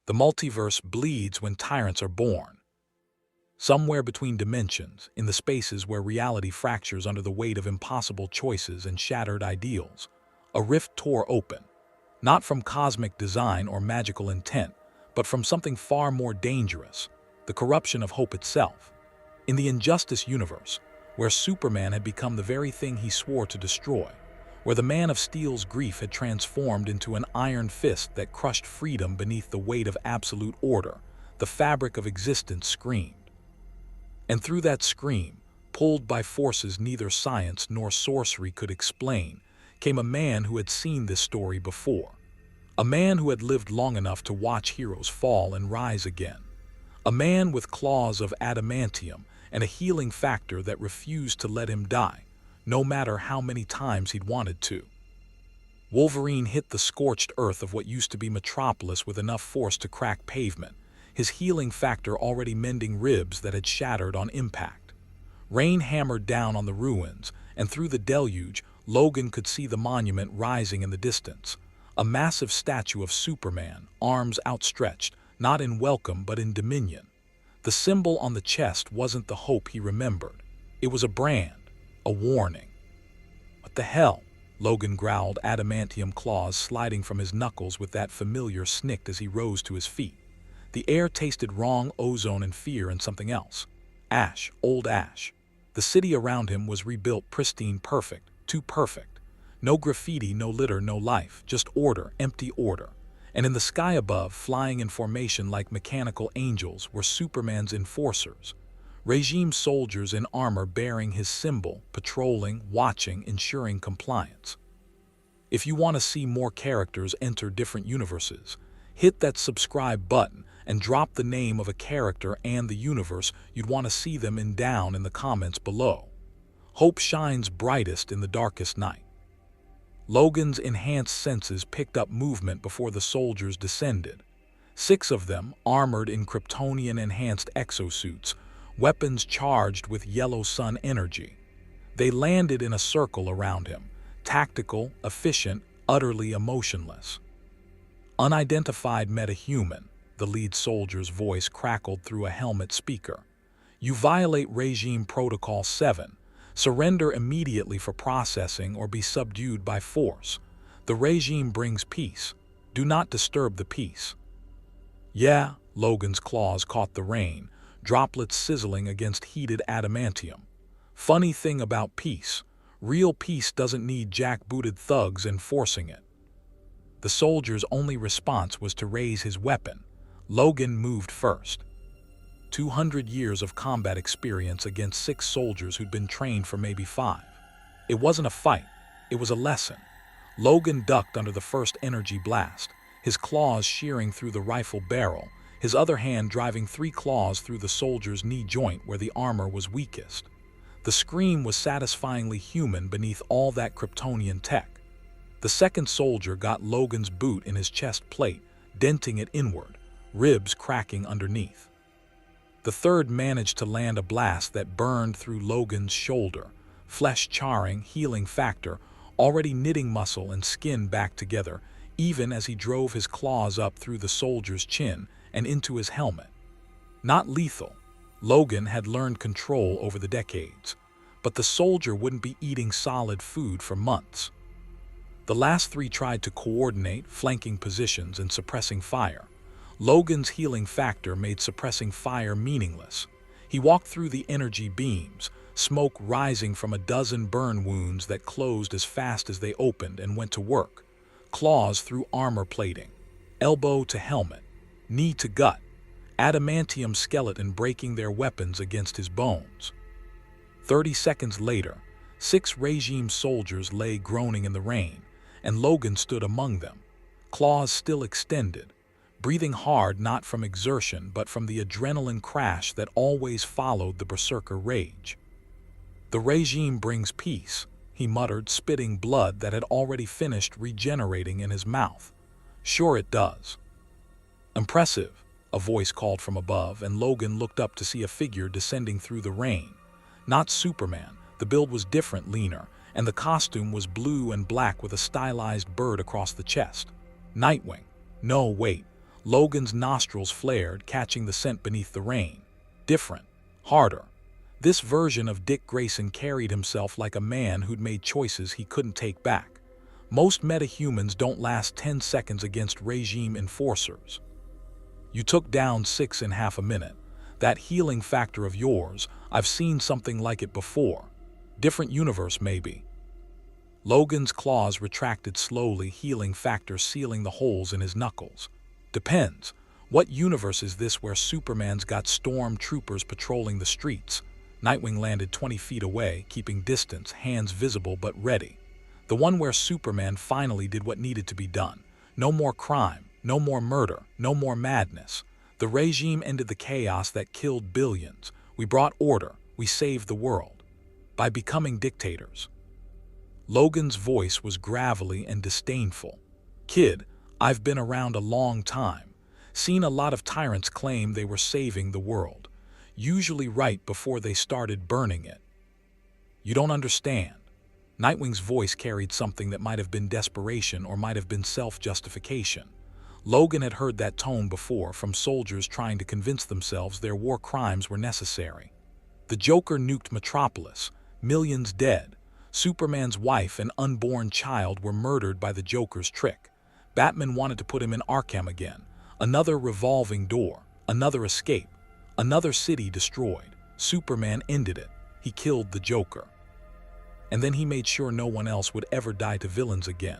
The multiverse bleeds when tyrants are born. Somewhere between dimensions, in the spaces where reality fractures under the weight of impossible choices and shattered ideals, a rift tore open, not from cosmic design or magical intent, but from something far more dangerous, the corruption of hope itself. In the Injustice universe, where Superman had become the very thing he swore to destroy, where the Man of Steel's grief had transformed into an iron fist that crushed freedom beneath the weight of absolute order, the fabric of existence screamed. And through that scream, pulled by forces neither science nor sorcery could explain, came a man who had seen this story before. A man who had lived long enough to watch heroes fall and rise again. A man with claws of adamantium and a healing factor that refused to let him die, no matter how many times he'd wanted to. Wolverine hit the scorched earth of what used to be Metropolis with enough force to crack pavement, his healing factor already mending ribs that had shattered on impact. Rain hammered down on the ruins, and through the deluge, Logan could see the monument rising in the distance. A massive statue of Superman, arms outstretched, not in welcome but in dominion. The symbol on the chest wasn't the hope he remembered. It was a brand, a warning. "What the hell?" Logan growled, adamantium claws sliding from his knuckles with that familiar snick as he rose to his feet. The air tasted wrong, ozone and fear and something else. Ash, old ash. The city around him was rebuilt pristine, perfect, too perfect. No graffiti, no litter, no life, just order, empty order. And in the sky above, flying in formation like mechanical angels, were Superman's enforcers. Regime soldiers in armor bearing his symbol, patrolling, watching, ensuring compliance. If you want to see more characters enter different universes, hit that subscribe button and drop the name of a character and the universe you'd want to see them in down in the comments below. Hope shines brightest in the darkest night. Logan's enhanced senses picked up movement before the soldiers descended. 6 of them, armored in Kryptonian-enhanced exosuits, weapons charged with yellow sun energy. They landed in a circle around him, tactical, efficient, utterly emotionless. Unidentified metahuman, the lead soldier's voice crackled through a helmet speaker. You violate Regime Protocol 7. Surrender immediately for processing or be subdued by force. The regime brings peace. Do not disturb the peace. Yeah, Logan's claws caught the rain, droplets sizzling against heated adamantium. Funny thing about peace, real peace doesn't need jackbooted thugs enforcing it. The soldier's only response was to raise his weapon. Logan moved first. 200 years of combat experience against 6 soldiers who'd been trained for maybe 5. It wasn't a fight, it was a lesson. Logan ducked under the first energy blast, his claws shearing through the rifle barrel, his other hand driving 3 claws through the soldier's knee joint where the armor was weakest. The scream was satisfyingly human beneath all that Kryptonian tech. The second soldier got Logan's boot in his chest plate, denting it inward, ribs cracking underneath. The third managed to land a blast that burned through Logan's shoulder, flesh charring, healing factor, already knitting muscle and skin back together, even as he drove his claws up through the soldier's chin and into his helmet. Not lethal. Logan had learned control over the decades, but the soldier wouldn't be eating solid food for months. The last 3 tried to coordinate, flanking positions and suppressing fire. Logan's healing factor made suppressing fire meaningless. He walked through the energy beams, smoke rising from a dozen burn wounds that closed as fast as they opened, and went to work. Claws through armor plating, elbow to helmet, knee to gut, adamantium skeleton breaking their weapons against his bones. 30 seconds later, 6 regime soldiers lay groaning in the rain, and Logan stood among them, claws still extended, breathing hard not from exertion but from the adrenaline crash that always followed the berserker rage. The regime brings peace, he muttered, spitting blood that had already finished regenerating in his mouth. Sure it does. Impressive, a voice called from above, and Logan looked up to see a figure descending through the rain. Not Superman, the build was different, leaner, and the costume was blue and black with a stylized bird across the chest. Nightwing. No, wait. Logan's nostrils flared, catching the scent beneath the rain. Different. Harder. This version of Dick Grayson carried himself like a man who'd made choices he couldn't take back. Most metahumans don't last 10 seconds against regime enforcers. You took down 6 in half a minute. That healing factor of yours, I've seen something like it before. Different universe, maybe. Logan's claws retracted slowly, healing factor sealing the holes in his knuckles. Depends. What universe is this where Superman's got stormtroopers patrolling the streets? Nightwing landed 20 feet away, keeping distance, hands visible but ready. The one where Superman finally did what needed to be done. No more crime, no more murder, no more madness. The regime ended the chaos that killed billions. We brought order. We saved the world. By becoming dictators. Logan's voice was gravelly and disdainful. Kid, I've been around a long time. Seen a lot of tyrants claim they were saving the world. Usually right before they started burning it. You don't understand. Nightwing's voice carried something that might have been desperation or might have been self-justification. Logan had heard that tone before from soldiers trying to convince themselves their war crimes were necessary. The Joker nuked Metropolis, millions dead. Superman's wife and unborn child were murdered by the Joker's trick. Batman wanted to put him in Arkham again. Another revolving door, another escape, another city destroyed. Superman ended it. He killed the Joker. And then he made sure no one else would ever die to villains again.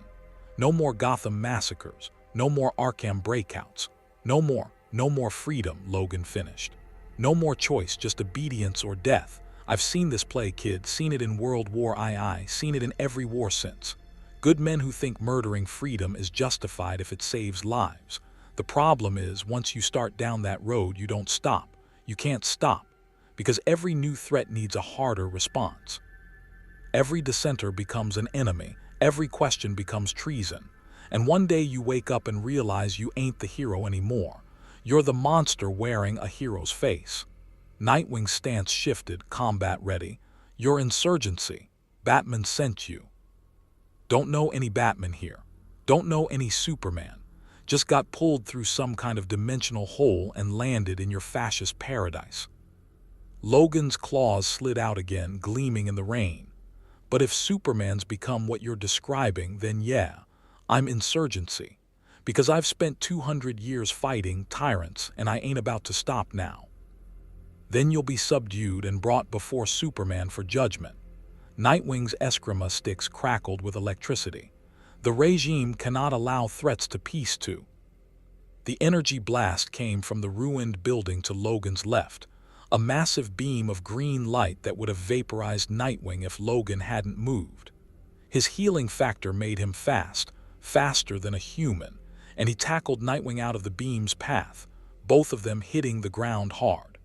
No more Gotham massacres. No more Arkham breakouts. No more freedom, Logan finished. No more choice, just obedience or death. I've seen this play, kid, seen it in World War II, seen it in every war since. Good men who think murdering freedom is justified if it saves lives. The problem is, once you start down that road, you don't stop. You can't stop, because every new threat needs a harder response. Every dissenter becomes an enemy, every question becomes treason. And one day you wake up and realize you ain't the hero anymore. You're the monster wearing a hero's face. Nightwing's stance shifted, combat ready. You're insurgency. Batman sent you. Don't know any Batman here. Don't know any Superman. Just got pulled through some kind of dimensional hole and landed in your fascist paradise. Logan's claws slid out again, gleaming in the rain. But if Superman's become what you're describing, then yeah, I'm insurgency. Because I've spent 200 years fighting tyrants and I ain't about to stop now. Then you'll be subdued and brought before Superman for judgment. Nightwing's eskrima sticks crackled with electricity. The regime cannot allow threats to peace too. The energy blast came from the ruined building to Logan's left, a massive beam of green light that would have vaporized Nightwing if Logan hadn't moved. His healing factor made him fast, faster than a human, and he tackled Nightwing out of the beam's path, both of them hitting the ground hard.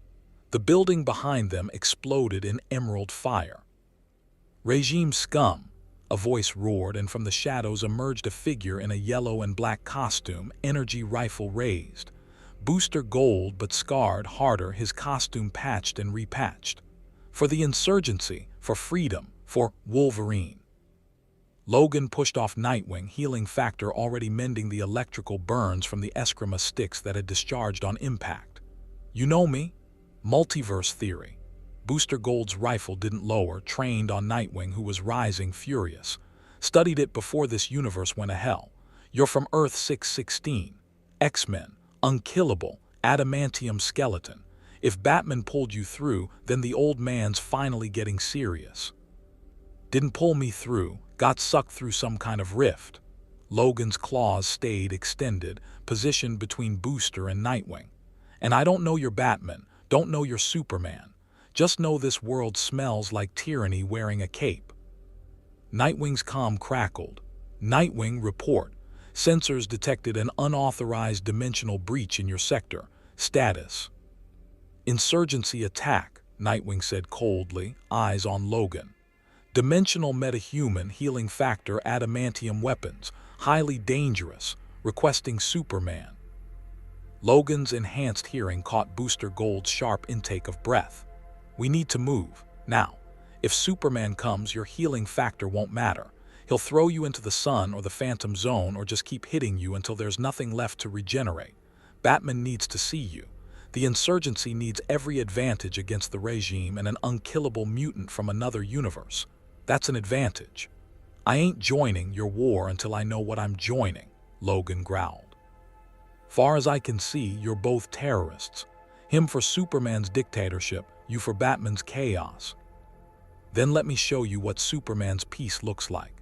The building behind them exploded in emerald fire. Regime scum, a voice roared, and from the shadows emerged a figure in a yellow and black costume, energy rifle raised. Booster gold but scarred harder, his costume patched and repatched. For the insurgency, for freedom, for Wolverine. Logan pushed off Nightwing, healing factor already mending the electrical burns from the eskrima sticks that had discharged on impact. You know me? Multiverse theory. Booster Gold's rifle didn't lower, trained on Nightwing, who was rising furious. Studied it before this universe went to hell. You're from Earth 616. X-Men. Unkillable. Adamantium skeleton. If Batman pulled you through, then the old man's finally getting serious. Didn't pull me through. Got sucked through some kind of rift. Logan's claws stayed extended, positioned between Booster and Nightwing. And I don't know your Batman, don't know your Superman. Just know this world smells like tyranny wearing a cape. Nightwing's comm crackled. Nightwing, report. Sensors detected an unauthorized dimensional breach in your sector. Status. Insurgency attack, Nightwing said coldly, eyes on Logan. Dimensional metahuman, healing factor, adamantium weapons, highly dangerous, requesting Superman. Logan's enhanced hearing caught Booster Gold's sharp intake of breath. We need to move, now. If Superman comes, your healing factor won't matter. He'll throw you into the sun or the Phantom Zone or just keep hitting you until there's nothing left to regenerate. Batman needs to see you. The insurgency needs every advantage against the regime and an unkillable mutant from another universe. That's an advantage. I ain't joining your war until I know what I'm joining, Logan growled. Far as I can see, you're both terrorists. Him for Superman's dictatorship, you for Batman's chaos. Then let me show you what Superman's peace looks like.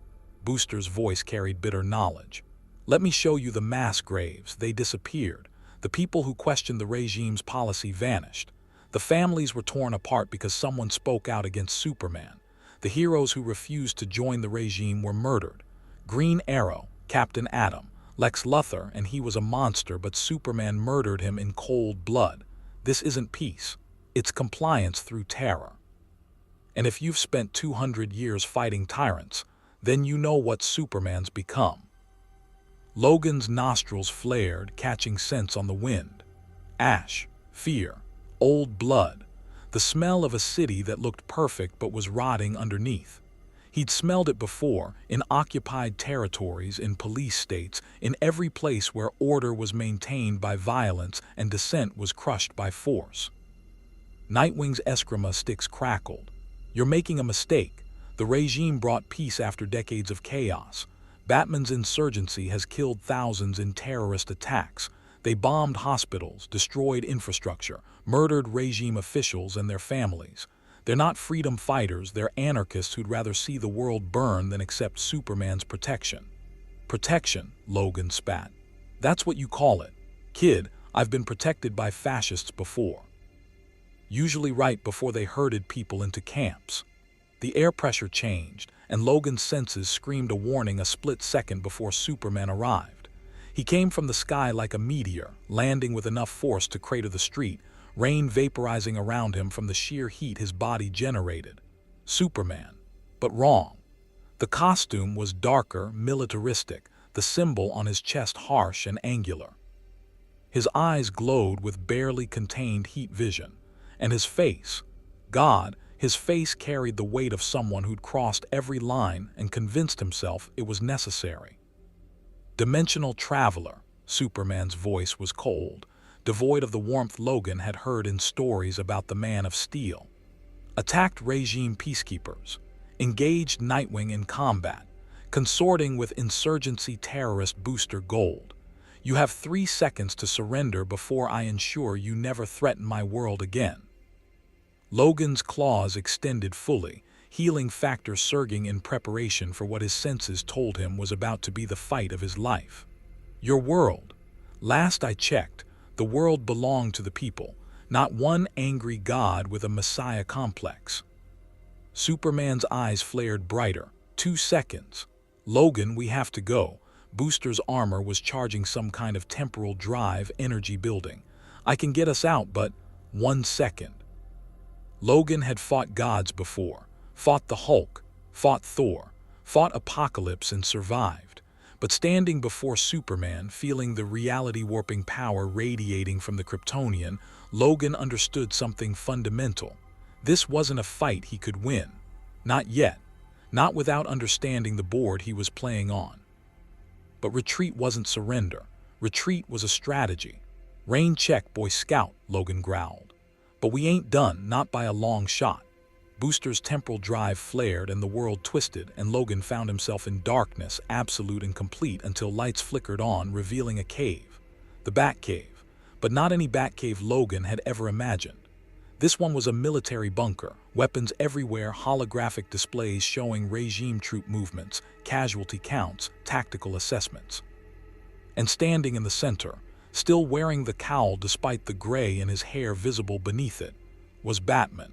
Booster's voice carried bitter knowledge. Let me show you the mass graves. They disappeared. The people who questioned the regime's policy vanished. The families were torn apart because someone spoke out against Superman. The heroes who refused to join the regime were murdered. Green Arrow, Captain Atom, Lex Luthor, and he was a monster, but Superman murdered him in cold blood. This isn't peace. It's compliance through terror. And if you've spent 200 years fighting tyrants, then you know what Superman's become. Logan's nostrils flared, catching scents on the wind. Ash, fear, old blood, the smell of a city that looked perfect but was rotting underneath. He'd smelled it before, in occupied territories, in police states, in every place where order was maintained by violence and dissent was crushed by force. Nightwing's eskrima sticks crackled. You're making a mistake. The regime brought peace after decades of chaos. Batman's insurgency has killed thousands in terrorist attacks. They bombed hospitals, destroyed infrastructure, murdered regime officials and their families. They're not freedom fighters, they're anarchists who'd rather see the world burn than accept Superman's protection. Protection, Logan spat. That's what you call it. Kid, I've been protected by fascists before. Usually right before they herded people into camps. The air pressure changed, and Logan's senses screamed a warning a split second before Superman arrived. He came from the sky like a meteor, landing with enough force to crater the street, rain vaporizing around him from the sheer heat his body generated. Superman. But wrong. The costume was darker, militaristic, the symbol on his chest harsh and angular. His eyes glowed with barely contained heat vision, and his face, God, his face carried the weight of someone who'd crossed every line and convinced himself it was necessary. Dimensional traveler, Superman's voice was cold, devoid of the warmth Logan had heard in stories about the Man of Steel. Attacked regime peacekeepers, engaged Nightwing in combat, consorting with insurgency terrorist Booster Gold. You have 3 seconds to surrender before I ensure you never threaten my world again. Logan's claws extended fully, healing factor surging in preparation for what his senses told him was about to be the fight of his life. Your world. Last I checked, the world belonged to the people, not one angry god with a messiah complex. Superman's eyes flared brighter. 2 seconds. Logan, we have to go. Booster's armor was charging some kind of temporal drive energy building. I can get us out, but 1 second. Logan had fought gods before, fought the Hulk, fought Thor, fought Apocalypse and survived. But standing before Superman, feeling the reality-warping power radiating from the Kryptonian, Logan understood something fundamental. This wasn't a fight he could win. Not yet. Not without understanding the board he was playing on. But retreat wasn't surrender. Retreat was a strategy. Rain check, Boy Scout, Logan growled. But we ain't done, not by a long shot. Booster's temporal drive flared and the world twisted, and Logan found himself in darkness, absolute and complete, until lights flickered on, revealing a cave. The Batcave. But not any Batcave Logan had ever imagined. This one was a military bunker, weapons everywhere, holographic displays showing regime troop movements, casualty counts, tactical assessments. And standing in the center, still wearing the cowl despite the gray in his hair visible beneath it, was Batman.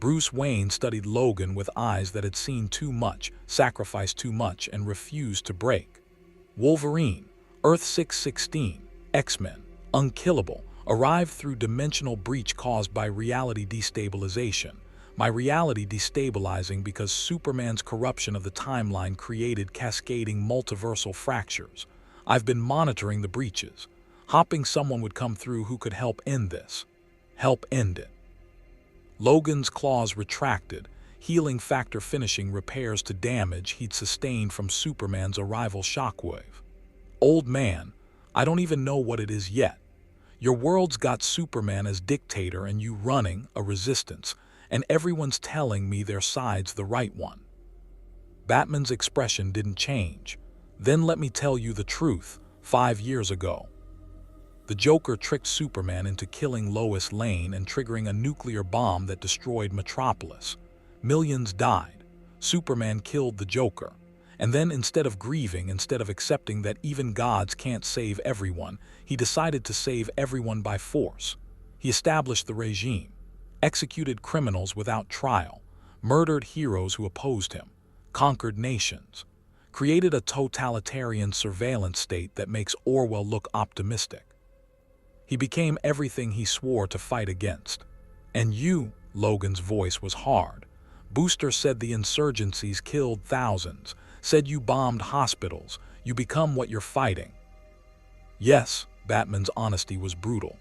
Bruce Wayne studied Logan with eyes that had seen too much, sacrificed too much, and refused to break. Wolverine, Earth 616, X-Men, unkillable, arrived through dimensional breach caused by reality destabilization. My reality destabilizing because Superman's corruption of the timeline created cascading multiversal fractures. I've been monitoring the breaches, hoping someone would come through who could help end this. Help end it. Logan's claws retracted, healing factor finishing repairs to damage he'd sustained from Superman's arrival shockwave. Old man, I don't even know what it is yet. Your world's got Superman as dictator and you running a resistance, and everyone's telling me their side's the right one." Batman's expression didn't change. "Then let me tell you the truth. 5 years ago, the Joker tricked Superman into killing Lois Lane and triggering a nuclear bomb that destroyed Metropolis. Millions died. Superman killed the Joker. And then instead of grieving, instead of accepting that even gods can't save everyone, he decided to save everyone by force. He established the regime, executed criminals without trial, murdered heroes who opposed him, conquered nations, created a totalitarian surveillance state that makes Orwell look optimistic. He became everything he swore to fight against. And you," Logan's voice was hard. "Booster said the insurgencies killed thousands, said you bombed hospitals. You become what you're fighting." "Yes," Batman's honesty was brutal.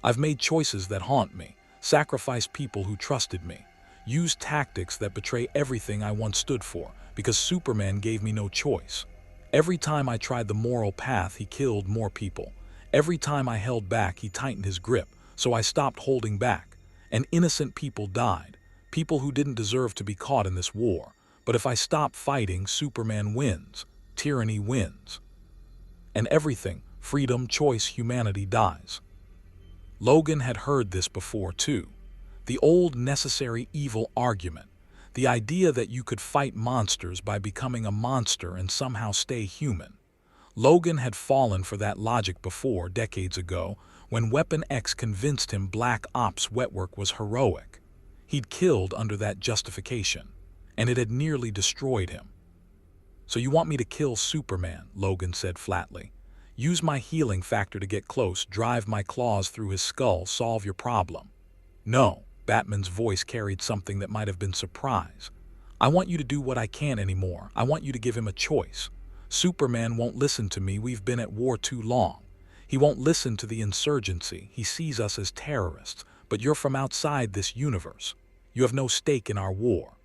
"I've made choices that haunt me, sacrificed people who trusted me, used tactics that betray everything I once stood for, because Superman gave me no choice. Every time I tried the moral path, he killed more people. Every time I held back, he tightened his grip, so I stopped holding back. And innocent people died, people who didn't deserve to be caught in this war. But if I stop fighting, Superman wins, tyranny wins. And everything, freedom, choice, humanity dies." Logan had heard this before too. The old necessary evil argument. The idea that you could fight monsters by becoming a monster and somehow stay human. Logan had fallen for that logic before, decades ago, when Weapon X convinced him Black Ops wet work was heroic. He'd killed under that justification, and it had nearly destroyed him. "So you want me to kill Superman," Logan said flatly. "Use my healing factor to get close, drive my claws through his skull, solve your problem." "No." Batman's voice carried something that might have been surprise. "I want you to do what I can't anymore. I want you to give him a choice. Superman won't listen to me. We've been at war too long. He won't listen to the insurgency. He sees us as terrorists. But you're from outside this universe. You have no stake in our war.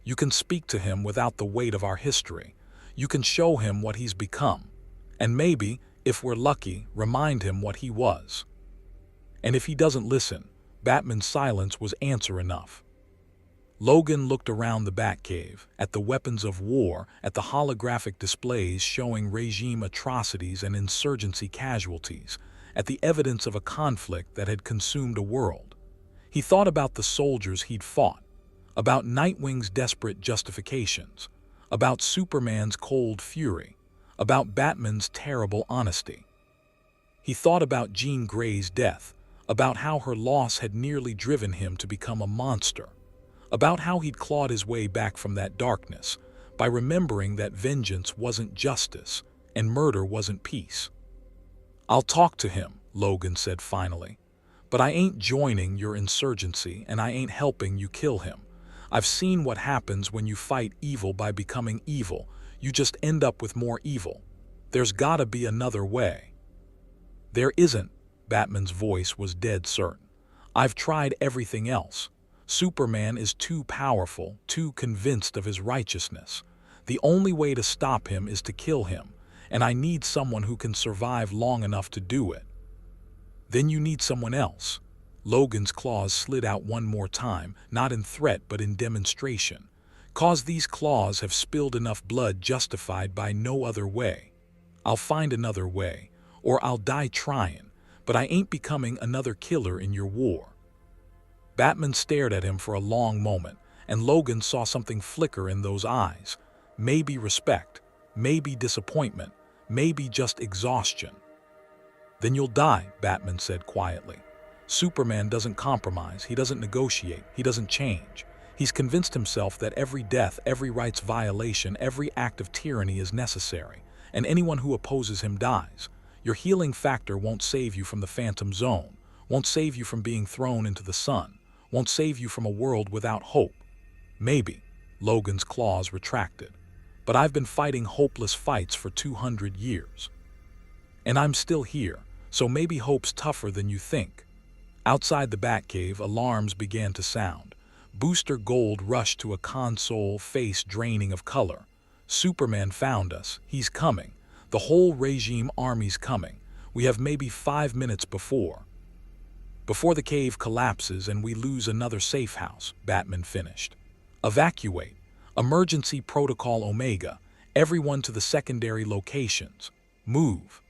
You can speak to him without the weight of our history. You can show him what he's become. And maybe, if we're lucky, remind him what he was." And if he doesn't listen, Batman's silence was answer enough. Logan looked around the Batcave, at the weapons of war, at the holographic displays showing regime atrocities and insurgency casualties, at the evidence of a conflict that had consumed a world. He thought about the soldiers he'd fought, about Nightwing's desperate justifications, about Superman's cold fury, about Batman's terrible honesty. He thought about Jean Grey's death, about how her loss had nearly driven him to become a monster, about how he'd clawed his way back from that darkness by remembering that vengeance wasn't justice and murder wasn't peace. "I'll talk to him," Logan said finally, "but I ain't joining your insurgency and I ain't helping you kill him. I've seen what happens when you fight evil by becoming evil. You just end up with more evil. There's gotta be another way." "There isn't." Batman's voice was dead certain. "I've tried everything else. Superman is too powerful, too convinced of his righteousness. The only way to stop him is to kill him, and I need someone who can survive long enough to do it." "Then you need someone else." Logan's claws slid out one more time, not in threat but in demonstration. "'Cause these claws have spilled enough blood justified by no other way. I'll find another way, or I'll die trying. But I ain't becoming another killer in your war." Batman stared at him for a long moment, and Logan saw something flicker in those eyes. Maybe respect, maybe disappointment, maybe just exhaustion. "Then you'll die," Batman said quietly. "Superman doesn't compromise, he doesn't negotiate, he doesn't change. He's convinced himself that every death, every rights violation, every act of tyranny is necessary, and anyone who opposes him dies. Your healing factor won't save you from the phantom zone, won't save you from being thrown into the sun, won't save you from a world without hope. Maybe." Logan's claws retracted. "But I've been fighting hopeless fights for 200 years. And I'm still here, so maybe hope's tougher than you think." Outside the Batcave, alarms began to sound. Booster Gold rushed to a console, face draining of color. "Superman found us. He's coming." The whole regime army's coming. We have maybe 5 minutes before the cave collapses and we lose another safe house," Batman finished. "Evacuate. Emergency Protocol Omega. Everyone to the secondary locations. Move."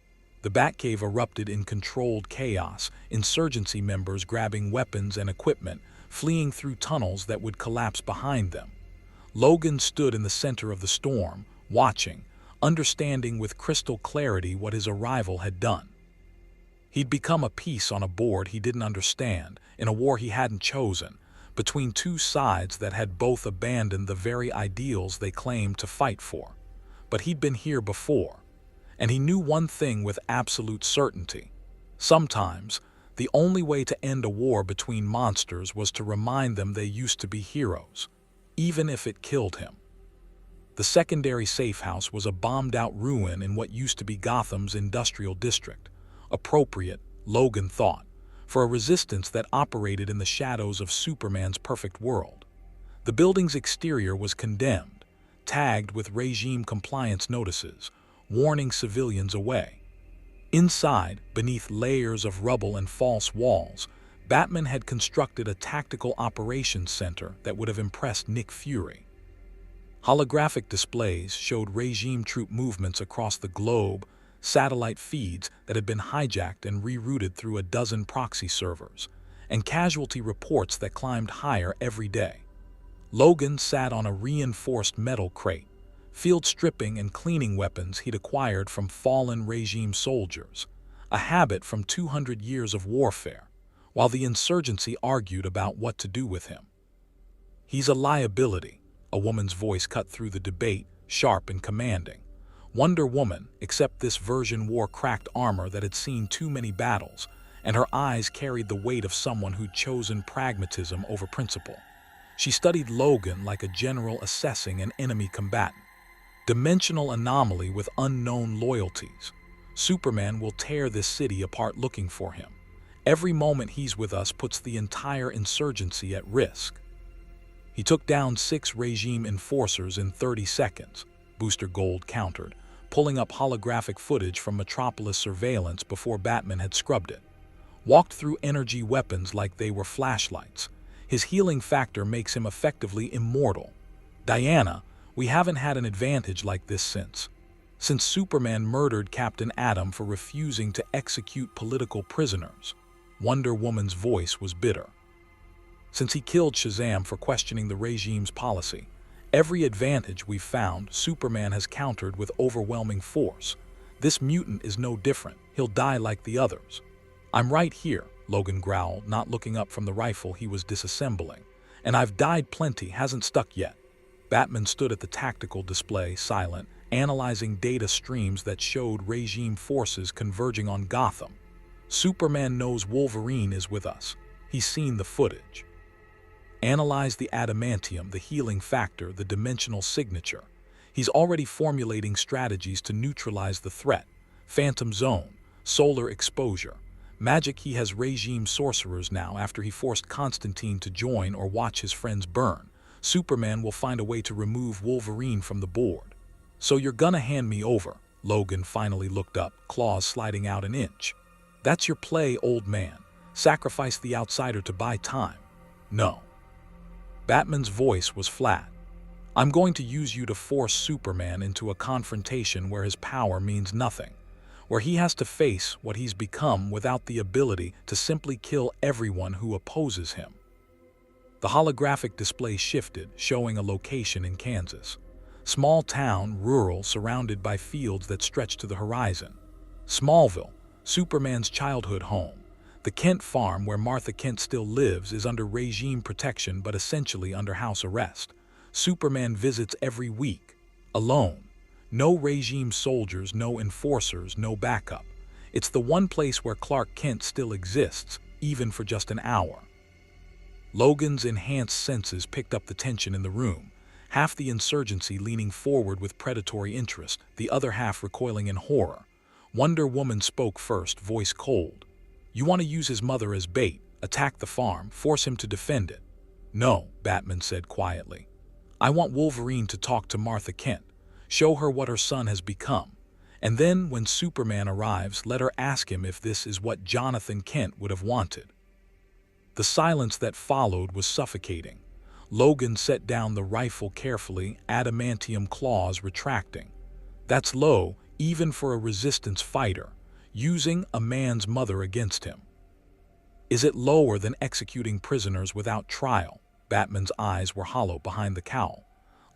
The Batcave erupted in controlled chaos, insurgency members grabbing weapons and equipment, fleeing through tunnels that would collapse behind them. Logan stood in the center of the storm, watching, understanding with crystal clarity what his arrival had done. He'd become a piece on a board he didn't understand, in a war he hadn't chosen, between two sides that had both abandoned the very ideals they claimed to fight for. But he'd been here before, and he knew one thing with absolute certainty. Sometimes, the only way to end a war between monsters was to remind them they used to be heroes, even if it killed him. The secondary safe house was a bombed-out ruin in what used to be Gotham's industrial district. Appropriate, Logan thought, for a resistance that operated in the shadows of Superman's perfect world. The building's exterior was condemned, tagged with regime compliance notices, warning civilians away. Inside, beneath layers of rubble and false walls, Batman had constructed a tactical operations center that would have impressed Nick Fury. Holographic displays showed regime troop movements across the globe, satellite feeds that had been hijacked and rerouted through a dozen proxy servers, and casualty reports that climbed higher every day. Logan sat on a reinforced metal crate, field stripping and cleaning weapons he'd acquired from fallen regime soldiers, a habit from 200 years of warfare, while the insurgency argued about what to do with him. "He's a liability," a woman's voice cut through the debate, sharp and commanding. Wonder Woman, except this version wore cracked armor that had seen too many battles, and her eyes carried the weight of someone who'd chosen pragmatism over principle. She studied Logan like a general assessing an enemy combatant. Dimensional anomaly with unknown loyalties. Superman will tear this city apart looking for him. Every moment he's with us puts the entire insurgency at risk. He took down 6 regime enforcers in 30 seconds, Booster Gold countered, pulling up holographic footage from Metropolis surveillance before Batman had scrubbed it. Walked through energy weapons like they were flashlights. His healing factor makes him effectively immortal. "Diana, we haven't had an advantage like this since Superman murdered Captain Atom for refusing to execute political prisoners." Wonder Woman's voice was bitter. "Since he killed Shazam for questioning the regime's policy. Every advantage we've found, Superman has countered with overwhelming force. This mutant is no different. He'll die like the others." "I'm right here," Logan growled, not looking up from the rifle he was disassembling. "And I've died plenty, hasn't stuck yet." Batman stood at the tactical display, silent, analyzing data streams that showed regime forces converging on Gotham. "Superman knows Wolverine is with us. He's seen the footage. Analyze the adamantium, the healing factor, the dimensional signature. He's already formulating strategies to neutralize the threat. Phantom zone, solar exposure. Magic, he has regime sorcerers now after he forced Constantine to join or watch his friends burn. Superman will find a way to remove Wolverine from the board." "So you're gonna hand me over?" Logan finally looked up, claws sliding out an inch. "That's your play, old man. Sacrifice the outsider to buy time." "No." Batman's voice was flat. "I'm going to use you to force Superman into a confrontation where his power means nothing, where he has to face what he's become without the ability to simply kill everyone who opposes him." The holographic display shifted, showing a location in Kansas. Small town, rural, surrounded by fields that stretched to the horizon. Smallville, Superman's childhood home. The Kent farm where Martha Kent still lives is under regime protection but essentially under house arrest. Superman visits every week, alone. No regime soldiers, no enforcers, no backup. It's the one place where Clark Kent still exists, even for just an hour. Logan's enhanced senses picked up the tension in the room, half the insurgency leaning forward with predatory interest, the other half recoiling in horror. Wonder Woman spoke first, voice cold. "You want to use his mother as bait, attack the farm, force him to defend it?" "No," Batman said quietly. "I want Wolverine to talk to Martha Kent, show her what her son has become, And then, when Superman arrives, let her ask him if this is what Jonathan Kent would have wanted. The silence that followed was suffocating. Logan set down the rifle carefully, adamantium claws retracting. That's low, even for a resistance fighter, using a man's mother against him. Is it lower than executing prisoners without trial? Batman's eyes were hollow behind the cowl.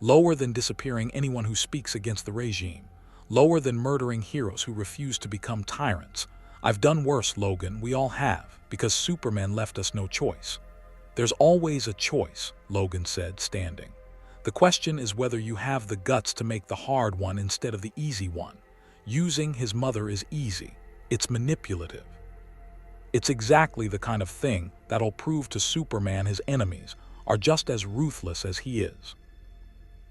Lower than disappearing anyone who speaks against the regime. Lower than murdering heroes who refuse to become tyrants. I've done worse, Logan, we all have, because Superman left us no choice. There's always a choice, Logan said, standing. The question is whether you have the guts to make the hard one instead of the easy one. Using his mother is easy. It's manipulative. It's exactly the kind of thing that'll prove to Superman his enemies are just as ruthless as he is.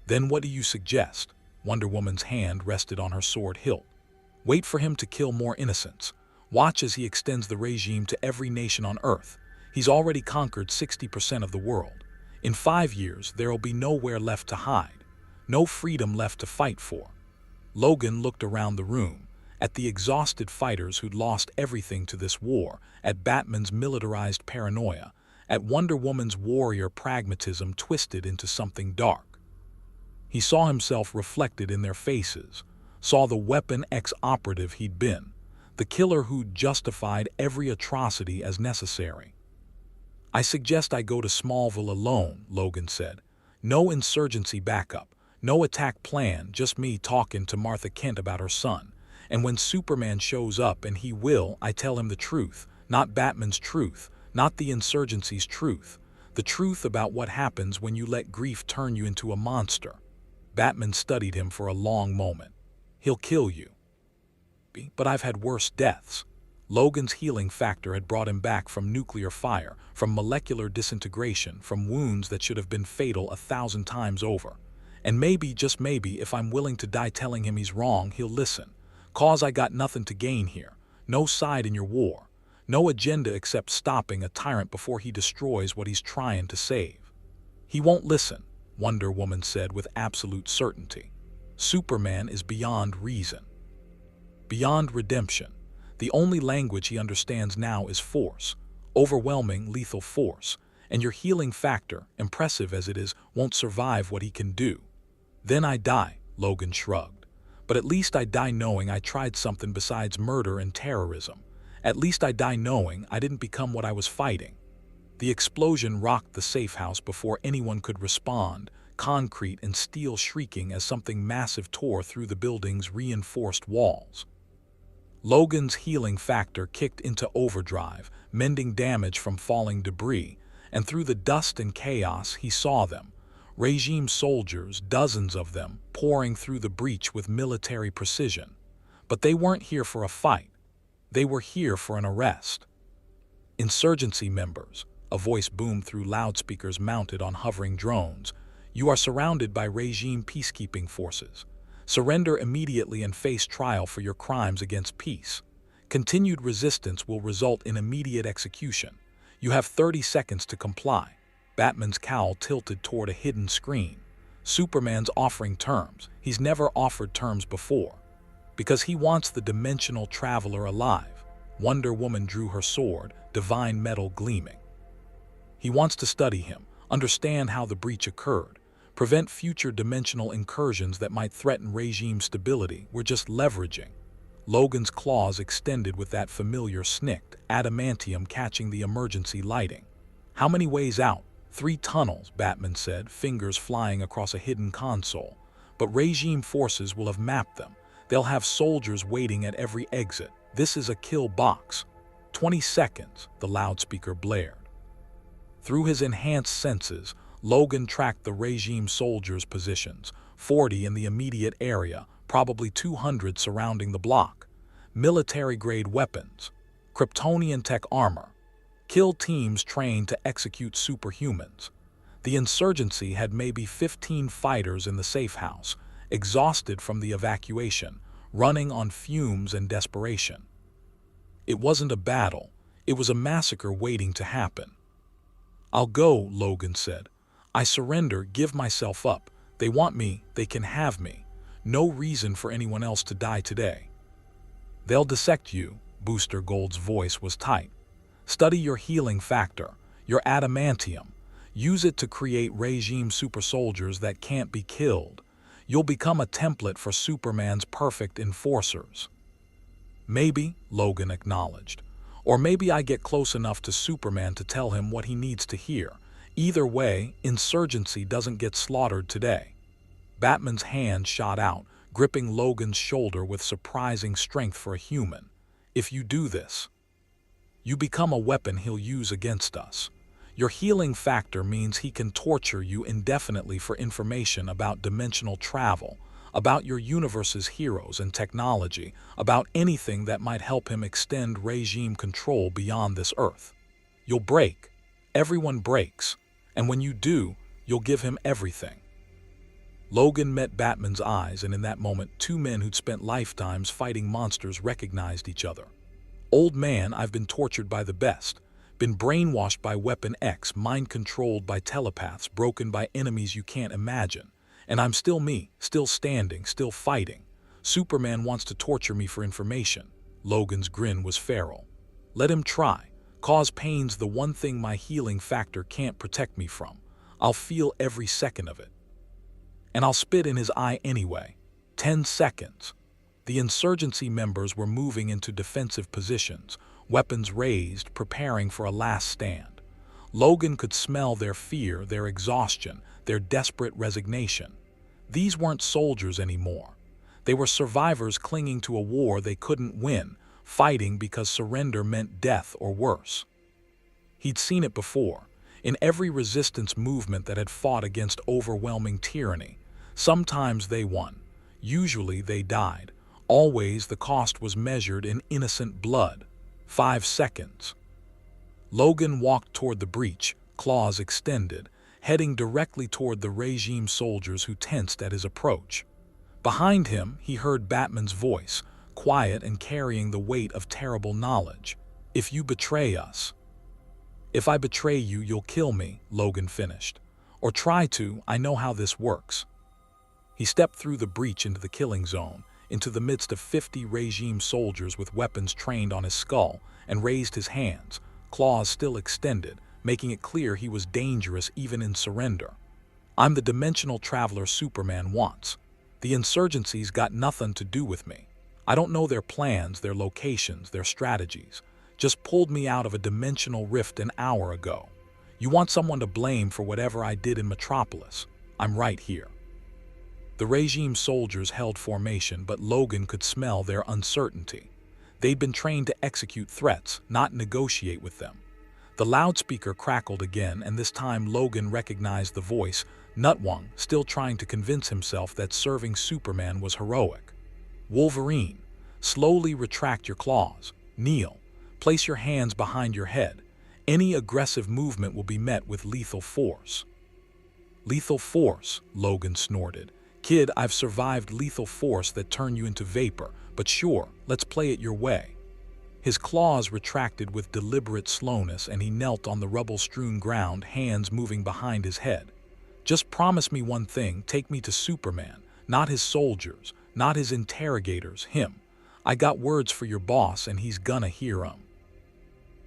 Then what do you suggest? Wonder Woman's hand rested on her sword hilt. Wait for him to kill more innocents. Watch as he extends the regime to every nation on Earth. He's already conquered 60% of the world. In 5 years, there'll be nowhere left to hide. No freedom left to fight for. Logan looked around the room, at the exhausted fighters who'd lost everything to this war, at Batman's militarized paranoia, at Wonder Woman's warrior pragmatism twisted into something dark. He saw himself reflected in their faces, saw the Weapon X operative he'd been, the killer who'd justified every atrocity as necessary. I suggest I go to Smallville alone, Logan said. No insurgency backup, no attack plan, just me talking to Martha Kent about her son. And when Superman shows up, and he will, I tell him the truth, not Batman's truth, not the insurgency's truth, the truth about what happens when you let grief turn you into a monster. Batman studied him for a long moment. He'll kill you. But I've had worse deaths. Logan's healing factor had brought him back from nuclear fire, from molecular disintegration, from wounds that should have been fatal 1,000 times over. And maybe, just maybe, if I'm willing to die telling him he's wrong, he'll listen. 'Cause I got nothing to gain here. No side in your war. No agenda except stopping a tyrant before he destroys what he's trying to save. He won't listen, Wonder Woman said with absolute certainty. Superman is beyond reason. Beyond redemption. The only language he understands now is force. Overwhelming, lethal force. And your healing factor, impressive as it is, won't survive what he can do. Then I die, Logan shrugged. But at least I die knowing I tried something besides murder and terrorism. At least I die knowing I didn't become what I was fighting. The explosion rocked the safe house before anyone could respond, concrete and steel shrieking as something massive tore through the building's reinforced walls. Logan's healing factor kicked into overdrive, mending damage from falling debris, and through the dust and chaos he saw them. Regime soldiers, dozens of them, pouring through the breach with military precision. But they weren't here for a fight. They were here for an arrest. Insurgency members, a voice boomed through loudspeakers mounted on hovering drones. You are surrounded by regime peacekeeping forces. Surrender immediately and face trial for your crimes against peace. Continued resistance will result in immediate execution. You have 30 seconds to comply. Batman's cowl tilted toward a hidden screen. Superman's offering terms. He's never offered terms before. Because he wants the dimensional traveler alive. Wonder Woman drew her sword, divine metal gleaming. He wants to study him, understand how the breach occurred, prevent future dimensional incursions that might threaten regime stability. We're just leveraging. Logan's claws extended with that familiar snick, adamantium catching the emergency lighting. How many ways out? 3 tunnels, Batman said, fingers flying across a hidden console. But regime forces will have mapped them. They'll have soldiers waiting at every exit. This is a kill box. 20 seconds, the loudspeaker blared. Through his enhanced senses, Logan tracked the regime soldiers' positions, 40 in the immediate area, probably 200 surrounding the block. Military-grade weapons, Kryptonian tech armor, kill teams trained to execute superhumans. The insurgency had maybe 15 fighters in the safe house, exhausted from the evacuation, running on fumes and desperation. It wasn't a battle, it was a massacre waiting to happen. I'll go, Logan said. I surrender, give myself up. They want me, they can have me. No reason for anyone else to die today. They'll dissect you. Booster Gold's voice was tight. Study your healing factor, your adamantium. Use it to create regime super soldiers that can't be killed. You'll become a template for Superman's perfect enforcers. Maybe, Logan acknowledged. Or maybe I get close enough to Superman to tell him what he needs to hear. Either way, insurgency doesn't get slaughtered today. Batman's hand shot out, gripping Logan's shoulder with surprising strength for a human. If you do this, you become a weapon he'll use against us. Your healing factor means he can torture you indefinitely for information about dimensional travel, about your universe's heroes and technology, about anything that might help him extend regime control beyond this Earth. You'll break. Everyone breaks. And when you do, you'll give him everything. Logan met Batman's eyes, and in that moment, two men who'd spent lifetimes fighting monsters recognized each other. Old man, I've been tortured by the best, been brainwashed by Weapon X, mind-controlled by telepaths, broken by enemies you can't imagine. And I'm still me, still standing, still fighting. Superman wants to torture me for information. Logan's grin was feral. Let him try. Cause pain's the one thing my healing factor can't protect me from. I'll feel every second of it. And I'll spit in his eye anyway. 10 seconds. The insurgency members were moving into defensive positions, weapons raised, preparing for a last stand. Logan could smell their fear, their exhaustion, their desperate resignation. These weren't soldiers anymore. They were survivors clinging to a war they couldn't win, fighting because surrender meant death or worse. He'd seen it before, in every resistance movement that had fought against overwhelming tyranny. Sometimes they won. Usually they died. Always the cost was measured in innocent blood. 5 seconds. Logan walked toward the breach, claws extended, heading directly toward the regime soldiers who tensed at his approach. Behind him, he heard Batman's voice, quiet and carrying the weight of terrible knowledge. If you betray us. If I betray you, you'll kill me, Logan finished. Or try to, I know how this works. He stepped through the breach into the killing zone, into the midst of 50 regime soldiers with weapons trained on his skull, and raised his hands, claws still extended, making it clear he was dangerous even in surrender. I'm the dimensional traveler Superman wants. The insurgency's got nothing to do with me. I don't know their plans, their locations, their strategies. Just pulled me out of a dimensional rift an hour ago. You want someone to blame for whatever I did in Metropolis. I'm right here. The regime soldiers held formation, but Logan could smell their uncertainty. They'd been trained to execute threats, not negotiate with them. The loudspeaker crackled again, and this time Logan recognized the voice, Nutwang, still trying to convince himself that serving Superman was heroic. Wolverine, slowly retract your claws. Kneel. Place your hands behind your head. Any aggressive movement will be met with lethal force. Lethal force, Logan snorted. Kid, I've survived lethal force that turned you into vapor, but sure, let's play it your way. His claws retracted with deliberate slowness, and he knelt on the rubble-strewn ground, hands moving behind his head. Just promise me one thing, take me to Superman, not his soldiers, not his interrogators, him. I got words for your boss, and he's gonna hear 'em.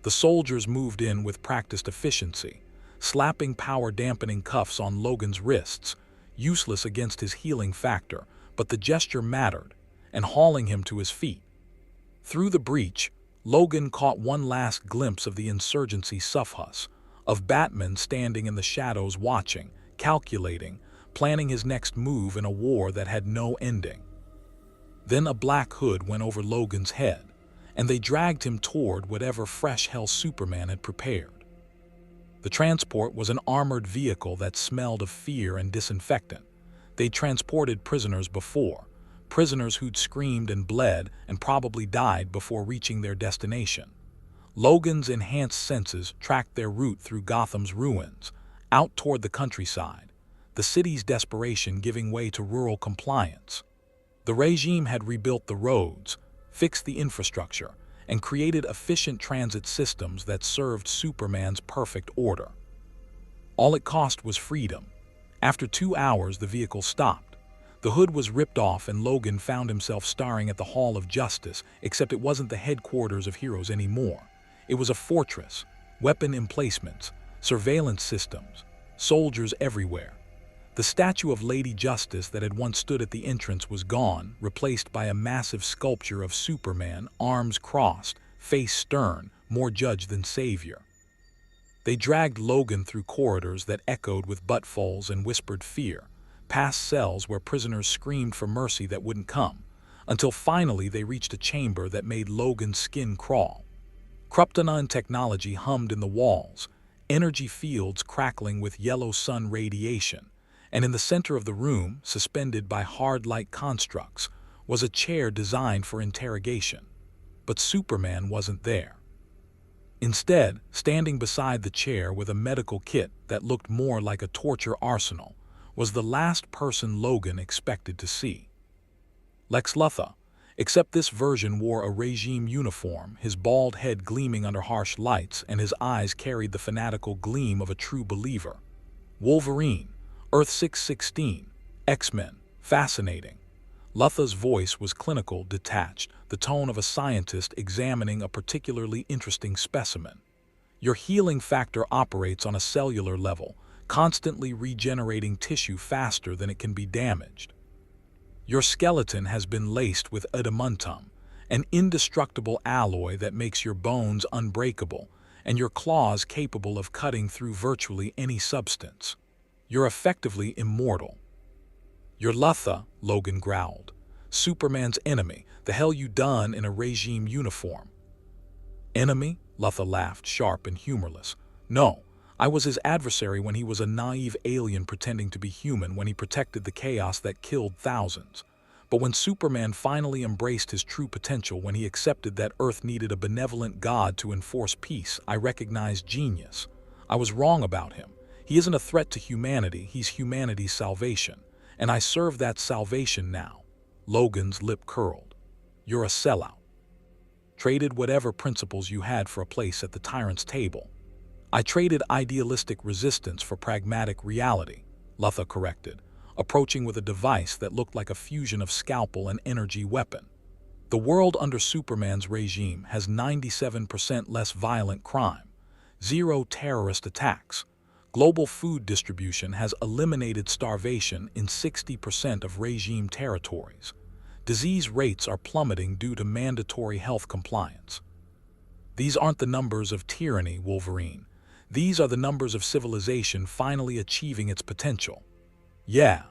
The soldiers moved in with practiced efficiency, slapping power-dampening cuffs on Logan's wrists, useless against his healing factor, but the gesture mattered, and hauling him to his feet. Through the breach, Logan caught one last glimpse of the insurgency suffhus, of Batman standing in the shadows watching, calculating, planning his next move in a war that had no ending. Then a black hood went over Logan's head, and they dragged him toward whatever fresh hell Superman had prepared. The transport was an armored vehicle that smelled of fear and disinfectant. They'd transported prisoners before, prisoners who'd screamed and bled and probably died before reaching their destination. Logan's enhanced senses tracked their route through Gotham's ruins, out toward the countryside, the city's desperation giving way to rural compliance. The regime had rebuilt the roads, fixed the infrastructure, and created efficient transit systems that served Superman's perfect order. All it cost was freedom. After 2 hours, the vehicle stopped. The hood was ripped off and Logan found himself staring at the Hall of Justice, except it wasn't the headquarters of heroes anymore. It was a fortress, weapon emplacements, surveillance systems, soldiers everywhere. The statue of Lady Justice that had once stood at the entrance was gone, replaced by a massive sculpture of Superman, arms crossed, face stern, more judge than savior. They dragged Logan through corridors that echoed with buttfuls and whispered fear, past cells where prisoners screamed for mercy that wouldn't come, until finally they reached a chamber that made Logan's skin crawl. Kryptonian technology hummed in the walls, energy fields crackling with yellow sun radiation, and in the center of the room, suspended by hard light constructs, was a chair designed for interrogation. But Superman wasn't there. Instead, standing beside the chair with a medical kit that looked more like a torture arsenal, was the last person Logan expected to see. Lex Luthor, except this version wore a regime uniform, his bald head gleaming under harsh lights, and his eyes carried the fanatical gleam of a true believer. Wolverine, Earth 616, X-Men, fascinating. Luthor's voice was clinical, detached, the tone of a scientist examining a particularly interesting specimen. Your healing factor operates on a cellular level, constantly regenerating tissue faster than it can be damaged. Your skeleton has been laced with adamantium, an indestructible alloy that makes your bones unbreakable, and your claws capable of cutting through virtually any substance. You're effectively immortal. You're Luthor, Logan growled. Superman's enemy, the hell you done in a regime uniform? Enemy? Luthor laughed, sharp and humorless. No, I was his adversary when he was a naive alien pretending to be human, when he protected the chaos that killed thousands. But when Superman finally embraced his true potential, when he accepted that Earth needed a benevolent god to enforce peace, I recognized genius. I was wrong about him. He isn't a threat to humanity, he's humanity's salvation. And I serve that salvation now. Logan's lip curled. You're a sellout. Traded whatever principles you had for a place at the tyrant's table. I traded idealistic resistance for pragmatic reality, Luthor corrected, approaching with a device that looked like a fusion of scalpel and energy weapon. The world under Superman's regime has 97% less violent crime, 0 terrorist attacks. Global food distribution has eliminated starvation in 60% of regime territories. Disease rates are plummeting due to mandatory health compliance. These aren't the numbers of tyranny, Wolverine. These are the numbers of civilization finally achieving its potential. Yeah,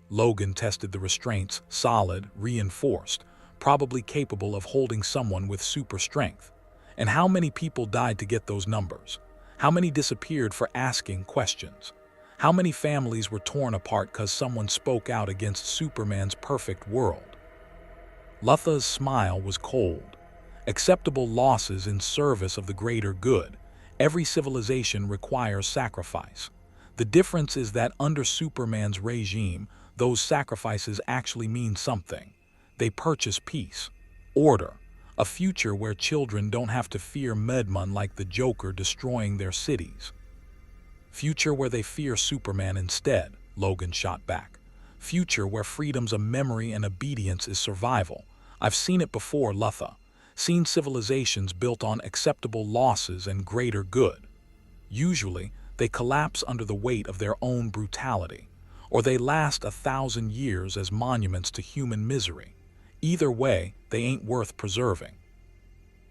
Logan tested the restraints, solid, reinforced, probably capable of holding someone with super strength. And how many people died to get those numbers? How many disappeared for asking questions? How many families were torn apart because someone spoke out against Superman's perfect world? Luthor's smile was cold. Acceptable losses in service of the greater good. Every civilization requires sacrifice. The difference is that under Superman's regime, those sacrifices actually mean something. They purchase peace, order, a future where children don't have to fear Medmon like the Joker destroying their cities. Future where they fear Superman instead, Logan shot back. Future where freedom's a memory and obedience is survival. I've seen it before, Luthor. Seen civilizations built on acceptable losses and greater good. Usually, they collapse under the weight of their own brutality, or they last 1,000 years as monuments to human misery. Either way, they ain't worth preserving.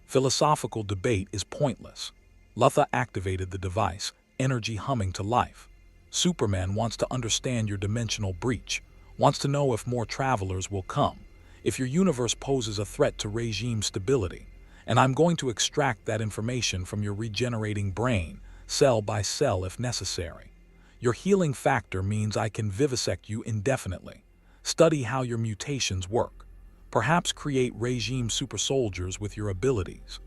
Philosophical debate is pointless. Luthor activated the device, energy humming to life. Superman wants to understand your dimensional breach, wants to know if more travelers will come, if your universe poses a threat to regime stability, and I'm going to extract that information from your regenerating brain, cell by cell if necessary. Your healing factor means I can vivisect you indefinitely, study how your mutations work, perhaps create regime super soldiers with your abilities.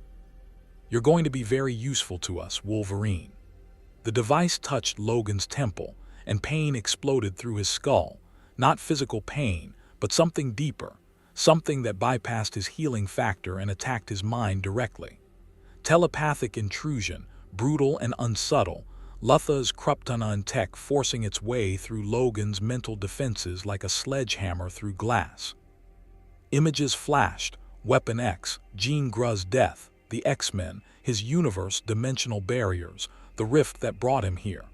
You're going to be very useful to us, Wolverine. The device touched Logan's temple, and pain exploded through his skull. Not physical pain, but something deeper, something that bypassed his healing factor and attacked his mind directly. Telepathic intrusion, brutal and unsubtle, Lutha's Kryptonon tech forcing its way through Logan's mental defenses like a sledgehammer through glass. Images flashed: Weapon X, Jean Grey's death, the X-Men, his universe, dimensional barriers, the rift that brought him here.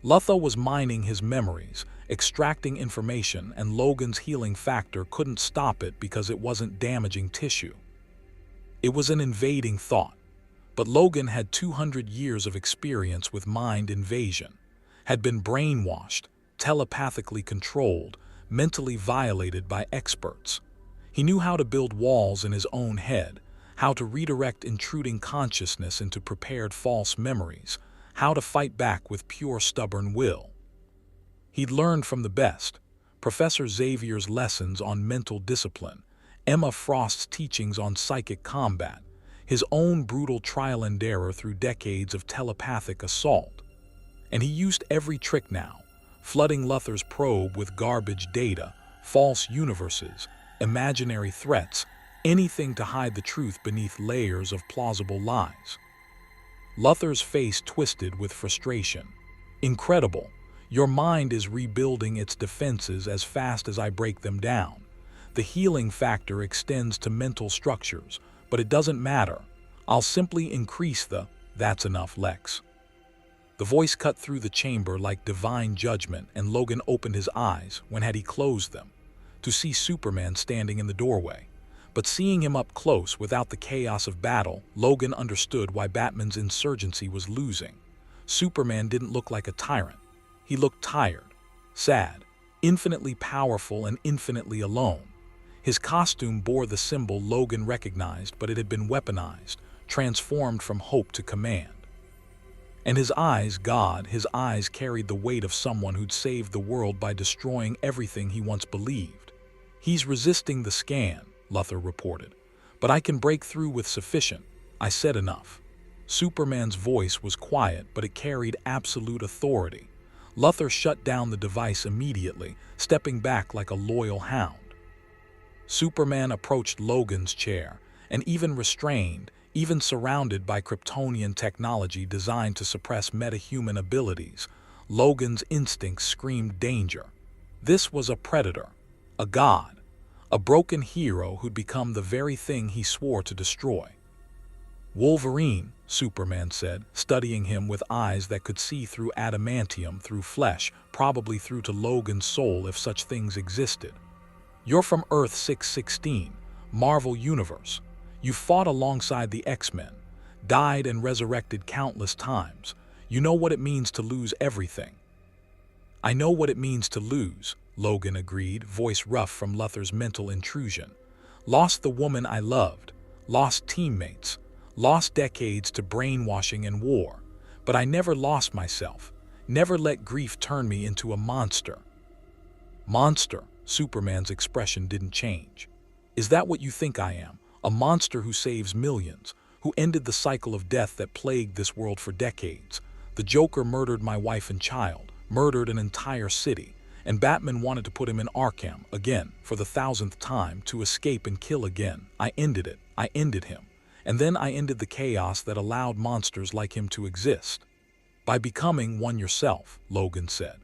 Lutha was mining his memories, extracting information, and Logan's healing factor couldn't stop it because it wasn't damaging tissue. It was an invading thought. But Logan had 200 years of experience with mind invasion, had been brainwashed, telepathically controlled, mentally violated by experts. He knew how to build walls in his own head, how to redirect intruding consciousness into prepared false memories, how to fight back with pure stubborn will. He'd learned from the best: Professor Xavier's lessons on mental discipline, Emma Frost's teachings on psychic combat, his own brutal trial and error through decades of telepathic assault. And he used every trick now, flooding Luther's probe with garbage data, false universes, imaginary threats, anything to hide the truth beneath layers of plausible lies. Luther's face twisted with frustration. Incredible. Your mind is rebuilding its defenses as fast as I break them down. The healing factor extends to mental structures, but it doesn't matter. I'll simply increase that's enough, Lex. The voice cut through the chamber like divine judgment, and Logan opened his eyes, when had he closed them, to see Superman standing in the doorway. But seeing him up close without the chaos of battle, Logan understood why Batman's insurgency was losing. Superman didn't look like a tyrant. He looked tired, sad, infinitely powerful, and infinitely alone. His costume bore the symbol Logan recognized, but it had been weaponized, transformed from hope to command. And his eyes, his eyes carried the weight of someone who'd saved the world by destroying everything he once believed. He's resisting the scan, Luther reported. But I can break through with sufficient. I said enough. Superman's voice was quiet, but it carried absolute authority. Luther shut down the device immediately, stepping back like a loyal hound. Superman approached Logan's chair, and even restrained, even surrounded by Kryptonian technology designed to suppress metahuman abilities, Logan's instincts screamed danger. This was a predator, a god, a broken hero who'd become the very thing he swore to destroy. Wolverine, Superman said, studying him with eyes that could see through adamantium, through flesh, probably through to Logan's soul if such things existed. You're from Earth 616, Marvel Universe. You fought alongside the X-Men, died and resurrected countless times. You know what it means to lose everything. I know what it means to lose, Logan agreed, voice rough from Luther's mental intrusion. Lost the woman I loved, lost teammates, lost decades to brainwashing and war. But I never lost myself, never let grief turn me into a monster. Monster, Superman's expression didn't change. Is that what you think I am? A monster who saves millions, who ended the cycle of death that plagued this world for decades. The Joker murdered my wife and child, murdered an entire city, and Batman wanted to put him in Arkham, again, for the 1000th time, to escape and kill again. I ended it. I ended him. And then I ended the chaos that allowed monsters like him to exist. By becoming one yourself, Logan said.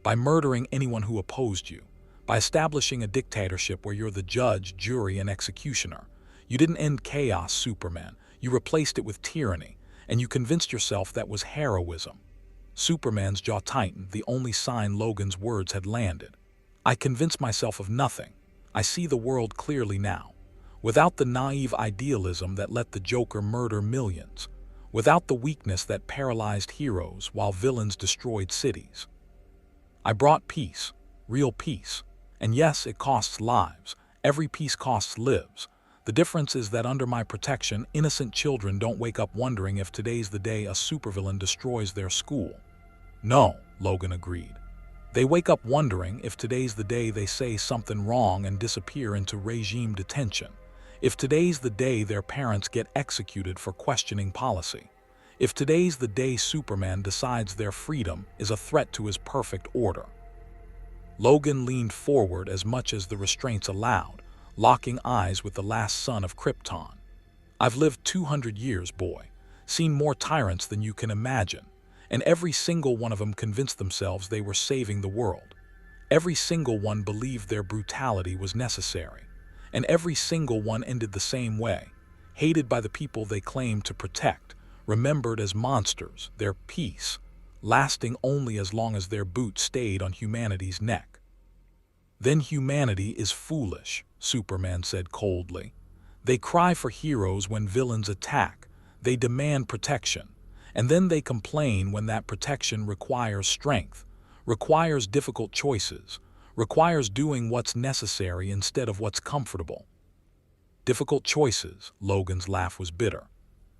By murdering anyone who opposed you. By establishing a dictatorship where you're the judge, jury, and executioner. You didn't end chaos, Superman. You replaced it with tyranny, and you convinced yourself that was heroism. Superman's jaw tightened, the only sign Logan's words had landed. I convinced myself of nothing. I see the world clearly now. Without the naive idealism that let the Joker murder millions. Without the weakness that paralyzed heroes while villains destroyed cities. I brought peace, real peace. And yes, it costs lives. Every peace costs lives. The difference is that under my protection, innocent children don't wake up wondering if today's the day a supervillain destroys their school. No, Logan agreed. They wake up wondering if today's the day they say something wrong and disappear into regime detention. If today's the day their parents get executed for questioning policy. If today's the day Superman decides their freedom is a threat to his perfect order. Logan leaned forward as much as the restraints allowed, locking eyes with the last son of Krypton. I've lived 200 years, boy, seen more tyrants than you can imagine, and every single one of them convinced themselves they were saving the world. Every single one believed their brutality was necessary, and every single one ended the same way, hated by the people they claimed to protect, remembered as monsters, their peace lasting only as long as their boots stayed on humanity's neck. "Then humanity is foolish," Superman said coldly. "They cry for heroes when villains attack, they demand protection, and then they complain when that protection requires strength, requires difficult choices, requires doing what's necessary instead of what's comfortable." "Difficult choices," Logan's laugh was bitter.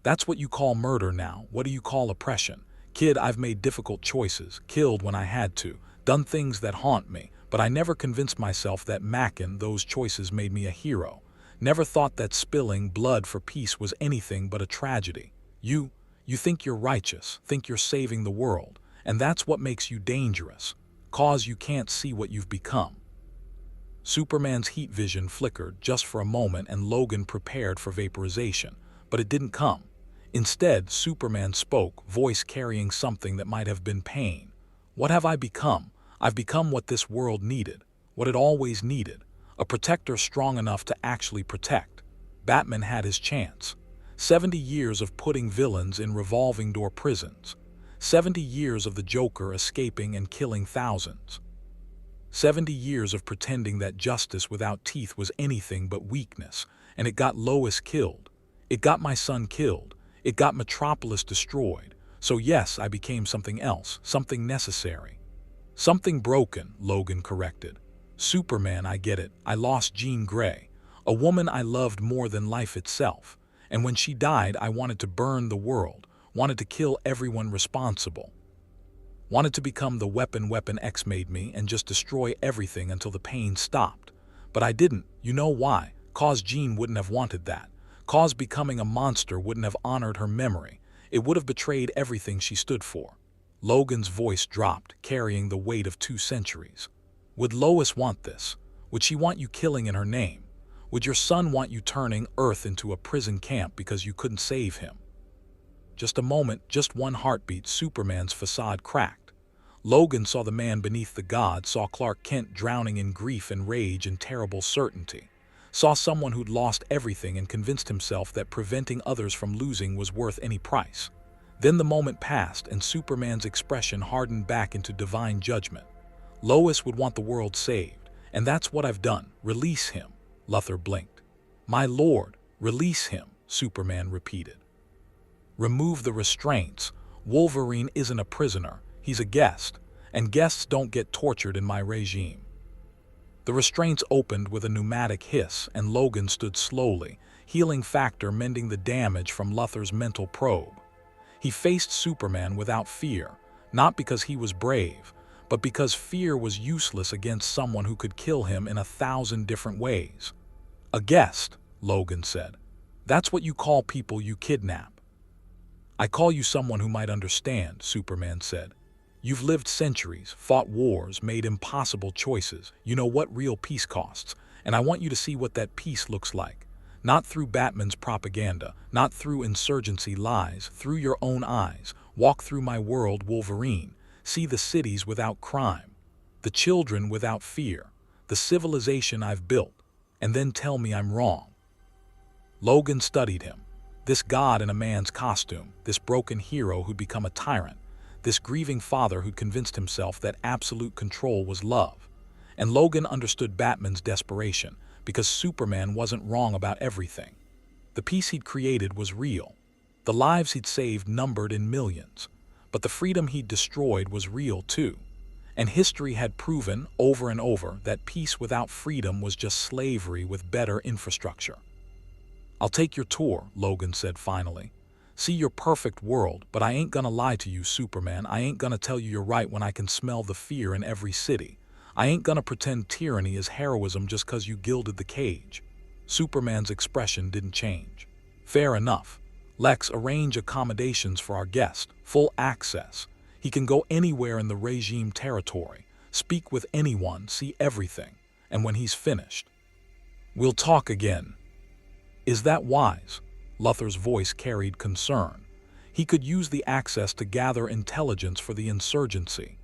"That's what you call murder now. What do you call oppression? Kid, I've made difficult choices, killed when I had to, done things that haunt me, but I never convinced myself that macking those choices made me a hero. Never thought that spilling blood for peace was anything but a tragedy. You think you're righteous, think you're saving the world, and that's what makes you dangerous, 'cause you can't see what you've become." Superman's heat vision flickered just for a moment and Logan prepared for vaporization, but it didn't come. Instead, Superman spoke, voice carrying something that might have been pain. "What have I become? I've become what this world needed, what it always needed, a protector strong enough to actually protect." Batman had his chance. 70 years of putting villains in revolving door prisons. 70 years of the Joker escaping and killing thousands. 70 years of pretending that justice without teeth was anything but weakness, and it got Lois killed. It got my son killed. It got Metropolis destroyed. So yes, I became something else, something necessary. "Something broken," Logan corrected. "Superman, I get it. I lost Jean Grey, a woman I loved more than life itself. And when she died, I wanted to burn the world, wanted to kill everyone responsible. Wanted to become the weapon X made me and just destroy everything until the pain stopped. But I didn't. You know why? 'Cause Jean wouldn't have wanted that. 'Cause becoming a monster wouldn't have honored her memory. It would have betrayed everything she stood for." Logan's voice dropped, carrying the weight of 2 centuries. "Would Lois want this? Would she want you killing in her name? Would your son want you turning Earth into a prison camp because you couldn't save him?" Just a moment, just one heartbeat, Superman's facade cracked. Logan saw the man beneath the god, saw Clark Kent drowning in grief and rage and terrible certainty. Saw someone who'd lost everything and convinced himself that preventing others from losing was worth any price. Then the moment passed and Superman's expression hardened back into divine judgment. "Lois would want the world saved, and that's what I've done. Release him." Luthor blinked. "My lord, release him," Superman repeated. "Remove the restraints. Wolverine isn't a prisoner, he's a guest, and guests don't get tortured in my regime." The restraints opened with a pneumatic hiss, and Logan stood slowly, healing factor mending the damage from Luthor's mental probe. He faced Superman without fear, not because he was brave, but because fear was useless against someone who could kill him in 1,000 different ways. "A guest," Logan said. "That's what you call people you kidnap." "I call you someone who might understand," Superman said. "You've lived centuries, fought wars, made impossible choices. You know what real peace costs, and I want you to see what that peace looks like. Not through Batman's propaganda, not through insurgency lies, through your own eyes. Walk through my world, Wolverine. See the cities without crime, the children without fear, the civilization I've built, and then tell me I'm wrong." Logan studied him. This god in a man's costume, this broken hero who'd become a tyrant, this grieving father who'd convinced himself that absolute control was love. And Logan understood Batman's desperation, because Superman wasn't wrong about everything. The peace he'd created was real. The lives he'd saved numbered in millions. But the freedom he'd destroyed was real too. And history had proven, over and over, that peace without freedom was just slavery with better infrastructure. "I'll take your tour," Logan said finally. "See your perfect world, but I ain't gonna lie to you, Superman. I ain't gonna tell you you're right when I can smell the fear in every city. I ain't gonna pretend tyranny is heroism just 'cause you gilded the cage." Superman's expression didn't change. "Fair enough. Lex, arrange accommodations for our guest, full access. He can go anywhere in the regime territory, speak with anyone, see everything, and when he's finished, we'll talk again." "Is that wise?" Luthor's voice carried concern. He could use the access to gather intelligence for the insurgency.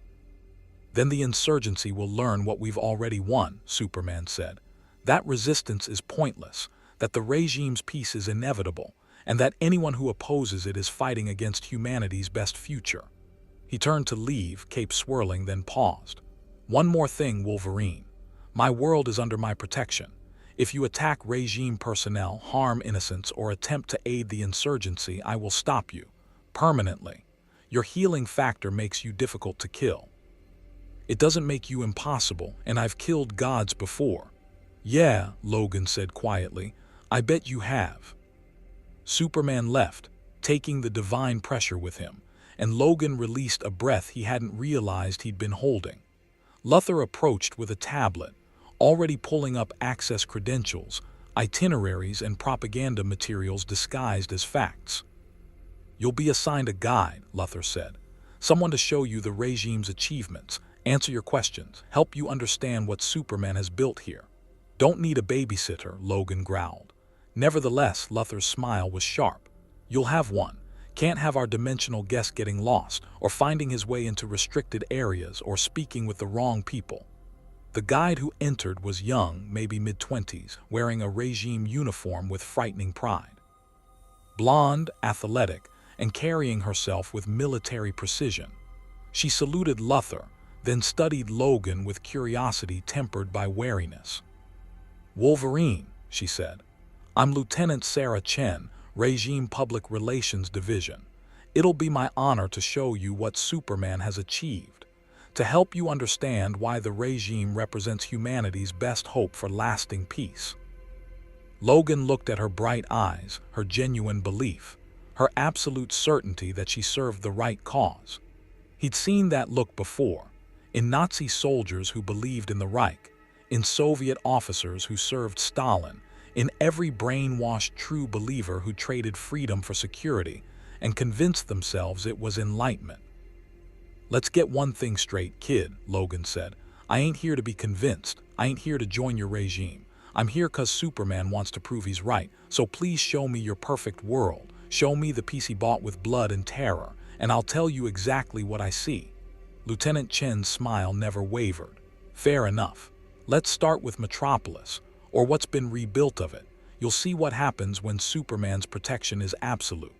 Then the insurgency will learn what we've already won, Superman said. That resistance is pointless, that the regime's peace is inevitable, and that anyone who opposes it is fighting against humanity's best future. He turned to leave, cape swirling, then paused. One more thing, Wolverine. My world is under my protection. If you attack regime personnel, harm innocents, or attempt to aid the insurgency, I will stop you. Permanently. Your healing factor makes you difficult to kill. It doesn't make you impossible, and I've killed gods before. Yeah, Logan said quietly. I bet you have. Superman left, taking the divine pressure with him, and Logan released a breath he hadn't realized he'd been holding. Luthor approached with a tablet, already pulling up access credentials, itineraries, and propaganda materials disguised as facts. You'll be assigned a guide, Luthor said. Someone to show you the regime's achievements, answer your questions, help you understand what Superman has built here. Don't need a babysitter, Logan growled. Nevertheless, Luthor's smile was sharp. You'll have one. Can't have our dimensional guest getting lost, or finding his way into restricted areas, or speaking with the wrong people. The guide who entered was young, maybe mid-20s, wearing a regime uniform with frightening pride. Blonde, athletic, and carrying herself with military precision. She saluted Luthor, then studied Logan with curiosity tempered by wariness. Wolverine, she said. I'm Lieutenant Sarah Chen, Regime Public Relations Division. It'll be my honor to show you what Superman has achieved, to help you understand why the regime represents humanity's best hope for lasting peace. Logan looked at her bright eyes, her genuine belief, her absolute certainty that she served the right cause. He'd seen that look before, in Nazi soldiers who believed in the Reich, in Soviet officers who served Stalin, in every brainwashed true believer who traded freedom for security and convinced themselves it was enlightenment. Let's get one thing straight, kid, Logan said. I ain't here to be convinced. I ain't here to join your regime. I'm here 'cause Superman wants to prove he's right, so please show me your perfect world. Show me the piece he bought with blood and terror, and I'll tell you exactly what I see. Lieutenant Chen's smile never wavered. Fair enough. Let's start with Metropolis, or what's been rebuilt of it. You'll see what happens when Superman's protection is absolute.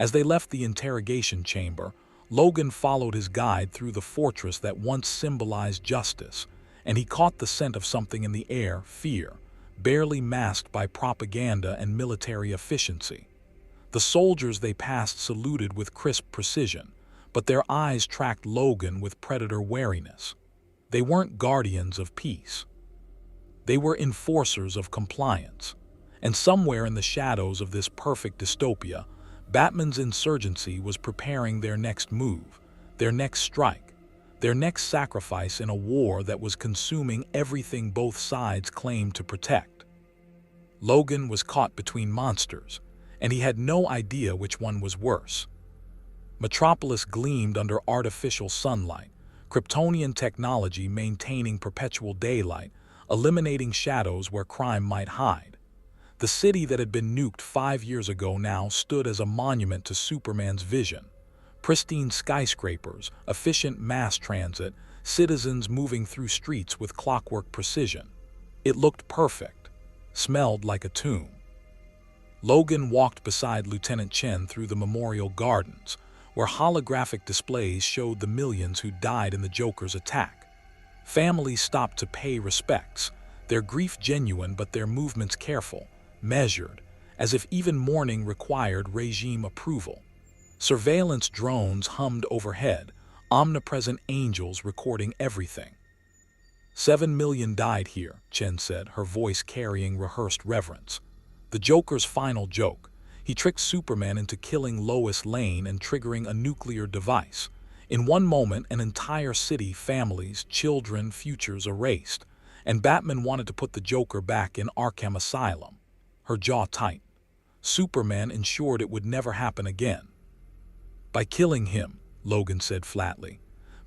As they left the interrogation chamber, Logan followed his guide through the fortress that once symbolized justice, and he caught the scent of something in the air, fear, barely masked by propaganda and military efficiency. The soldiers they passed saluted with crisp precision, but their eyes tracked Logan with predator wariness. They weren't guardians of peace. They were enforcers of compliance. And somewhere in the shadows of this perfect dystopia, Batman's insurgency was preparing their next move, their next strike, their next sacrifice in a war that was consuming everything both sides claimed to protect. Logan was caught between monsters, and he had no idea which one was worse. Metropolis gleamed under artificial sunlight, Kryptonian technology maintaining perpetual daylight, eliminating shadows where crime might hide. The city that had been nuked 5 years ago now stood as a monument to Superman's vision. Pristine skyscrapers, efficient mass transit, citizens moving through streets with clockwork precision. It looked perfect, smelled like a tomb. Logan walked beside Lieutenant Chen through the Memorial Gardens, where holographic displays showed the millions who died in the Joker's attack. Families stopped to pay respects, their grief genuine but their movements careful, measured, as if even mourning required regime approval. Surveillance drones hummed overhead, omnipresent angels recording everything. 7 million died here, Chen said, her voice carrying rehearsed reverence. The Joker's final joke. He tricked Superman into killing Lois Lane and triggering a nuclear device. In one moment, an entire city, families, children, futures erased, and Batman wanted to put the Joker back in Arkham Asylum. Her jaw tightened. Superman ensured it would never happen again. By killing him, Logan said flatly.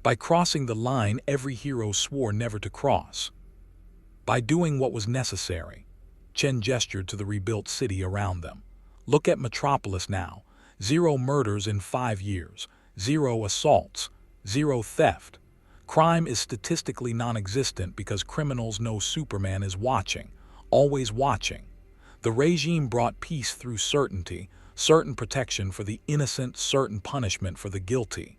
By crossing the line every hero swore never to cross. By doing what was necessary. Chen gestured to the rebuilt city around them. Look at Metropolis now. 0 murders in 5 years, 0 assaults, 0 theft. Crime is statistically non-existent because criminals know Superman is watching, always watching. The regime brought peace through certainty, certain protection for the innocent, certain punishment for the guilty.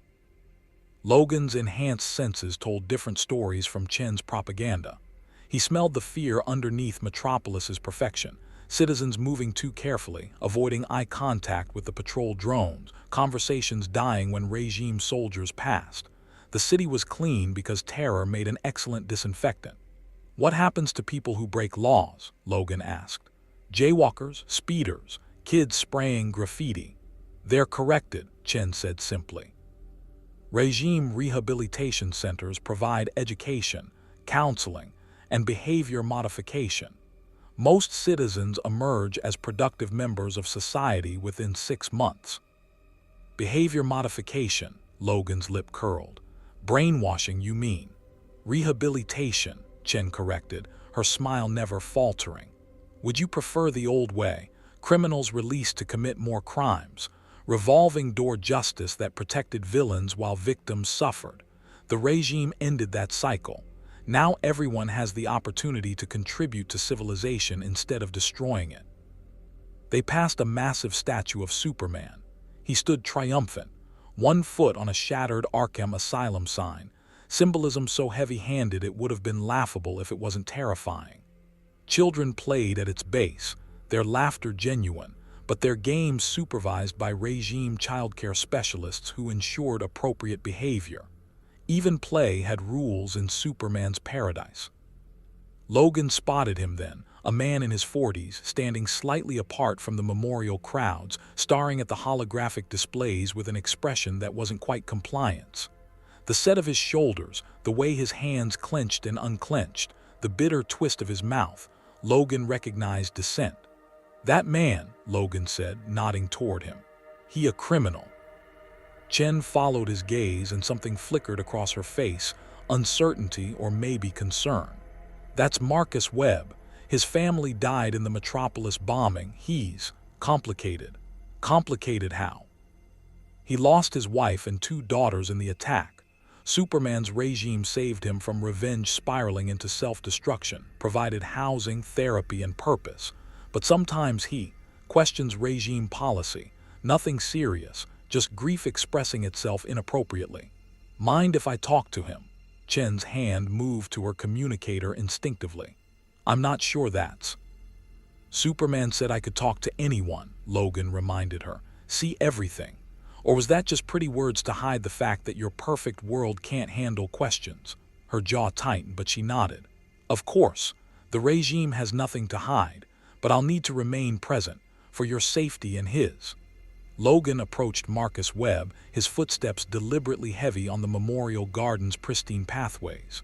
Logan's enhanced senses told different stories from Chen's propaganda. He smelled the fear underneath Metropolis's perfection. Citizens moving too carefully, avoiding eye contact with the patrol drones, conversations dying when regime soldiers passed. The city was clean because terror made an excellent disinfectant. What happens to people who break laws? Logan asked. Jaywalkers, speeders, kids spraying graffiti. They're corrected, Chen said simply. Regime rehabilitation centers provide education, counseling, and behavior modification. Most citizens emerge as productive members of society within 6 months. Behavior modification, Logan's lip curled. Brainwashing, you mean? Rehabilitation, Chen corrected, her smile never faltering. Would you prefer the old way, criminals released to commit more crimes, revolving door justice that protected villains while victims suffered? The regime ended that cycle. Now everyone has the opportunity to contribute to civilization instead of destroying it. They passed a massive statue of Superman. He stood triumphant, 1 foot on a shattered Arkham Asylum sign, symbolism so heavy-handed it would have been laughable if it wasn't terrifying. Children played at its base, their laughter genuine, but their games supervised by regime childcare specialists who ensured appropriate behavior. Even play had rules in Superman's paradise. Logan spotted him then, a man in his 40s, standing slightly apart from the memorial crowds, staring at the holographic displays with an expression that wasn't quite compliance. The set of his shoulders, the way his hands clenched and unclenched, the bitter twist of his mouth, Logan recognized dissent. That man, Logan said, nodding toward him. He a criminal. Chen followed his gaze and something flickered across her face, uncertainty or maybe concern. That's Marcus Webb. His family died in the Metropolis bombing. He's complicated. Complicated how? He lost his wife and 2 daughters in the attack. Superman's regime saved him from revenge spiraling into self-destruction, provided housing, therapy, and purpose. But sometimes he questions regime policy. Nothing serious, just grief expressing itself inappropriately. Mind if I talk to him? Chen's hand moved to her communicator instinctively. I'm not sure that's. Superman said I could talk to anyone, Logan reminded her. See everything. Or was that just pretty words to hide the fact that your perfect world can't handle questions? Her jaw tightened, but she nodded. Of course, the regime has nothing to hide, but I'll need to remain present, for your safety and his. Logan approached Marcus Webb, his footsteps deliberately heavy on the Memorial Garden's pristine pathways.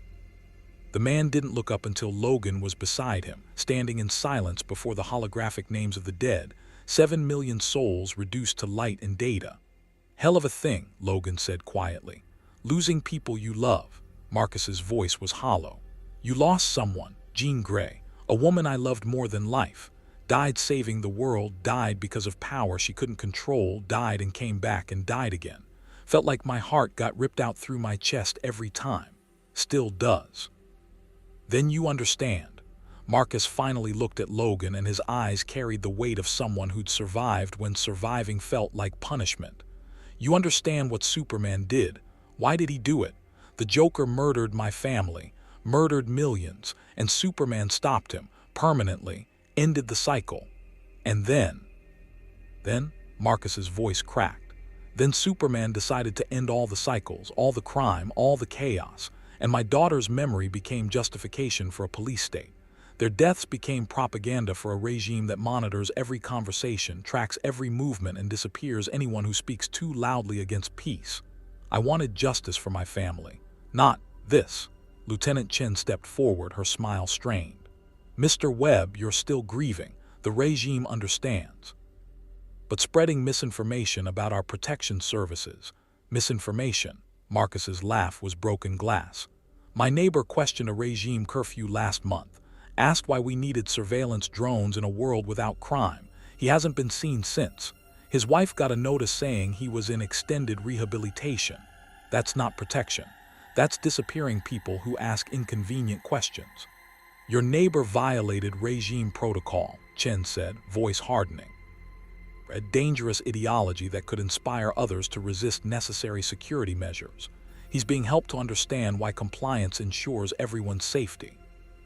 The man didn't look up until Logan was beside him, standing in silence before the holographic names of the dead, 7 million souls reduced to light and data. Hell of a thing, Logan said quietly. Losing people you love. Marcus's voice was hollow. You lost someone, Jean Grey, a woman I loved more than life. Died saving the world, died because of power she couldn't control, died and came back and died again. Felt like my heart got ripped out through my chest every time. Still does. Then you understand. Marcus finally looked at Logan and his eyes carried the weight of someone who'd survived when surviving felt like punishment. You understand what Superman did. Why did he do it? The Joker murdered my family, murdered millions, and Superman stopped him, permanently, ended the cycle. And then, Marcus's voice cracked. Then Superman decided to end all the cycles, all the crime, all the chaos, and my daughter's memory became justification for a police state. Their deaths became propaganda for a regime that monitors every conversation, tracks every movement, and disappears anyone who speaks too loudly against peace. I wanted justice for my family. Not this. Lieutenant Chen stepped forward, her smile strained. Mr. Webb, you're still grieving. The regime understands. But spreading misinformation about our protection services. Misinformation. Marcus's laugh was broken glass. My neighbor questioned a regime curfew last month. Asked why we needed surveillance drones in a world without crime. He hasn't been seen since. His wife got a notice saying he was in extended rehabilitation. That's not protection. That's disappearing people who ask inconvenient questions. Your neighbor violated regime protocol, Chen said, voice hardening. A dangerous ideology that could inspire others to resist necessary security measures. He's being helped to understand why compliance ensures everyone's safety.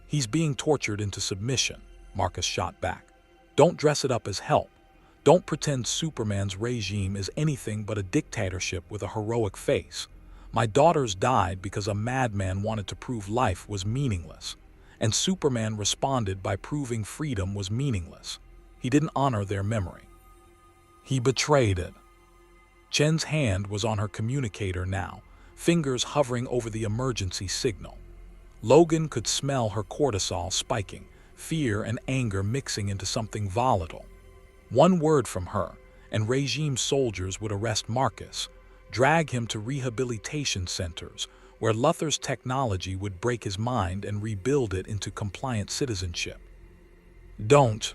He's being tortured into submission, Marcus shot back. Don't dress it up as help. Don't pretend Superman's regime is anything but a dictatorship with a heroic face. My daughters died because a madman wanted to prove life was meaningless, and Superman responded by proving freedom was meaningless. He didn't honor their memory. He betrayed it. Chen's hand was on her communicator now, fingers hovering over the emergency signal. Logan could smell her cortisol spiking, fear and anger mixing into something volatile. One word from her, and regime soldiers would arrest Marcus, drag him to rehabilitation centers, where Luthor's technology would break his mind and rebuild it into compliant citizenship. Don't,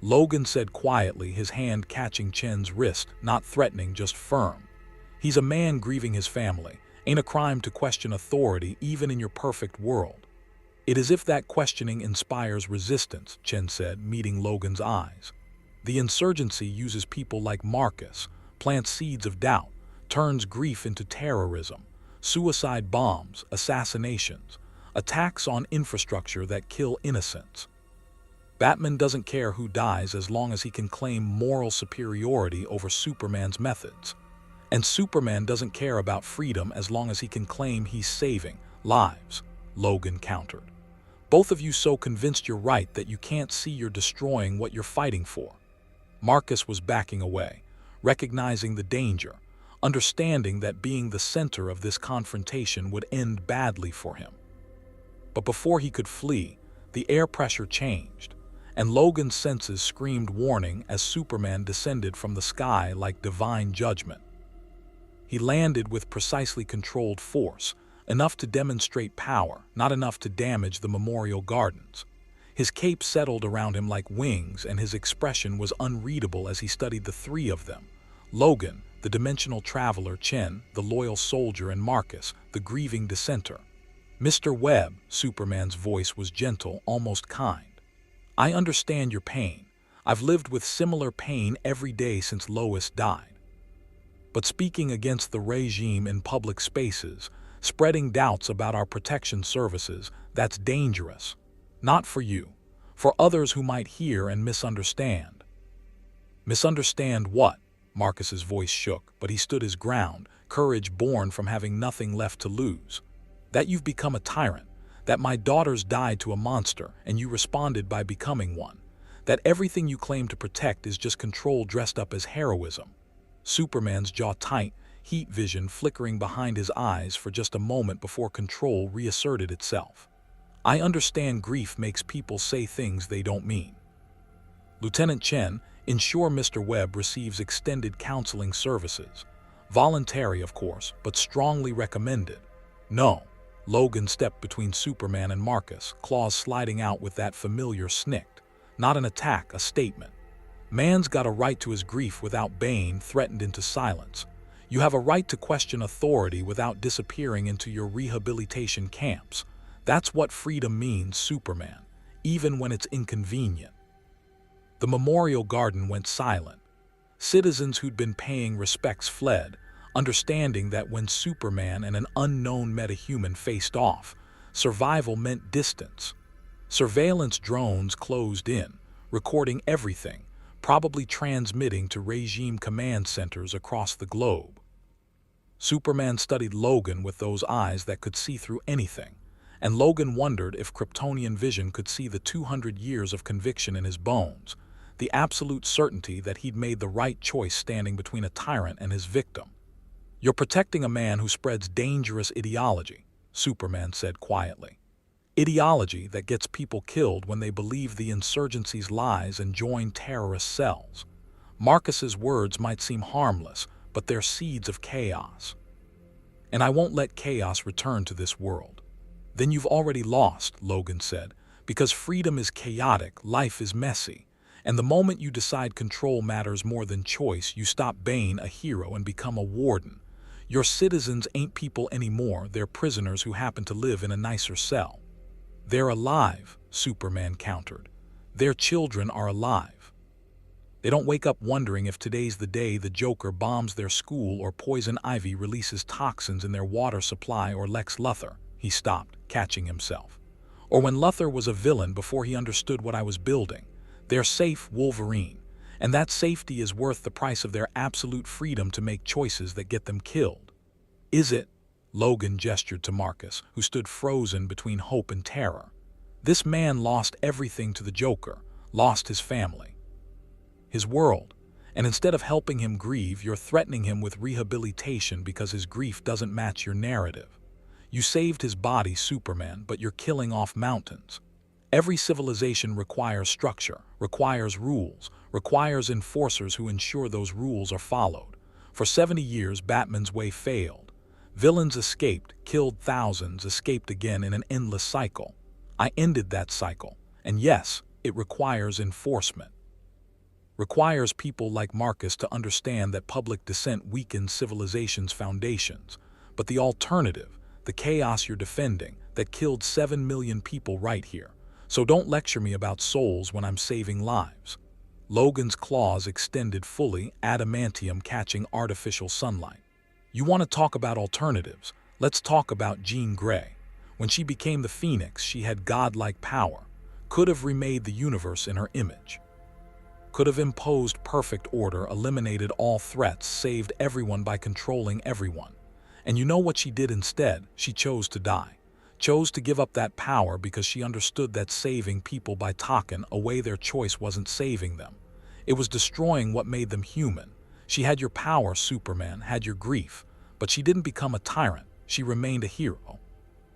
Logan said quietly, his hand catching Chen's wrist, not threatening, just firm. He's a man grieving his family. Ain't a crime to question authority, even in your perfect world. It is if that questioning inspires resistance, Chen said, meeting Logan's eyes. The insurgency uses people like Marcus, plants seeds of doubt, turns grief into terrorism, suicide bombs, assassinations, attacks on infrastructure that kill innocents. Batman doesn't care who dies as long as he can claim moral superiority over Superman's methods. And Superman doesn't care about freedom as long as he can claim he's saving lives, Logan countered. Both of you so convinced you're right that you can't see you're destroying what you're fighting for. Marcus was backing away, recognizing the danger, understanding that being the center of this confrontation would end badly for him. But before he could flee, the air pressure changed, and Logan's senses screamed warning as Superman descended from the sky like divine judgment. He landed with precisely controlled force, enough to demonstrate power, not enough to damage the memorial gardens. His cape settled around him like wings, and his expression was unreadable as he studied the three of them: Logan, the dimensional traveler; Chen, the loyal soldier; and Marcus, the grieving dissenter. Mr. Webb, Superman's voice was gentle, almost kind. I understand your pain. I've lived with similar pain every day since Lois died. But speaking against the regime in public spaces, spreading doubts about our protection services, that's dangerous. Not for you, for others who might hear and misunderstand. Misunderstand what? Marcus's voice shook, but he stood his ground, courage born from having nothing left to lose. That you've become a tyrant, that my daughters died to a monster and you responded by becoming one, that everything you claim to protect is just control dressed up as heroism. Superman's jaw tight, heat vision flickering behind his eyes for just a moment before control reasserted itself. I understand grief makes people say things they don't mean. Lieutenant Chen, ensure Mr. Webb receives extended counseling services. Voluntary, of course, but strongly recommended. No. Logan stepped between Superman and Marcus, claws sliding out with that familiar snick. Not an attack, a statement. Man's got a right to his grief without Bane threatened into silence. You have a right to question authority without disappearing into your rehabilitation camps. That's what freedom means, Superman, even when it's inconvenient. The memorial garden went silent. Citizens who'd been paying respects fled, understanding that when Superman and an unknown metahuman faced off, survival meant distance. Surveillance drones closed in, recording everything, probably transmitting to regime command centers across the globe. Superman studied Logan with those eyes that could see through anything, and Logan wondered if Kryptonian vision could see the 200 years of conviction in his bones, the absolute certainty that he'd made the right choice standing between a tyrant and his victim. You're protecting a man who spreads dangerous ideology, Superman said quietly. Ideology that gets people killed when they believe the insurgency's lies and join terrorist cells. Marcus's words might seem harmless, but they're seeds of chaos. And I won't let chaos return to this world. Then you've already lost, Logan said, because freedom is chaotic, life is messy, And the moment you decide control matters more than choice, you stop being a hero and become a warden. Your citizens ain't people anymore, they're prisoners who happen to live in a nicer cell. They're alive, Superman countered. Their children are alive. They don't wake up wondering if today's the day the Joker bombs their school or Poison Ivy releases toxins in their water supply or Lex Luthor. He stopped, catching himself. Or when Luthor was a villain before he understood what I was building. They're safe, Wolverine, and that safety is worth the price of their absolute freedom to make choices that get them killed. Is it? Logan gestured to Marcus, who stood frozen between hope and terror. This man lost everything to the Joker, lost his family, his world, and instead of helping him grieve, you're threatening him with rehabilitation because his grief doesn't match your narrative. You saved his body, Superman, but you're killing off mountains. Every civilization requires structure, requires rules, requires enforcers who ensure those rules are followed. For 70 years, Batman's way failed. Villains escaped, killed thousands, escaped again in an endless cycle. I ended that cycle, and yes, it requires enforcement. Requires people like Marcus to understand that public dissent weakens civilization's foundations. But the alternative, the chaos you're defending, that killed 7 million people right here. So don't lecture me about souls when I'm saving lives. Logan's claws extended fully, adamantium catching artificial sunlight. You want to talk about alternatives? Let's talk about Jean Grey. When she became the Phoenix, she had godlike power, could have remade the universe in her image, could have imposed perfect order, eliminated all threats, saved everyone by controlling everyone. And you know what she did instead? She chose to die. Chose to give up that power because she understood that saving people by talking away their choice wasn't saving them. It was destroying what made them human. She had your power, Superman, had your grief, but she didn't become a tyrant. She remained a hero.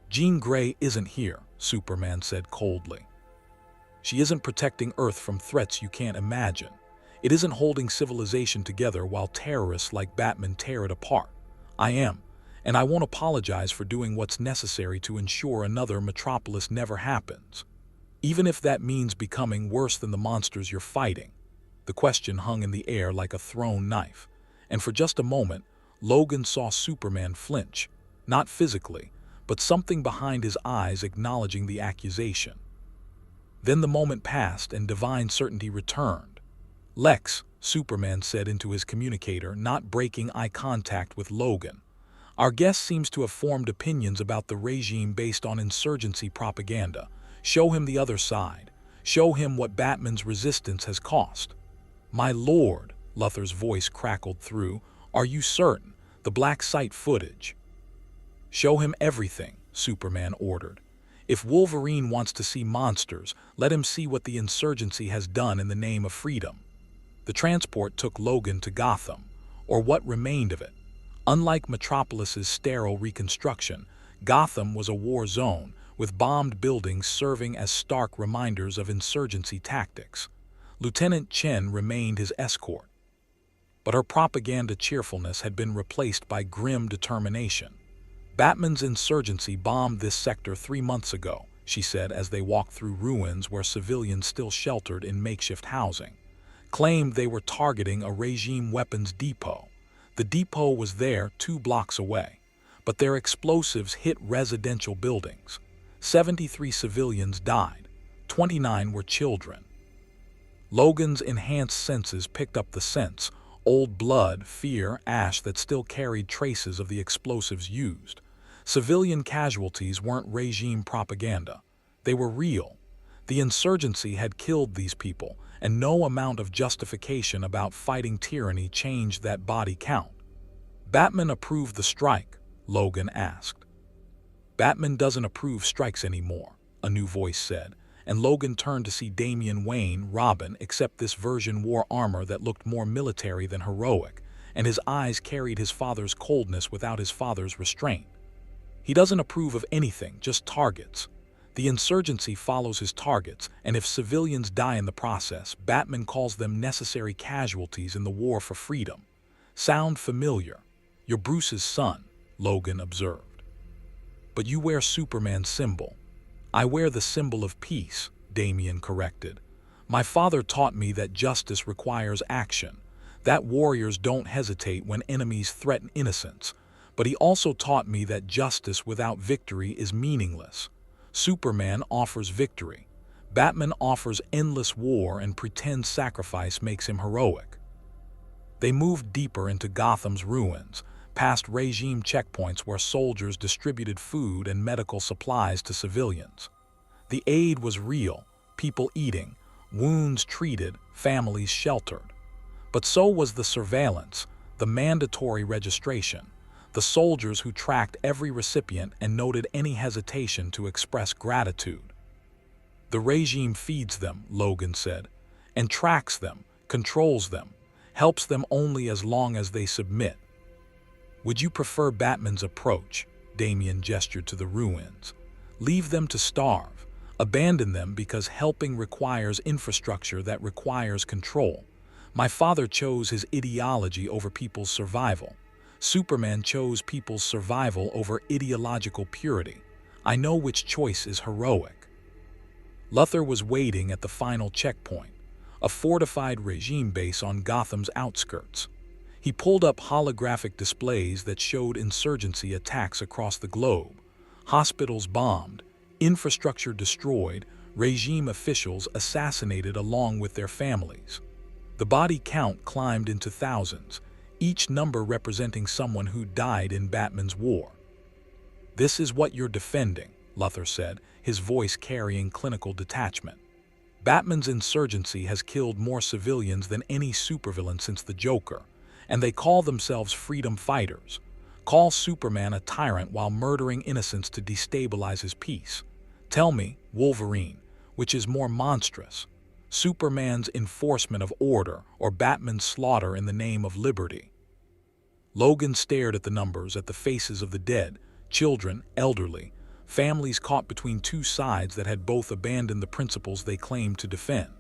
Jean Grey isn't here, Superman said coldly. She isn't protecting Earth from threats you can't imagine. It isn't holding civilization together while terrorists like Batman tear it apart. I am. And I won't apologize for doing what's necessary to ensure another Metropolis never happens, even if that means becoming worse than the monsters you're fighting. The question hung in the air like a thrown knife, and for just a moment, Logan saw Superman flinch, not physically, but something behind his eyes acknowledging the accusation. Then the moment passed and divine certainty returned. "Lex," Superman said into his communicator, not breaking eye contact with Logan. "Our guest seems to have formed opinions about the regime based on insurgency propaganda. Show him the other side. Show him what Batman's resistance has cost." "My lord," Luthor's voice crackled through, "are you certain? The black site footage." "Show him everything," Superman ordered. "If Wolverine wants to see monsters, let him see what the insurgency has done in the name of freedom." The transport took Logan to Gotham, or what remained of it. Unlike Metropolis's sterile reconstruction, Gotham was a war zone, with bombed buildings serving as stark reminders of insurgency tactics. Lieutenant Chen remained his escort. But her propaganda cheerfulness had been replaced by grim determination. "Batman's insurgency bombed this sector 3 months ago," she said as they walked through ruins where civilians still sheltered in makeshift housing. "Claimed they were targeting a regime weapons depot. The depot was there 2 blocks away, but their explosives hit residential buildings. 73 civilians died, 29 were children." Logan's enhanced senses picked up the scents, old blood, fear, ash that still carried traces of the explosives used. Civilian casualties weren't regime propaganda. They were real. The insurgency had killed these people, and no amount of justification about fighting tyranny changed that body count. "Batman approved the strike?" Logan asked. "Batman doesn't approve strikes anymore," a new voice said, and Logan turned to see Damian Wayne, Robin, except this version wore armor that looked more military than heroic, and his eyes carried his father's coldness without his father's restraint. "He doesn't approve of anything, just targets. The insurgency follows his targets, and if civilians die in the process, Batman calls them necessary casualties in the war for freedom." "Sound familiar? You're Bruce's son," Logan observed. "But you wear Superman's symbol." "I wear the symbol of peace," Damian corrected. My father taught me that justice requires action, that warriors don't hesitate when enemies threaten innocence, but he also taught me that justice without victory is meaningless. Superman offers victory. Batman offers endless war and pretends sacrifice makes him heroic. They moved deeper into Gotham's ruins, past regime checkpoints where soldiers distributed food and medical supplies to civilians. The aid was real, people eating, wounds treated, families sheltered. But so was the surveillance, the mandatory registration, the soldiers who tracked every recipient and noted any hesitation to express gratitude. The regime feeds them, Logan said, and tracks them, controls them, helps them only as long as they submit. Would you prefer Batman's approach? Damian gestured to the ruins. Leave them to starve. Abandon them because helping requires infrastructure that requires control. My father chose his ideology over people's survival. Superman chose people's survival over ideological purity. I know which choice is heroic. Luthor was waiting at the final checkpoint, a fortified regime base on Gotham's outskirts. He pulled up holographic displays that showed insurgency attacks across the globe, hospitals bombed, infrastructure destroyed, regime officials assassinated along with their families. The body count climbed into thousands, each number representing someone who died in Batman's war. This is what you're defending, Luthor said, his voice carrying clinical detachment. Batman's insurgency has killed more civilians than any supervillain since the Joker, and they call themselves freedom fighters. Call Superman a tyrant while murdering innocents to destabilize his peace. Tell me, Wolverine, which is more monstrous, Superman's enforcement of order or Batman's slaughter in the name of liberty? Logan stared at the numbers, at the faces of the dead, children, elderly, families caught between two sides that had both abandoned the principles they claimed to defend.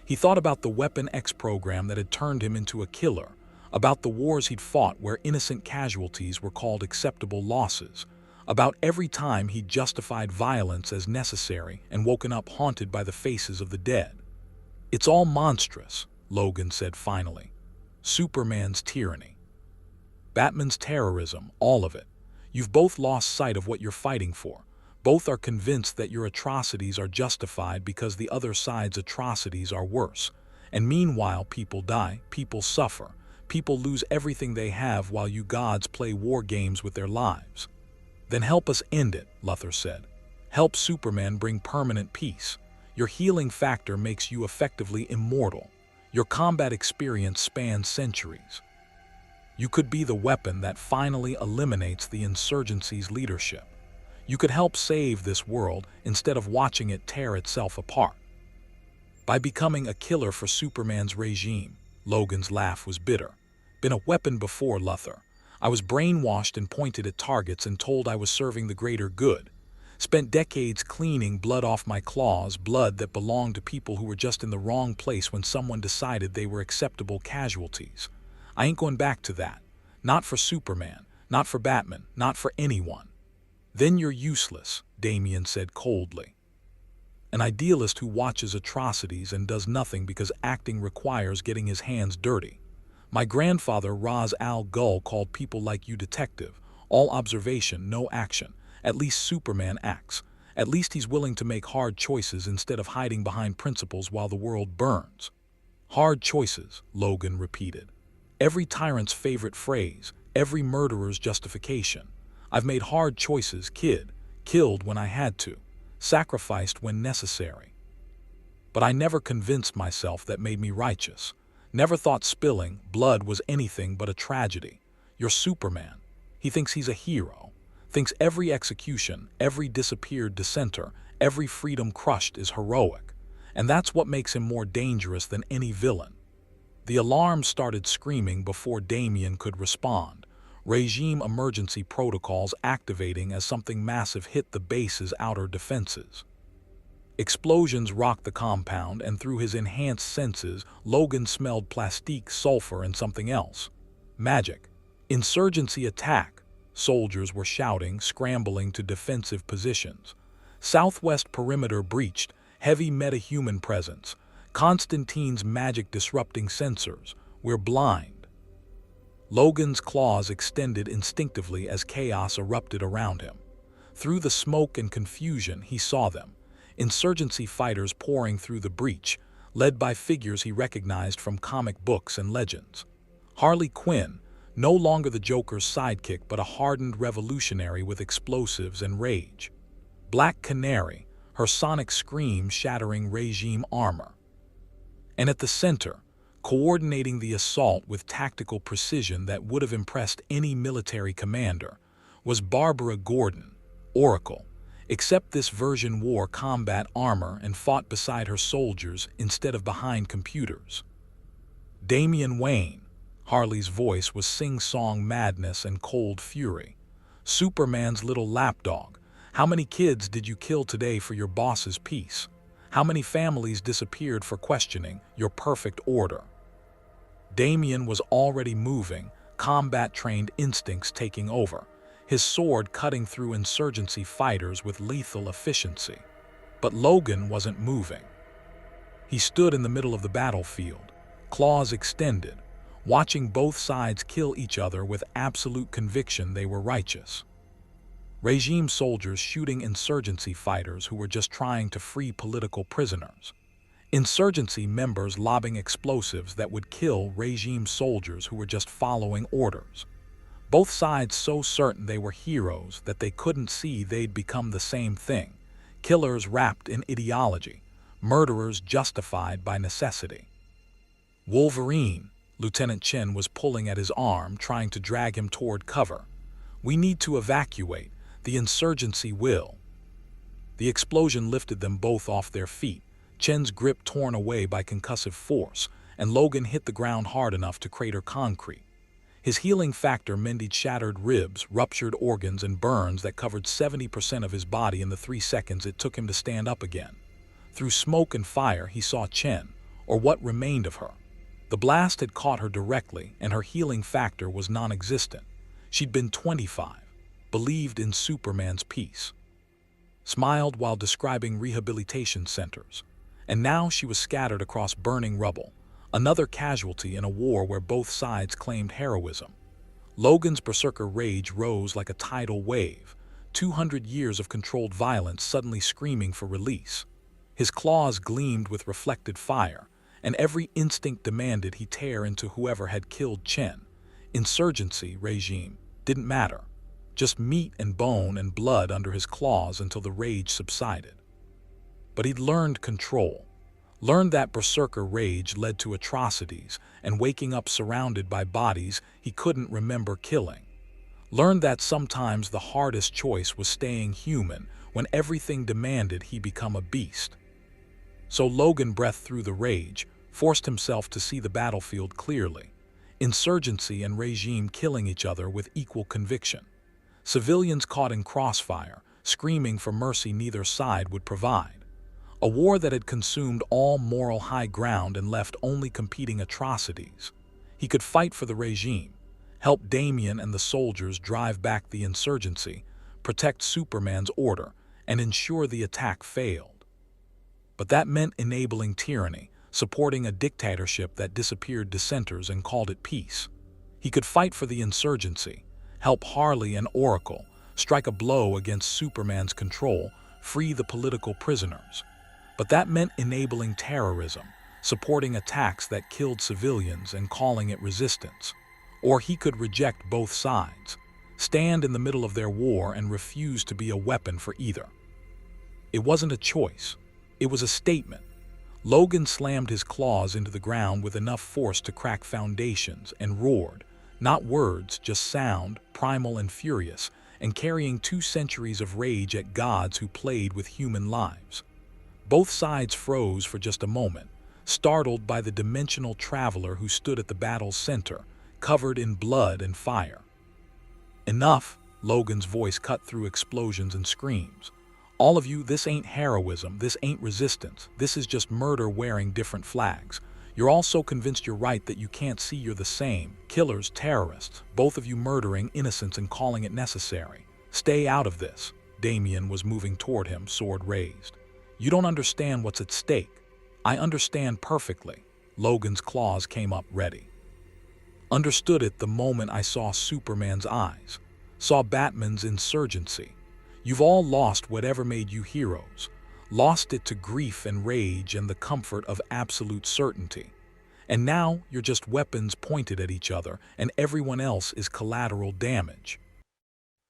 He thought about the Weapon X program that had turned him into a killer, about the wars he'd fought where innocent casualties were called acceptable losses, about every time he'd justified violence as necessary and woken up haunted by the faces of the dead. It's all monstrous, Logan said finally. Superman's tyranny. Batman's terrorism, all of it. You've both lost sight of what you're fighting for. Both are convinced that your atrocities are justified because the other side's atrocities are worse. And meanwhile, people die, people suffer, people lose everything they have while you gods play war games with their lives. Then help us end it, Luthor said. Help Superman bring permanent peace. Your healing factor makes you effectively immortal. Your combat experience spans centuries. You could be the weapon that finally eliminates the insurgency's leadership. You could help save this world instead of watching it tear itself apart. By becoming a killer for Superman's regime, Logan's laugh was bitter. Been a weapon before, Luthor. I was brainwashed and pointed at targets and told I was serving the greater good. Spent decades cleaning blood off my claws, blood that belonged to people who were just in the wrong place when someone decided they were acceptable casualties. I ain't going back to that. Not for Superman, not for Batman, not for anyone. Then you're useless, Damian said coldly. An idealist who watches atrocities and does nothing because acting requires getting his hands dirty. My grandfather, Ra's al Ghul, called people like you detective. All observation, no action. At least Superman acts. At least he's willing to make hard choices instead of hiding behind principles while the world burns. Hard choices, Logan repeated. Every tyrant's favorite phrase, every murderer's justification. I've made hard choices, kid. Killed when I had to. Sacrificed when necessary. But I never convinced myself that made me righteous. Never thought spilling blood was anything but a tragedy. You're Superman. He thinks he's a hero. Thinks every execution, every disappeared dissenter, every freedom crushed is heroic. And that's what makes him more dangerous than any villain. The alarm started screaming before Damian could respond. Regime emergency protocols activating as something massive hit the base's outer defenses. Explosions rocked the compound, and through his enhanced senses, Logan smelled plastique, sulfur, and something else. Magic. Insurgency attack. Soldiers were shouting, scrambling to defensive positions. Southwest perimeter breached. Heavy metahuman presence. Constantine's magic disrupting sensors. We're blind. Logan's claws extended instinctively as chaos erupted around him. Through the smoke and confusion, he saw them. Insurgency fighters pouring through the breach, led by figures he recognized from comic books and legends. Harley Quinn, no longer the Joker's sidekick but a hardened revolutionary with explosives and rage. Black Canary, her sonic scream shattering regime armor. And at the center, coordinating the assault with tactical precision that would have impressed any military commander, was Barbara Gordon, Oracle, except this version wore combat armor and fought beside her soldiers instead of behind computers. Damian Wayne, Harley's voice was sing-song madness and cold fury. Superman's little lapdog, how many kids did you kill today for your boss's peace? How many families disappeared for questioning your perfect order? Damian was already moving, combat-trained instincts taking over, his sword cutting through insurgency fighters with lethal efficiency. But Logan wasn't moving. He stood in the middle of the battlefield, claws extended, watching both sides kill each other with absolute conviction they were righteous. Regime soldiers shooting insurgency fighters who were just trying to free political prisoners. Insurgency members lobbing explosives that would kill regime soldiers who were just following orders. Both sides so certain they were heroes that they couldn't see they'd become the same thing. Killers wrapped in ideology, murderers justified by necessity. Wolverine, Lieutenant Chen was pulling at his arm, trying to drag him toward cover. We need to evacuate. The insurgency will. The explosion lifted them both off their feet, Chen's grip torn away by concussive force, and Logan hit the ground hard enough to crater concrete. His healing factor mended shattered ribs, ruptured organs, and burns that covered 70% of his body in the 3 seconds it took him to stand up again. Through smoke and fire, he saw Chen, or what remained of her. The blast had caught her directly, and her healing factor was non-existent. She'd been 25. Believed in Superman's peace, smiled while describing rehabilitation centers, and now she was scattered across burning rubble, another casualty in a war where both sides claimed heroism. Logan's berserker rage rose like a tidal wave, 200 years of controlled violence suddenly screaming for release. His claws gleamed with reflected fire, and every instinct demanded he tear into whoever had killed Chen. Insurgency regime didn't matter. Just meat and bone and blood under his claws until the rage subsided. But he'd learned control, learned that berserker rage led to atrocities and waking up surrounded by bodies he couldn't remember killing. Learned that sometimes the hardest choice was staying human when everything demanded he become a beast. So Logan breathed through the rage, forced himself to see the battlefield clearly. Insurgency and regime killing each other with equal conviction. Civilians caught in crossfire, screaming for mercy neither side would provide. A war that had consumed all moral high ground and left only competing atrocities. He could fight for the regime, help Damian and the soldiers drive back the insurgency, protect Superman's order, and ensure the attack failed. But that meant enabling tyranny, supporting a dictatorship that disappeared dissenters and called it peace. He could fight for the insurgency, help Harley and Oracle, strike a blow against Superman's control, free the political prisoners. But that meant enabling terrorism, supporting attacks that killed civilians and calling it resistance. Or he could reject both sides, stand in the middle of their war and refuse to be a weapon for either. It wasn't a choice, it was a statement. Logan slammed his claws into the ground with enough force to crack foundations and roared. Not words, just sound, primal and furious, and carrying 2 centuries of rage at gods who played with human lives. Both sides froze for just a moment, startled by the dimensional traveler who stood at the battle's center, covered in blood and fire. Enough, Logan's voice cut through explosions and screams. All of you, this ain't heroism, this ain't resistance, this is just murder wearing different flags. You're all so convinced you're right that you can't see you're the same. Killers, terrorists, both of you murdering innocents and calling it necessary. Stay out of this. Damian was moving toward him, sword raised. You don't understand what's at stake. I understand perfectly. Logan's claws came up ready. Understood it the moment I saw Superman's eyes, saw Batman's insurgency. You've all lost whatever made you heroes, lost it to grief and rage and the comfort of absolute certainty. And now you're just weapons pointed at each other, and everyone else is collateral damage.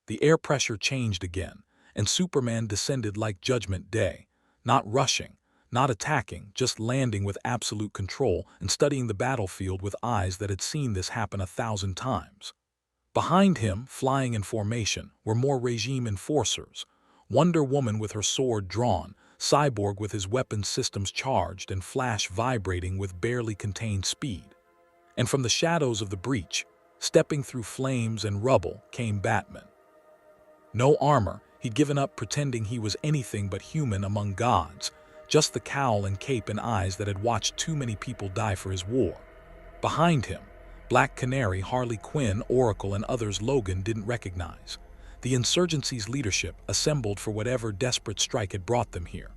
The air pressure changed again, and Superman descended like Judgment Day, not rushing, not attacking, just landing with absolute control and studying the battlefield with eyes that had seen this happen 1,000 times. Behind him, flying in formation, were more regime enforcers. Wonder Woman with her sword drawn, Cyborg with his weapon systems charged, and Flash vibrating with barely contained speed. And from the shadows of the breach, stepping through flames and rubble, came Batman. No armor, he'd given up pretending he was anything but human among gods, just the cowl and cape and eyes that had watched too many people die for his war. Behind him, Black Canary, Harley Quinn, Oracle, and others Logan didn't recognize. The insurgency's leadership assembled for whatever desperate strike had brought them here.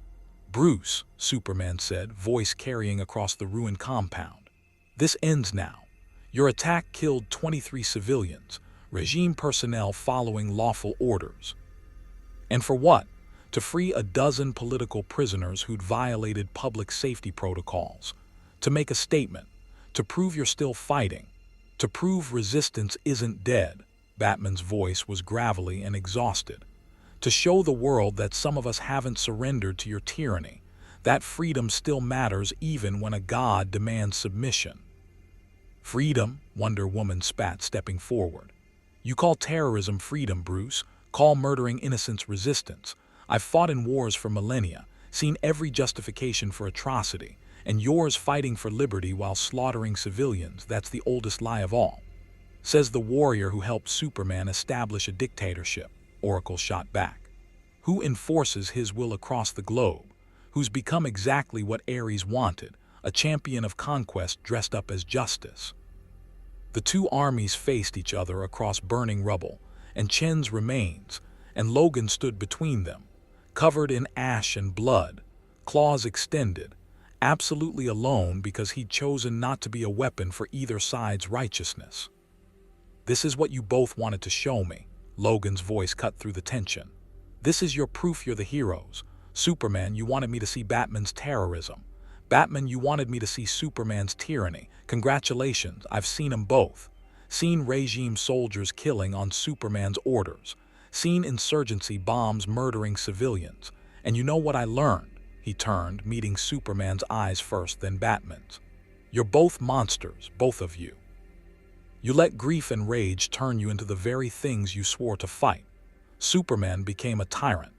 "Bruce," Superman said, voice carrying across the ruined compound. "This ends now. Your attack killed 23 civilians, regime personnel following lawful orders. And for what? To free a dozen political prisoners who'd violated public safety protocols. To make a statement. To prove you're still fighting. To prove resistance isn't dead." Batman's voice was gravelly and exhausted. "To show the world that some of us haven't surrendered to your tyranny, that freedom still matters even when a god demands submission." "Freedom?" Wonder Woman spat, stepping forward. "You call terrorism freedom, Bruce? Call murdering innocents resistance? I've fought in wars for millennia, seen every justification for atrocity, and yours fighting for liberty while slaughtering civilians, that's the oldest lie of all," says the warrior who helped Superman establish a dictatorship, Oracle shot back. "Who enforces his will across the globe? Who's become exactly what Ares wanted, a champion of conquest dressed up as justice?" The two armies faced each other across burning rubble, and Chen's remains, and Logan stood between them, covered in ash and blood, claws extended, absolutely alone because he'd chosen not to be a weapon for either side's righteousness. "This is what you both wanted to show me," Logan's voice cut through the tension. "This is your proof you're the heroes. Superman, you wanted me to see Batman's terrorism. Batman, you wanted me to see Superman's tyranny. Congratulations, I've seen them both. Seen regime soldiers killing on Superman's orders. Seen insurgency bombs murdering civilians. And you know what I learned?" He turned, meeting Superman's eyes first, then Batman's. "You're both monsters, both of you. You let grief and rage turn you into the very things you swore to fight. Superman became a tyrant.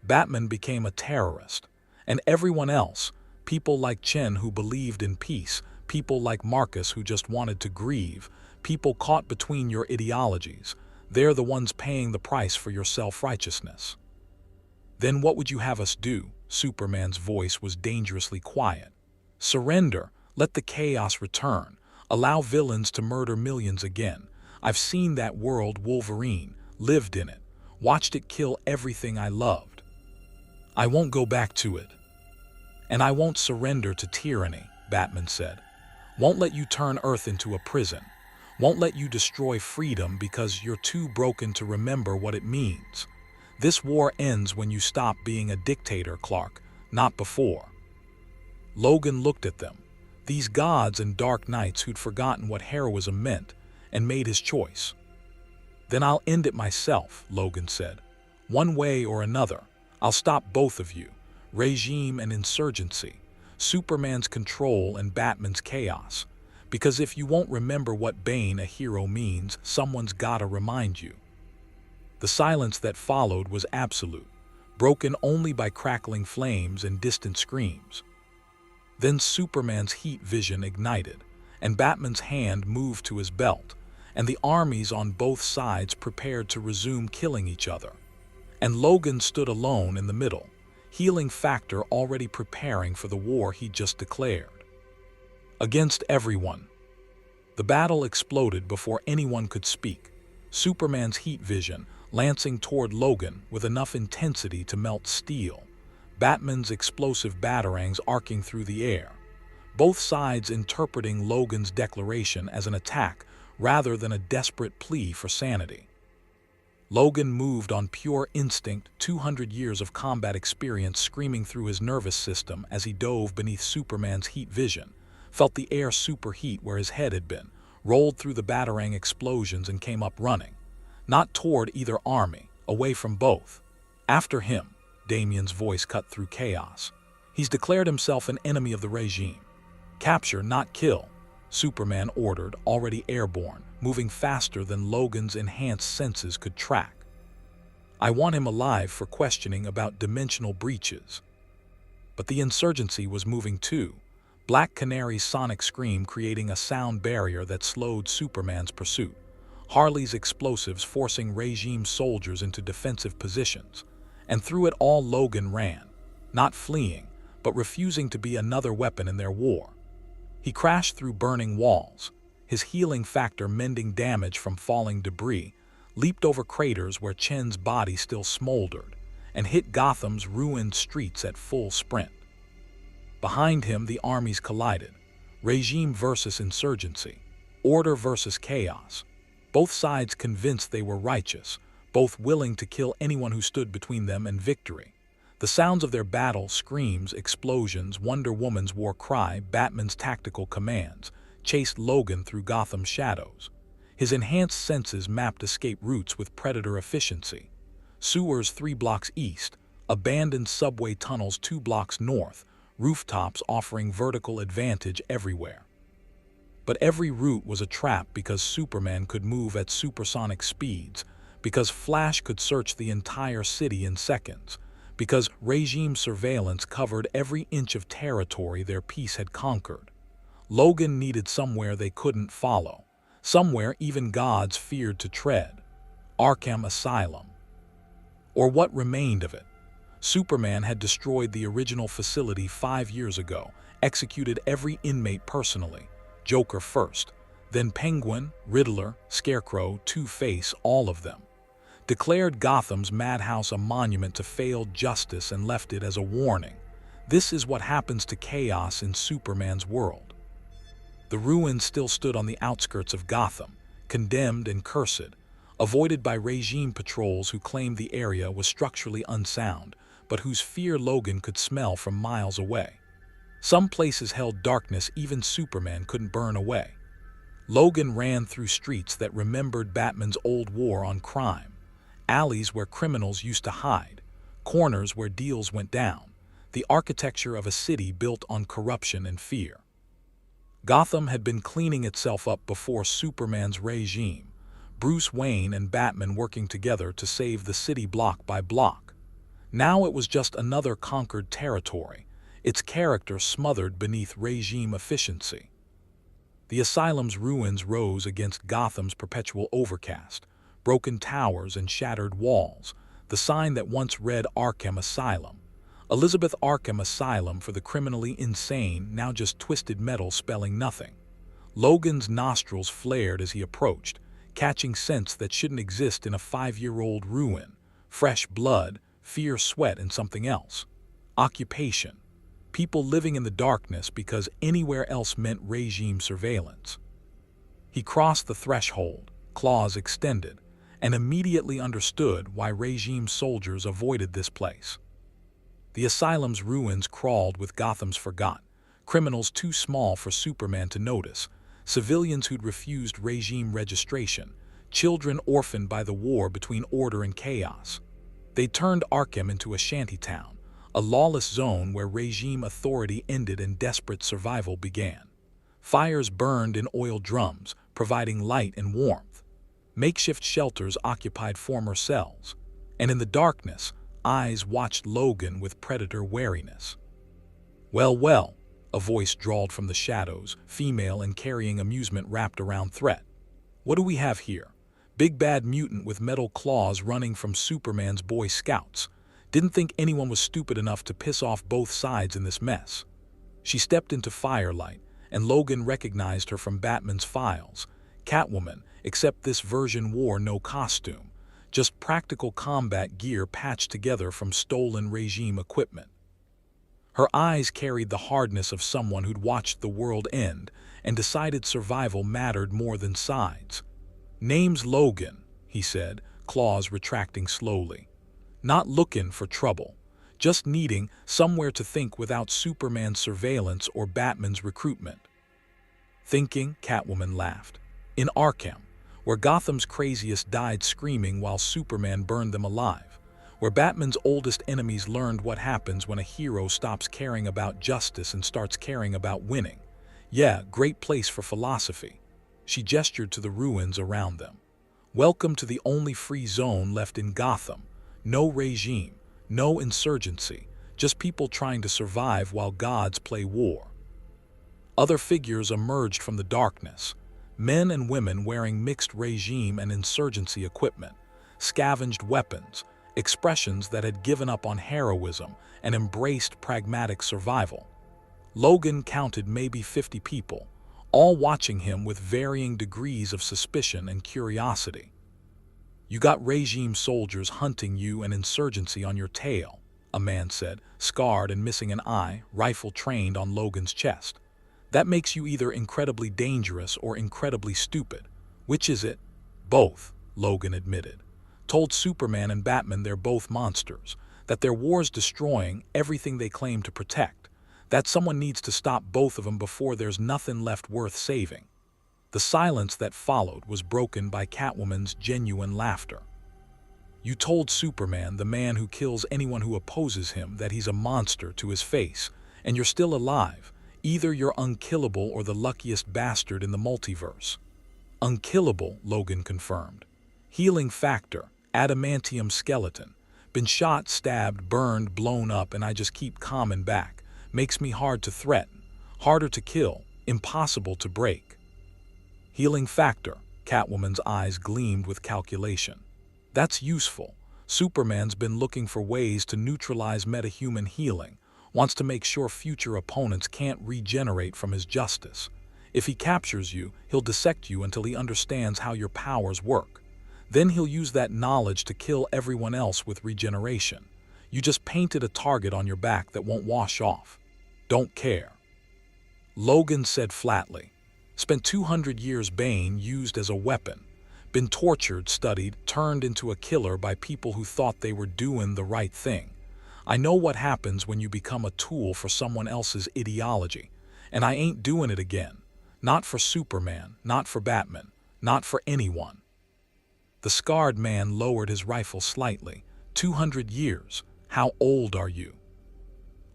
Batman became a terrorist. And everyone else, people like Chen who believed in peace, people like Marcus who just wanted to grieve, people caught between your ideologies, they're the ones paying the price for your self-righteousness." "Then what would you have us do?" Superman's voice was dangerously quiet. "Surrender, let the chaos return, allow villains to murder millions again. I've seen that world, Wolverine, lived in it, watched it kill everything I loved. I won't go back to it. And I won't surrender to tyranny," Batman said. "Won't let you turn Earth into a prison. Won't let you destroy freedom because you're too broken to remember what it means. This war ends when you stop being a dictator, Clark, not before." Logan looked at them, these gods and dark knights who'd forgotten what heroism meant, and made his choice. "Then I'll end it myself," Logan said. "One way or another, I'll stop both of you, regime and insurgency, Superman's control and Batman's chaos. Because if you won't remember what Bane, a hero, means, someone's gotta remind you." The silence that followed was absolute, broken only by crackling flames and distant screams. Then Superman's heat vision ignited, and Batman's hand moved to his belt, and the armies on both sides prepared to resume killing each other. And Logan stood alone in the middle, healing factor already preparing for the war he'd just declared. Against everyone. The battle exploded before anyone could speak, Superman's heat vision lancing toward Logan with enough intensity to melt steel. Batman's explosive batarangs arcing through the air, both sides interpreting Logan's declaration as an attack rather than a desperate plea for sanity. Logan moved on pure instinct, 200 years of combat experience screaming through his nervous system as he dove beneath Superman's heat vision, felt the air superheat where his head had been, rolled through the batarang explosions and came up running. Not toward either army, away from both. After him, Damian's voice cut through chaos. He's declared himself an enemy of the regime. Capture, not kill, Superman ordered, already airborne, moving faster than Logan's enhanced senses could track. I want him alive for questioning about dimensional breaches. But the insurgency was moving too, Black Canary's sonic scream creating a sound barrier that slowed Superman's pursuit, Harley's explosives forcing regime soldiers into defensive positions, and through it all Logan ran, not fleeing, but refusing to be another weapon in their war. He crashed through burning walls, his healing factor mending damage from falling debris, leaped over craters where Chen's body still smoldered, and hit Gotham's ruined streets at full sprint. Behind him, the armies collided, regime versus insurgency, order versus chaos, both sides convinced they were righteous, both willing to kill anyone who stood between them and victory. The sounds of their battle, screams, explosions, Wonder Woman's war cry, Batman's tactical commands, chased Logan through Gotham's shadows. His enhanced senses mapped escape routes with Predator efficiency. Sewers 3 blocks east, abandoned subway tunnels 2 blocks north, rooftops offering vertical advantage everywhere. But every route was a trap because Superman could move at supersonic speeds, because Flash could search the entire city in seconds, because regime surveillance covered every inch of territory their peace had conquered. Logan needed somewhere they couldn't follow, somewhere even gods feared to tread. Arkham Asylum. Or what remained of it. Superman had destroyed the original facility 5 years ago, executed every inmate personally, Joker first, then Penguin, Riddler, Scarecrow, Two-Face, all of them. Declared Gotham's madhouse a monument to failed justice and left it as a warning. This is what happens to chaos in Superman's world. The ruins still stood on the outskirts of Gotham, condemned and cursed, avoided by regime patrols who claimed the area was structurally unsound, but whose fear Logan could smell from miles away. Some places held darkness even Superman couldn't burn away. Logan ran through streets that remembered Batman's old war on crime, alleys where criminals used to hide, corners where deals went down, the architecture of a city built on corruption and fear. Gotham had been cleaning itself up before Superman's regime, Bruce Wayne and Batman working together to save the city block by block. Now it was just another conquered territory, its character smothered beneath regime efficiency. The asylum's ruins rose against Gotham's perpetual overcast, broken towers and shattered walls, the sign that once read Arkham Asylum. Elizabeth Arkham Asylum for the criminally insane, now just twisted metal spelling nothing. Logan's nostrils flared as he approached, catching scents that shouldn't exist in a 5-year-old ruin. Fresh blood, fear, sweat, and something else. Occupation. People living in the darkness because anywhere else meant regime surveillance. He crossed the threshold, claws extended, and immediately understood why regime soldiers avoided this place. The asylum's ruins crawled with Gotham's forgot, criminals too small for Superman to notice, civilians who'd refused regime registration, children orphaned by the war between order and chaos. They turned Arkham into a shantytown, a lawless zone where regime authority ended and desperate survival began. Fires burned in oil drums, providing light and warmth. Makeshift shelters occupied former cells, and in the darkness, eyes watched Logan with predator wariness. Well, well, a voice drawled from the shadows, female and carrying amusement wrapped around threat. What do we have here? Big bad mutant with metal claws running from Superman's Boy Scouts. Didn't think anyone was stupid enough to piss off both sides in this mess. She stepped into firelight, and Logan recognized her from Batman's files. Catwoman, except this version wore no costume, just practical combat gear patched together from stolen regime equipment. Her eyes carried the hardness of someone who'd watched the world end and decided survival mattered more than sides. "Name's Logan," he said, claws retracting slowly. "Not looking for trouble, just needing somewhere to think without Superman's surveillance or Batman's recruitment." "Thinking?" Catwoman laughed. "In Arkham, where Gotham's craziest died screaming while Superman burned them alive, where Batman's oldest enemies learned what happens when a hero stops caring about justice and starts caring about winning. Yeah, great place for philosophy." She gestured to the ruins around them. "Welcome to the only free zone left in Gotham. No regime, no insurgency, just people trying to survive while gods play war." Other figures emerged from the darkness, men and women wearing mixed regime and insurgency equipment, scavenged weapons, expressions that had given up on heroism and embraced pragmatic survival. Logan counted maybe 50 people, all watching him with varying degrees of suspicion and curiosity. "You got regime soldiers hunting you and insurgency on your tail," a man said, scarred and missing an eye, rifle trained on Logan's chest. "That makes you either incredibly dangerous or incredibly stupid. Which is it?" "Both," Logan admitted. "Told Superman and Batman they're both monsters, that their war's destroying everything they claim to protect, that someone needs to stop both of them before there's nothing left worth saving." The silence that followed was broken by Catwoman's genuine laughter. "You told Superman, the man who kills anyone who opposes him, that he's a monster to his face, and you're still alive. Either you're unkillable or the luckiest bastard in the multiverse." "Unkillable," Logan confirmed. "Healing factor, adamantium skeleton. Been shot, stabbed, burned, blown up, and I just keep coming back. Makes me hard to threaten, harder to kill, impossible to break." "Healing factor," Catwoman's eyes gleamed with calculation. "That's useful. Superman's been looking for ways to neutralize metahuman healing, wants to make sure future opponents can't regenerate from his justice. If he captures you, he'll dissect you until he understands how your powers work. Then he'll use that knowledge to kill everyone else with regeneration. You just painted a target on your back that won't wash off. Don't care." Logan said flatly. "Spent 200 years Bane used as a weapon. Been tortured, studied, turned into a killer by people who thought they were doing the right thing. I know what happens when you become a tool for someone else's ideology, and I ain't doing it again. Not for Superman, not for Batman, not for anyone." The scarred man lowered his rifle slightly. 200 years? How old are you?"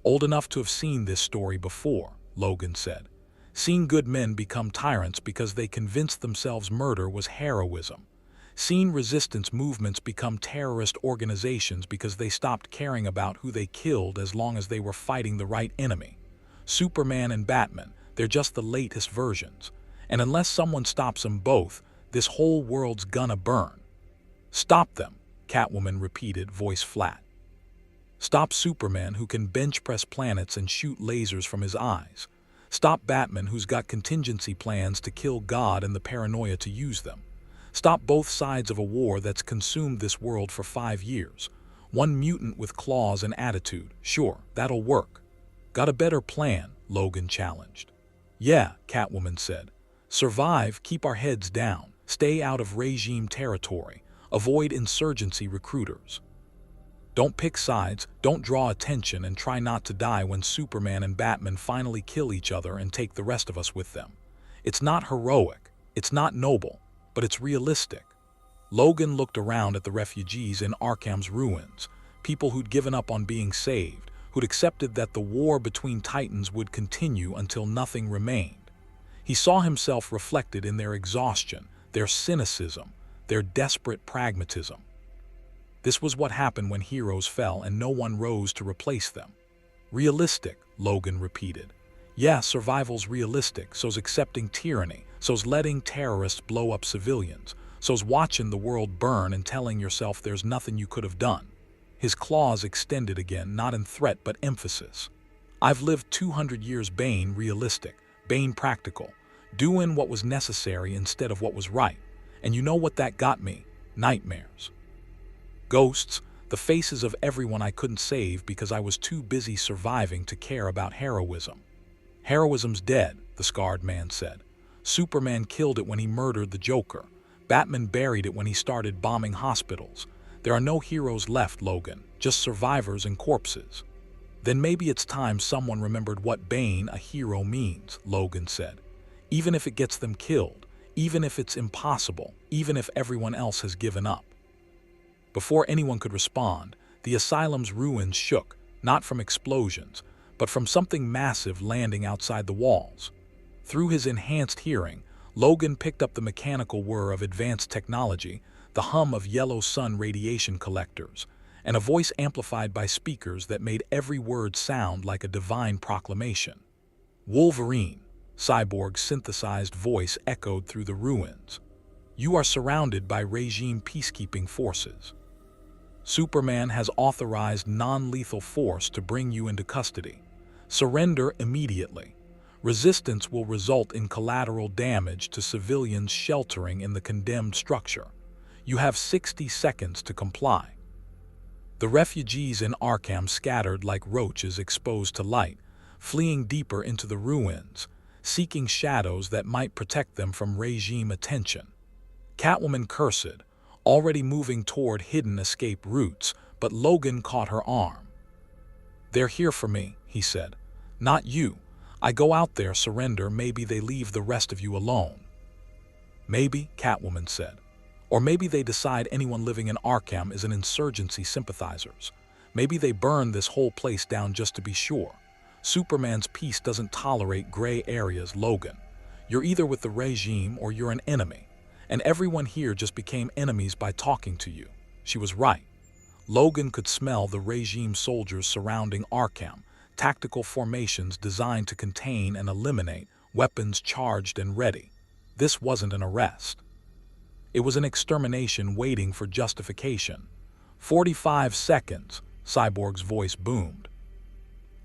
"Old enough to have seen this story before," Logan said. "Seen good men become tyrants because they convinced themselves murder was heroism. Seen resistance movements become terrorist organizations because they stopped caring about who they killed as long as they were fighting the right enemy. Superman and Batman, they're just the latest versions. And unless someone stops them both, this whole world's gonna burn." "Stop them," Catwoman repeated, voice flat. "Stop Superman, who can bench press planets and shoot lasers from his eyes. Stop Batman, who's got contingency plans to kill God and the paranoia to use them. Stop both sides of a war that's consumed this world for 5 years. One mutant with claws and attitude. Sure, that'll work." "Got a better plan?" Logan challenged. "Yeah," Catwoman said. "Survive, keep our heads down, stay out of regime territory, avoid insurgency recruiters. Don't pick sides, don't draw attention, and try not to die when Superman and Batman finally kill each other and take the rest of us with them. It's not heroic, it's not noble, but it's realistic." Logan looked around at the refugees in Arkham's ruins, people who'd given up on being saved, who'd accepted that the war between Titans would continue until nothing remained. He saw himself reflected in their exhaustion, their cynicism, their desperate pragmatism. This was what happened when heroes fell and no one rose to replace them. "Realistic," Logan repeated. "Yeah, survival's realistic, so's accepting tyranny, so's letting terrorists blow up civilians, so's watching the world burn and telling yourself there's nothing you could have done." His claws extended again, not in threat but emphasis. "I've lived 200 years Bane realistic, Bane practical, doing what was necessary instead of what was right. And you know what that got me? Nightmares. Ghosts, The faces of everyone I couldn't save because I was too busy surviving to care about heroism. Heroism's dead, the scarred man said. Superman killed it when he murdered the Joker. Batman buried it when he started bombing hospitals. There are no heroes left, Logan, just survivors and corpses. Then maybe it's time someone remembered what Bane, a hero, means, Logan said. Even if it gets them killed, even if it's impossible, even if everyone else has given up. Before anyone could respond, the asylum's ruins shook, not from explosions, but from something massive landing outside the walls. Through his enhanced hearing, Logan picked up the mechanical whir of advanced technology, the hum of yellow sun radiation collectors, and a voice amplified by speakers that made every word sound like a divine proclamation. Wolverine, Cyborg's synthesized voice echoed through the ruins. You are surrounded by regime peacekeeping forces. Superman has authorized non-lethal force to bring you into custody. Surrender immediately. Resistance will result in collateral damage to civilians sheltering in the condemned structure. You have 60 seconds to comply. The refugees in Arkham scattered like roaches exposed to light, fleeing deeper into the ruins, seeking shadows that might protect them from regime attention. Catwoman cursed, already moving toward hidden escape routes, but Logan caught her arm. They're here for me, he said. Not you. I go out there, surrender, maybe they leave the rest of you alone. Maybe, Catwoman said. Or maybe they decide anyone living in Arkham is an insurgency sympathizers. Maybe they burn this whole place down just to be sure. Superman's peace doesn't tolerate gray areas, Logan. You're either with the regime or you're an enemy. And everyone here just became enemies by talking to you. She was right. Logan could smell the regime soldiers surrounding Arkham, tactical formations designed to contain and eliminate, weapons charged and ready. This wasn't an arrest. It was an extermination waiting for justification. 45 seconds, Cyborg's voice boomed.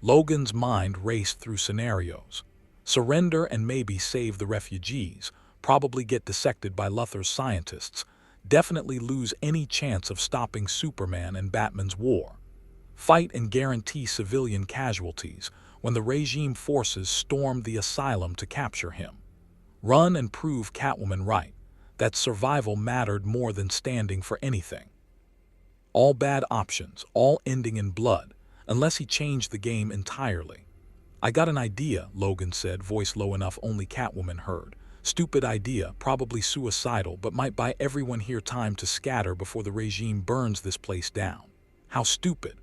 Logan's mind raced through scenarios. Surrender and maybe save the refugees, probably get dissected by Luthor's scientists, definitely lose any chance of stopping Superman and Batman's war. Fight and guarantee civilian casualties when the regime forces stormed the asylum to capture him. Run and prove Catwoman right, that survival mattered more than standing for anything. All bad options, all ending in blood, unless he changed the game entirely. I got an idea, Logan said, voice low enough only Catwoman heard. Stupid idea, probably suicidal, but might buy everyone here time to scatter before the regime burns this place down. How stupid.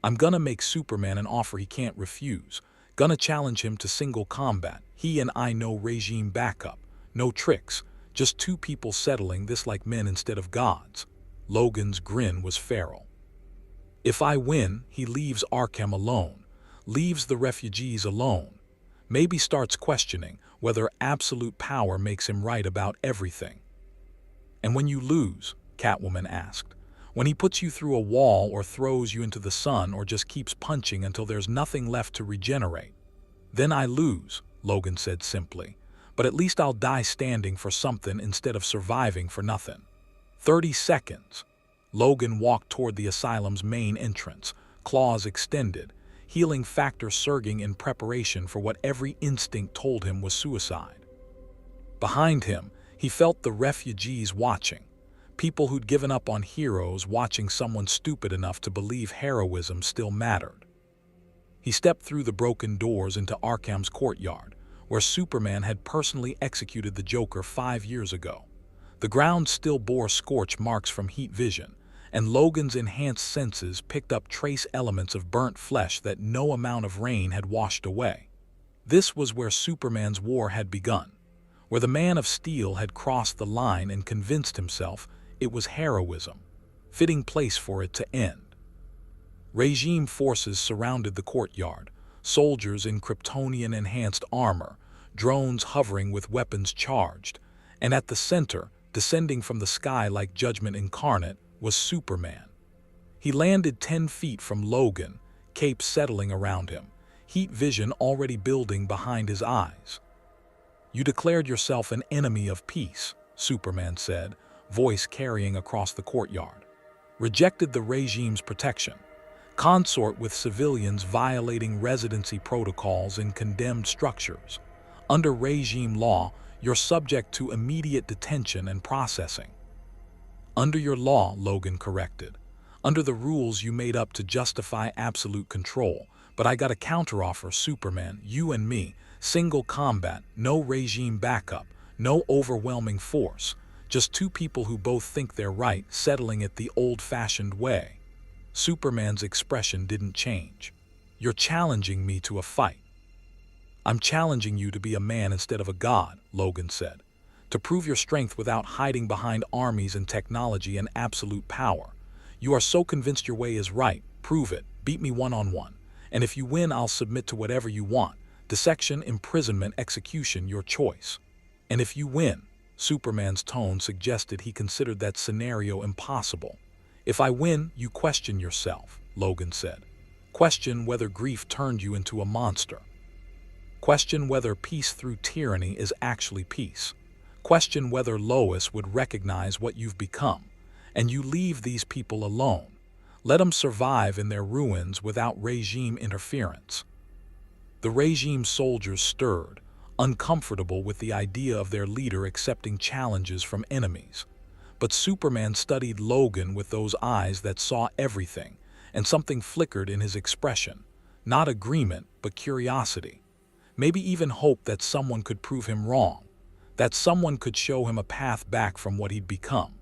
I'm gonna make Superman an offer he can't refuse. Gonna challenge him to single combat. He and I no regime backup. No tricks. Just two people settling this like men instead of gods. Logan's grin was feral. If I win, he leaves Arkham alone. Leaves the refugees alone. Maybe starts questioning whether absolute power makes him right about everything. And when you lose, Catwoman asked, when he puts you through a wall or throws you into the sun or just keeps punching until there's nothing left to regenerate. Then I lose, Logan said simply, but at least I'll die standing for something instead of surviving for nothing. 30 seconds. Logan walked toward the asylum's main entrance, claws extended, healing factor surging in preparation for what every instinct told him was suicide. Behind him, he felt the refugees watching, people who'd given up on heroes watching someone stupid enough to believe heroism still mattered. He stepped through the broken doors into Arkham's courtyard, where Superman had personally executed the Joker 5 years ago. The ground still bore scorch marks from heat vision, and Logan's enhanced senses picked up trace elements of burnt flesh that no amount of rain had washed away. This was where Superman's war had begun, where the Man of Steel had crossed the line and convinced himself it was heroism, fitting place for it to end. Regime forces surrounded the courtyard, soldiers in Kryptonian-enhanced armor, drones hovering with weapons charged, and at the center, descending from the sky like judgment incarnate, was Superman. He landed 10 feet from Logan, cape settling around him, heat vision already building behind his eyes. You declared yourself an enemy of peace, Superman said, voice carrying across the courtyard. rejected the regime's protection, consort with civilians violating residency protocols in condemned structures. Under regime law, you're subject to immediate detention and processing. Under your law, Logan corrected. Under the rules you made up to justify absolute control. But I got a counteroffer, Superman, you and me, single combat, no regime backup, no overwhelming force, just two people who both think they're right, settling it the old-fashioned way. Superman's expression didn't change. You're challenging me to a fight. I'm challenging you to be a man instead of a god, Logan said. To prove your strength without hiding behind armies and technology and absolute power. You are so convinced your way is right, prove it, beat me one-on-one. And if you win, I'll submit to whatever you want. Dissection, imprisonment, execution, your choice. And if you win, Superman's tone suggested he considered that scenario impossible. If I win, you question yourself, Logan said. Question whether grief turned you into a monster. Question whether peace through tyranny is actually peace. Question whether Lois would recognize what you've become. And you leave these people alone. Let them survive in their ruins without regime interference. The regime soldiers stirred, uncomfortable with the idea of their leader accepting challenges from enemies. But Superman studied Logan with those eyes that saw everything, and something flickered in his expression. Not agreement, but curiosity. Maybe even hope that someone could prove him wrong, that someone could show him a path back from what he'd become.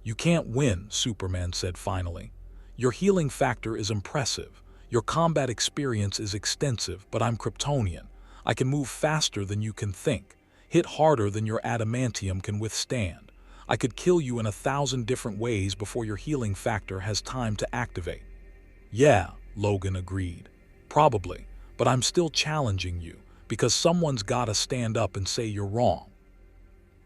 You can't win, Superman said finally. Your healing factor is impressive. Your combat experience is extensive, but I'm Kryptonian. I can move faster than you can think, hit harder than your adamantium can withstand. I could kill you in 1,000 different ways before your healing factor has time to activate. Yeah, Logan agreed. Probably, but I'm still challenging you, because someone's gotta stand up and say you're wrong.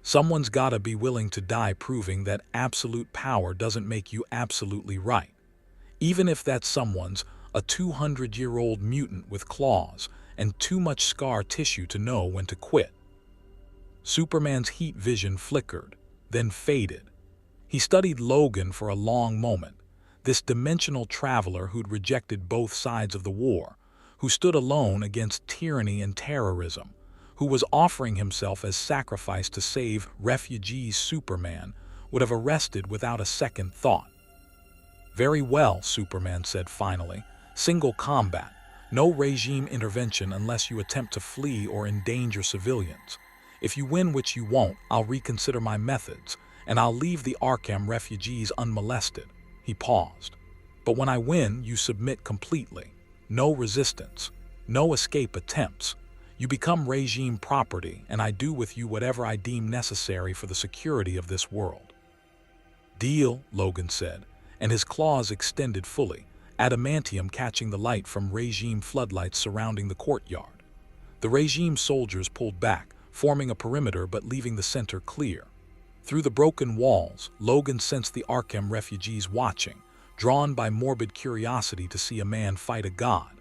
Someone's gotta be willing to die proving that absolute power doesn't make you absolutely right. Even if that someone's a 200-year-old mutant with claws and too much scar tissue to know when to quit. Superman's heat vision flickered, then faded. He studied Logan for a long moment, this dimensional traveler who'd rejected both sides of the war, who stood alone against tyranny and terrorism, who was offering himself as sacrifice to save refugees. Superman would have arrested without a second thought. Very well, Superman said finally. Single combat. No regime intervention unless you attempt to flee or endanger civilians. If you win, which you won't, I'll reconsider my methods, and I'll leave the Arkham refugees unmolested. He paused. But when I win, you submit completely. No resistance. No escape attempts. You become regime property, and I do with you whatever I deem necessary for the security of this world. Deal, Logan said, and his claws extended fully, adamantium catching the light from regime floodlights surrounding the courtyard. The regime soldiers pulled back, forming a perimeter but leaving the center clear. Through the broken walls, Logan sensed the Arkham refugees watching, drawn by morbid curiosity to see a man fight a god.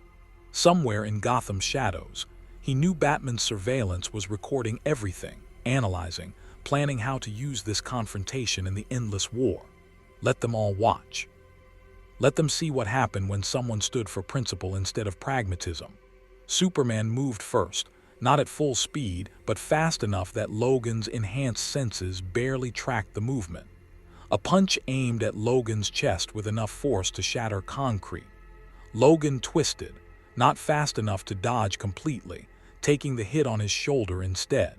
Somewhere in Gotham's shadows, he knew Batman's surveillance was recording everything, analyzing, planning how to use this confrontation in the endless war. Let them all watch. Let them see what happened when someone stood for principle instead of pragmatism. Superman moved first, not at full speed, but fast enough that Logan's enhanced senses barely tracked the movement. A punch aimed at Logan's chest with enough force to shatter concrete. Logan twisted, not fast enough to dodge completely, taking the hit on his shoulder instead.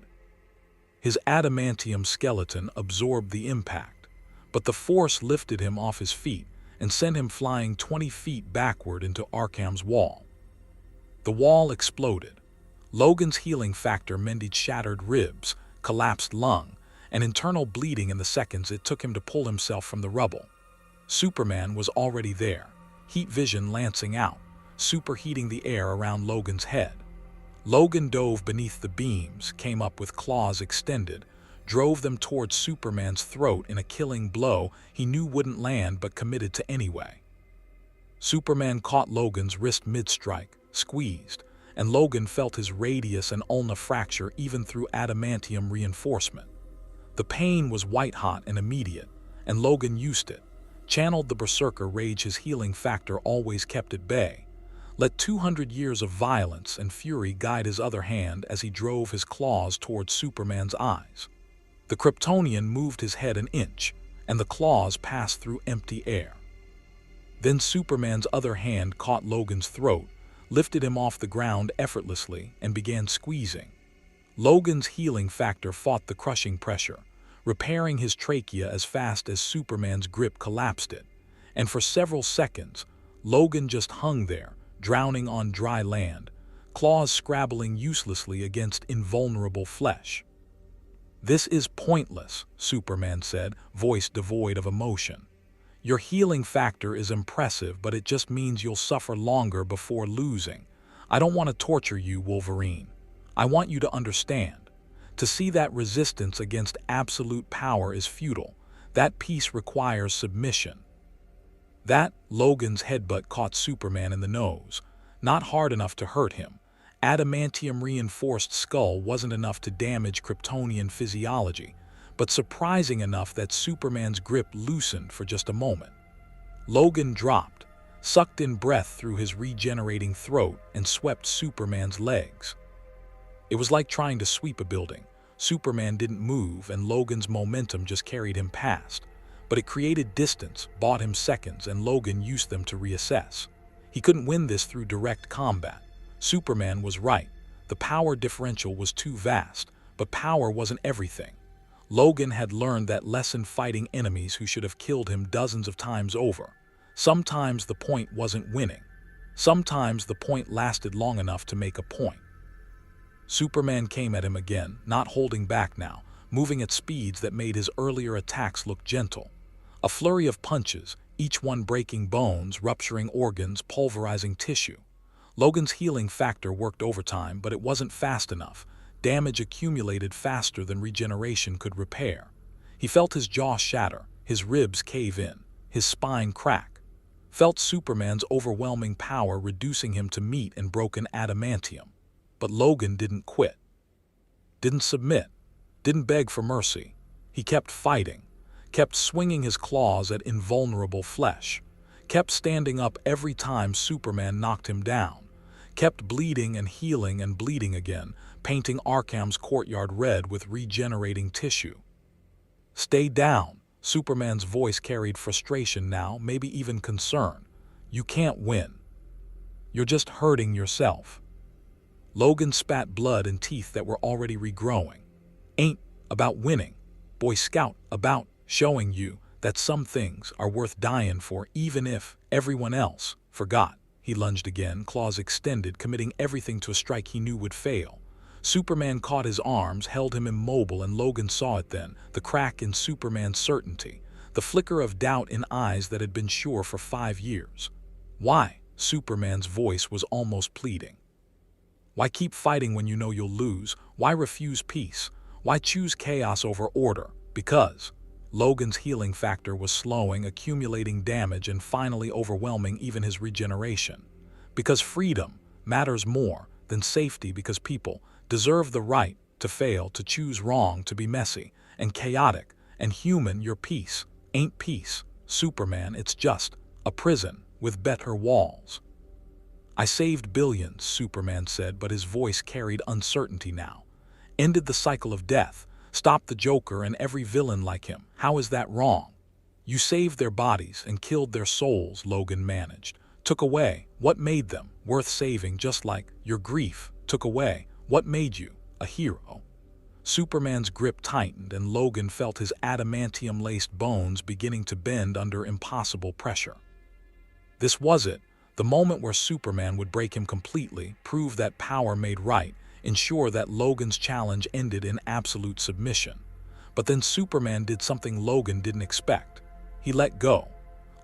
His adamantium skeleton absorbed the impact, but the force lifted him off his feet and sent him flying 20 feet backward into Arkham's wall. The wall exploded. Logan's healing factor mended shattered ribs, collapsed lung, and internal bleeding in the seconds it took him to pull himself from the rubble. Superman was already there, heat vision lancing out, superheating the air around Logan's head. Logan dove beneath the beams, came up with claws extended, drove them towards Superman's throat in a killing blow he knew wouldn't land but committed to anyway. Superman caught Logan's wrist mid-strike, squeezed, and Logan felt his radius and ulna fracture even through adamantium reinforcement. The pain was white-hot and immediate, and Logan used it, channeled the berserker rage his healing factor always kept at bay. Let 200 years of violence and fury guide his other hand as he drove his claws towards Superman's eyes. The Kryptonian moved his head an inch, and the claws passed through empty air. Then Superman's other hand caught Logan's throat, lifted him off the ground effortlessly, and began squeezing. Logan's healing factor fought the crushing pressure, repairing his trachea as fast as Superman's grip collapsed it. And for several seconds, Logan just hung there, drowning on dry land, claws scrabbling uselessly against invulnerable flesh. "This is pointless," Superman said, voice devoid of emotion. "Your healing factor is impressive, but it just means you'll suffer longer before losing. I don't want to torture you, Wolverine. I want you to understand. To see that resistance against absolute power is futile. That peace requires submission." That, Logan's headbutt caught Superman in the nose. Not hard enough to hurt him. Adamantium-reinforced skull wasn't enough to damage Kryptonian physiology, but surprising enough that Superman's grip loosened for just a moment. Logan dropped, sucked in breath through his regenerating throat, and swept Superman's legs. It was like trying to sweep a building. Superman didn't move, and Logan's momentum just carried him past. But it created distance, bought him seconds, and Logan used them to reassess. He couldn't win this through direct combat. Superman was right. The power differential was too vast, but power wasn't everything. Logan had learned that lesson fighting enemies who should have killed him dozens of times over. Sometimes the point wasn't winning. Sometimes the point lasted long enough to make a point. Superman came at him again, not holding back now, moving at speeds that made his earlier attacks look gentle. A flurry of punches, each one breaking bones, rupturing organs, pulverizing tissue. Logan's healing factor worked overtime, but it wasn't fast enough. Damage accumulated faster than regeneration could repair. He felt his jaw shatter, his ribs cave in, his spine crack. Felt Superman's overwhelming power reducing him to meat and broken adamantium. But Logan didn't quit. Didn't submit. Didn't beg for mercy. He kept fighting. Kept swinging his claws at invulnerable flesh. Kept standing up every time Superman knocked him down. Kept bleeding and healing and bleeding again, painting Arkham's courtyard red with regenerating tissue. "Stay down." Superman's voice carried frustration now, maybe even concern. "You can't win. You're just hurting yourself." Logan spat blood and teeth that were already regrowing. "Ain't about winning, Boy Scout, about showing you that some things are worth dying for even if everyone else forgot." He lunged again, claws extended, committing everything to a strike he knew would fail. Superman caught his arms, held him immobile, and Logan saw it then, the crack in Superman's certainty, the flicker of doubt in eyes that had been sure for 5 years. "Why?" Superman's voice was almost pleading. "Why keep fighting when you know you'll lose? Why refuse peace? Why choose chaos over order?" "Because." Logan's healing factor was slowing, accumulating damage, and finally overwhelming even his regeneration. "Because freedom matters more than safety, because people deserve the right to fail, to choose wrong, to be messy and chaotic and human. Your peace ain't peace, Superman. It's just a prison with better walls." "I saved billions," Superman said, but his voice carried uncertainty now. "Ended the cycle of death. Stopped the Joker and every villain like him. How is that wrong?" "You saved their bodies and killed their souls," Logan managed. "Took away what made them worth saving, just like your grief took away what made you a hero." Superman's grip tightened, and Logan felt his adamantium-laced bones beginning to bend under impossible pressure. This was it, the moment where Superman would break him completely, prove that power made right, ensure that Logan's challenge ended in absolute submission. But then Superman did something Logan didn't expect. He let go.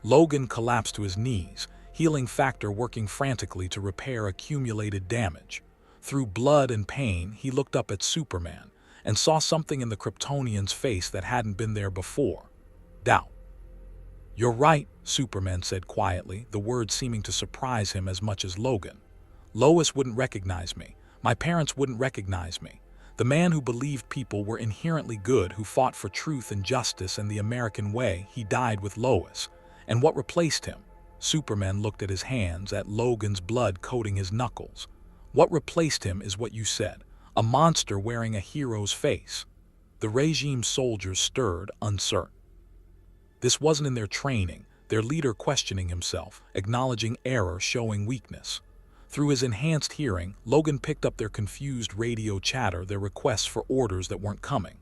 Logan collapsed to his knees, healing factor working frantically to repair accumulated damage. Through blood and pain, he looked up at Superman and saw something in the Kryptonian's face that hadn't been there before. Doubt. "You're right," Superman said quietly, the words seeming to surprise him as much as Logan. "Lois wouldn't recognize me. My parents wouldn't recognize me. The man who believed people were inherently good, who fought for truth and justice and the American way, he died with Lois. And what replaced him? Superman looked at his hands, at Logan's blood coating his knuckles. What replaced him is what you said, a monster wearing a hero's face. The regime soldiers stirred, uncertain. This wasn't in their training, their leader questioning himself, acknowledging error, showing weakness. Through his enhanced hearing, Logan picked up their confused radio chatter, their requests for orders that weren't coming.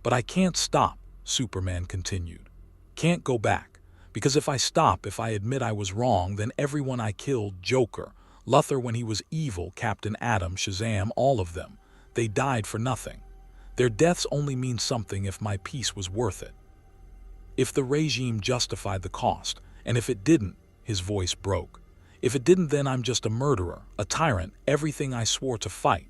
But I can't stop, Superman continued. Can't go back. Because if I stop, if I admit I was wrong, then everyone I killed, Joker, Luthor when he was evil, Captain Atom, Shazam, all of them, they died for nothing. Their deaths only mean something if my peace was worth it. If the regime justified the cost, and if it didn't, his voice broke. If it didn't, then I'm just a murderer, a tyrant, everything I swore to fight.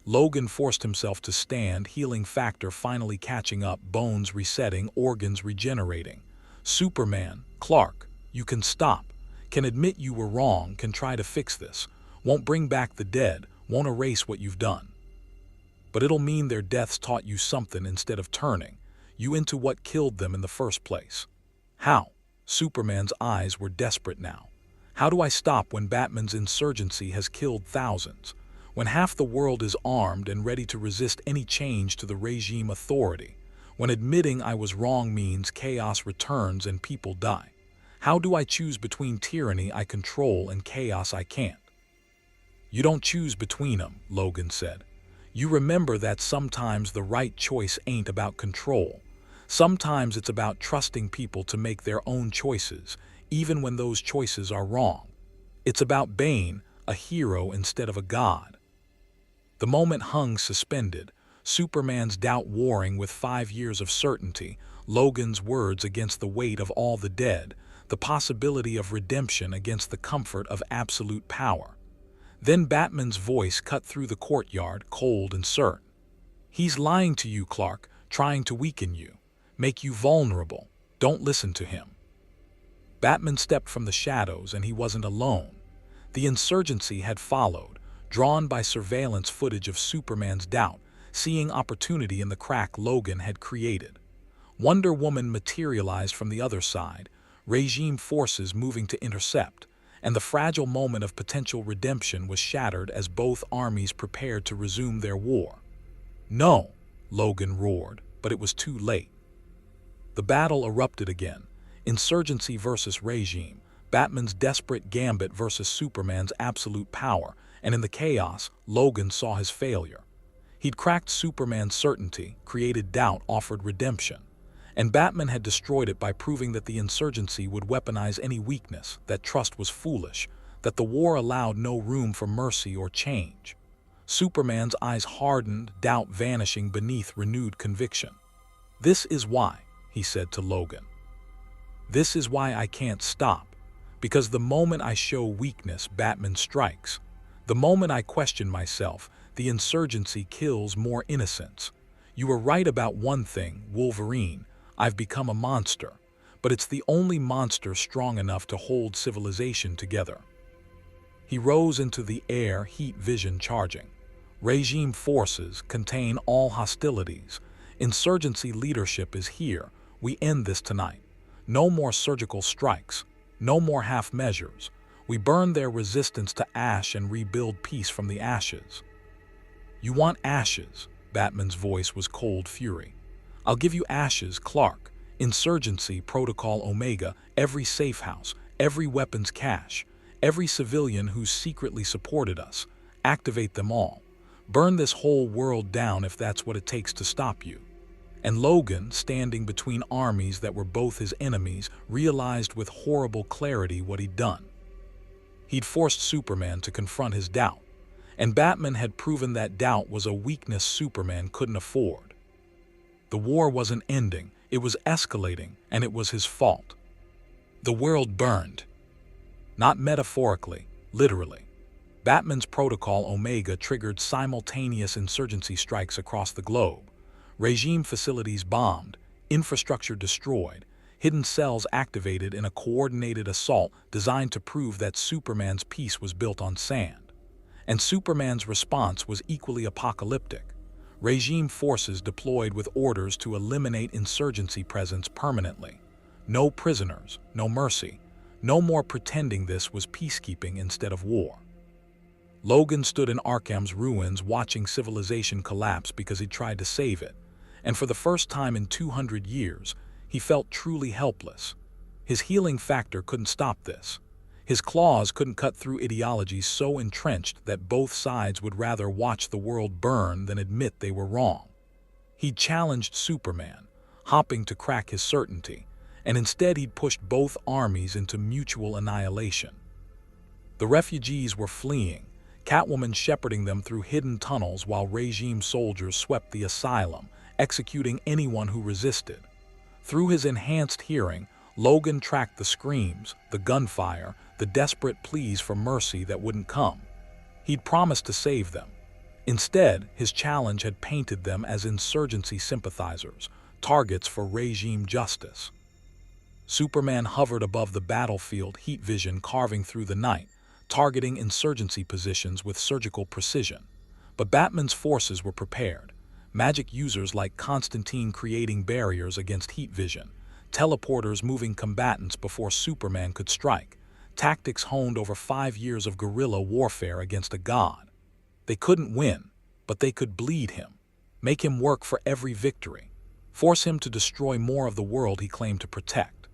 Logan forced himself to stand, healing factor finally catching up, bones resetting, organs regenerating. Superman, Clark, you can stop, can admit you were wrong, can try to fix this, won't bring back the dead, won't erase what you've done. But it'll mean their deaths taught you something instead of turning you into what killed them in the first place. How? Superman's eyes were desperate now. How do I stop when Batman's insurgency has killed thousands? When half the world is armed and ready to resist any change to the regime authority? When admitting I was wrong means chaos returns and people die? How do I choose between tyranny I control and chaos I can't? You don't choose between them, Logan said. You remember that sometimes the right choice ain't about control. Sometimes it's about trusting people to make their own choices, even when those choices are wrong. It's about Bane, a hero instead of a god. The moment hung suspended, Superman's doubt warring with 5 years of certainty, Logan's words against the weight of all the dead, the possibility of redemption against the comfort of absolute power. Then Batman's voice cut through the courtyard, cold and certain. He's lying to you, Clark, trying to weaken you, make you vulnerable. Don't listen to him. Batman stepped from the shadows, and he wasn't alone. The insurgency had followed, drawn by surveillance footage of Superman's doubt, seeing opportunity in the crack Logan had created. Wonder Woman materialized from the other side, regime forces moving to intercept, and the fragile moment of potential redemption was shattered as both armies prepared to resume their war. No, Logan roared, but it was too late. The battle erupted again. Insurgency versus regime, Batman's desperate gambit versus Superman's absolute power, and in the chaos, Logan saw his failure. He'd cracked Superman's certainty, created doubt, offered redemption. And Batman had destroyed it by proving that the insurgency would weaponize any weakness, that trust was foolish, that the war allowed no room for mercy or change. Superman's eyes hardened, doubt vanishing beneath renewed conviction. This is why, he said to Logan. This is why I can't stop. Because the moment I show weakness, Batman strikes. The moment I question myself, the insurgency kills more innocents. You were right about one thing, Wolverine. I've become a monster. But it's the only monster strong enough to hold civilization together. He rose into the air, heat vision charging. Regime forces contain all hostilities. Insurgency leadership is here. We end this tonight. No more surgical strikes. No more half measures. We burn their resistance to ash and rebuild peace from the ashes. You want ashes? Batman's voice was cold fury. I'll give you ashes, Clark. Insurgency, Protocol Omega, every safe house, every weapons cache, every civilian who's secretly supported us. Activate them all. Burn this whole world down if that's what it takes to stop you. And Logan, standing between armies that were both his enemies, realized with horrible clarity what he'd done. He'd forced Superman to confront his doubt, and Batman had proven that doubt was a weakness Superman couldn't afford. The war wasn't ending, it was escalating, and it was his fault. The world burned. Not metaphorically, literally. Batman's Protocol Omega triggered simultaneous insurgency strikes across the globe. Regime facilities bombed, infrastructure destroyed, hidden cells activated in a coordinated assault designed to prove that Superman's peace was built on sand. And Superman's response was equally apocalyptic. Regime forces deployed with orders to eliminate insurgency presence permanently. No prisoners, no mercy, no more pretending this was peacekeeping instead of war. Logan stood in Arkham's ruins watching civilization collapse because he tried to save it, and for the first time in 200 years, he felt truly helpless. His healing factor couldn't stop this. His claws couldn't cut through ideologies so entrenched that both sides would rather watch the world burn than admit they were wrong. He challenged Superman, hoping to crack his certainty, and instead he'd pushed both armies into mutual annihilation. The refugees were fleeing, Catwoman shepherding them through hidden tunnels while regime soldiers swept the asylum, executing anyone who resisted. Through his enhanced hearing, Logan tracked the screams, the gunfire, the desperate pleas for mercy that wouldn't come. He'd promised to save them. Instead, his challenge had painted them as insurgency sympathizers, targets for regime justice. Superman hovered above the battlefield, heat vision carving through the night, targeting insurgency positions with surgical precision. But Batman's forces were prepared. Magic users like Constantine creating barriers against heat vision, teleporters moving combatants before Superman could strike, tactics honed over 5 years of guerrilla warfare against a god. They couldn't win, but they could bleed him, make him work for every victory, force him to destroy more of the world he claimed to protect.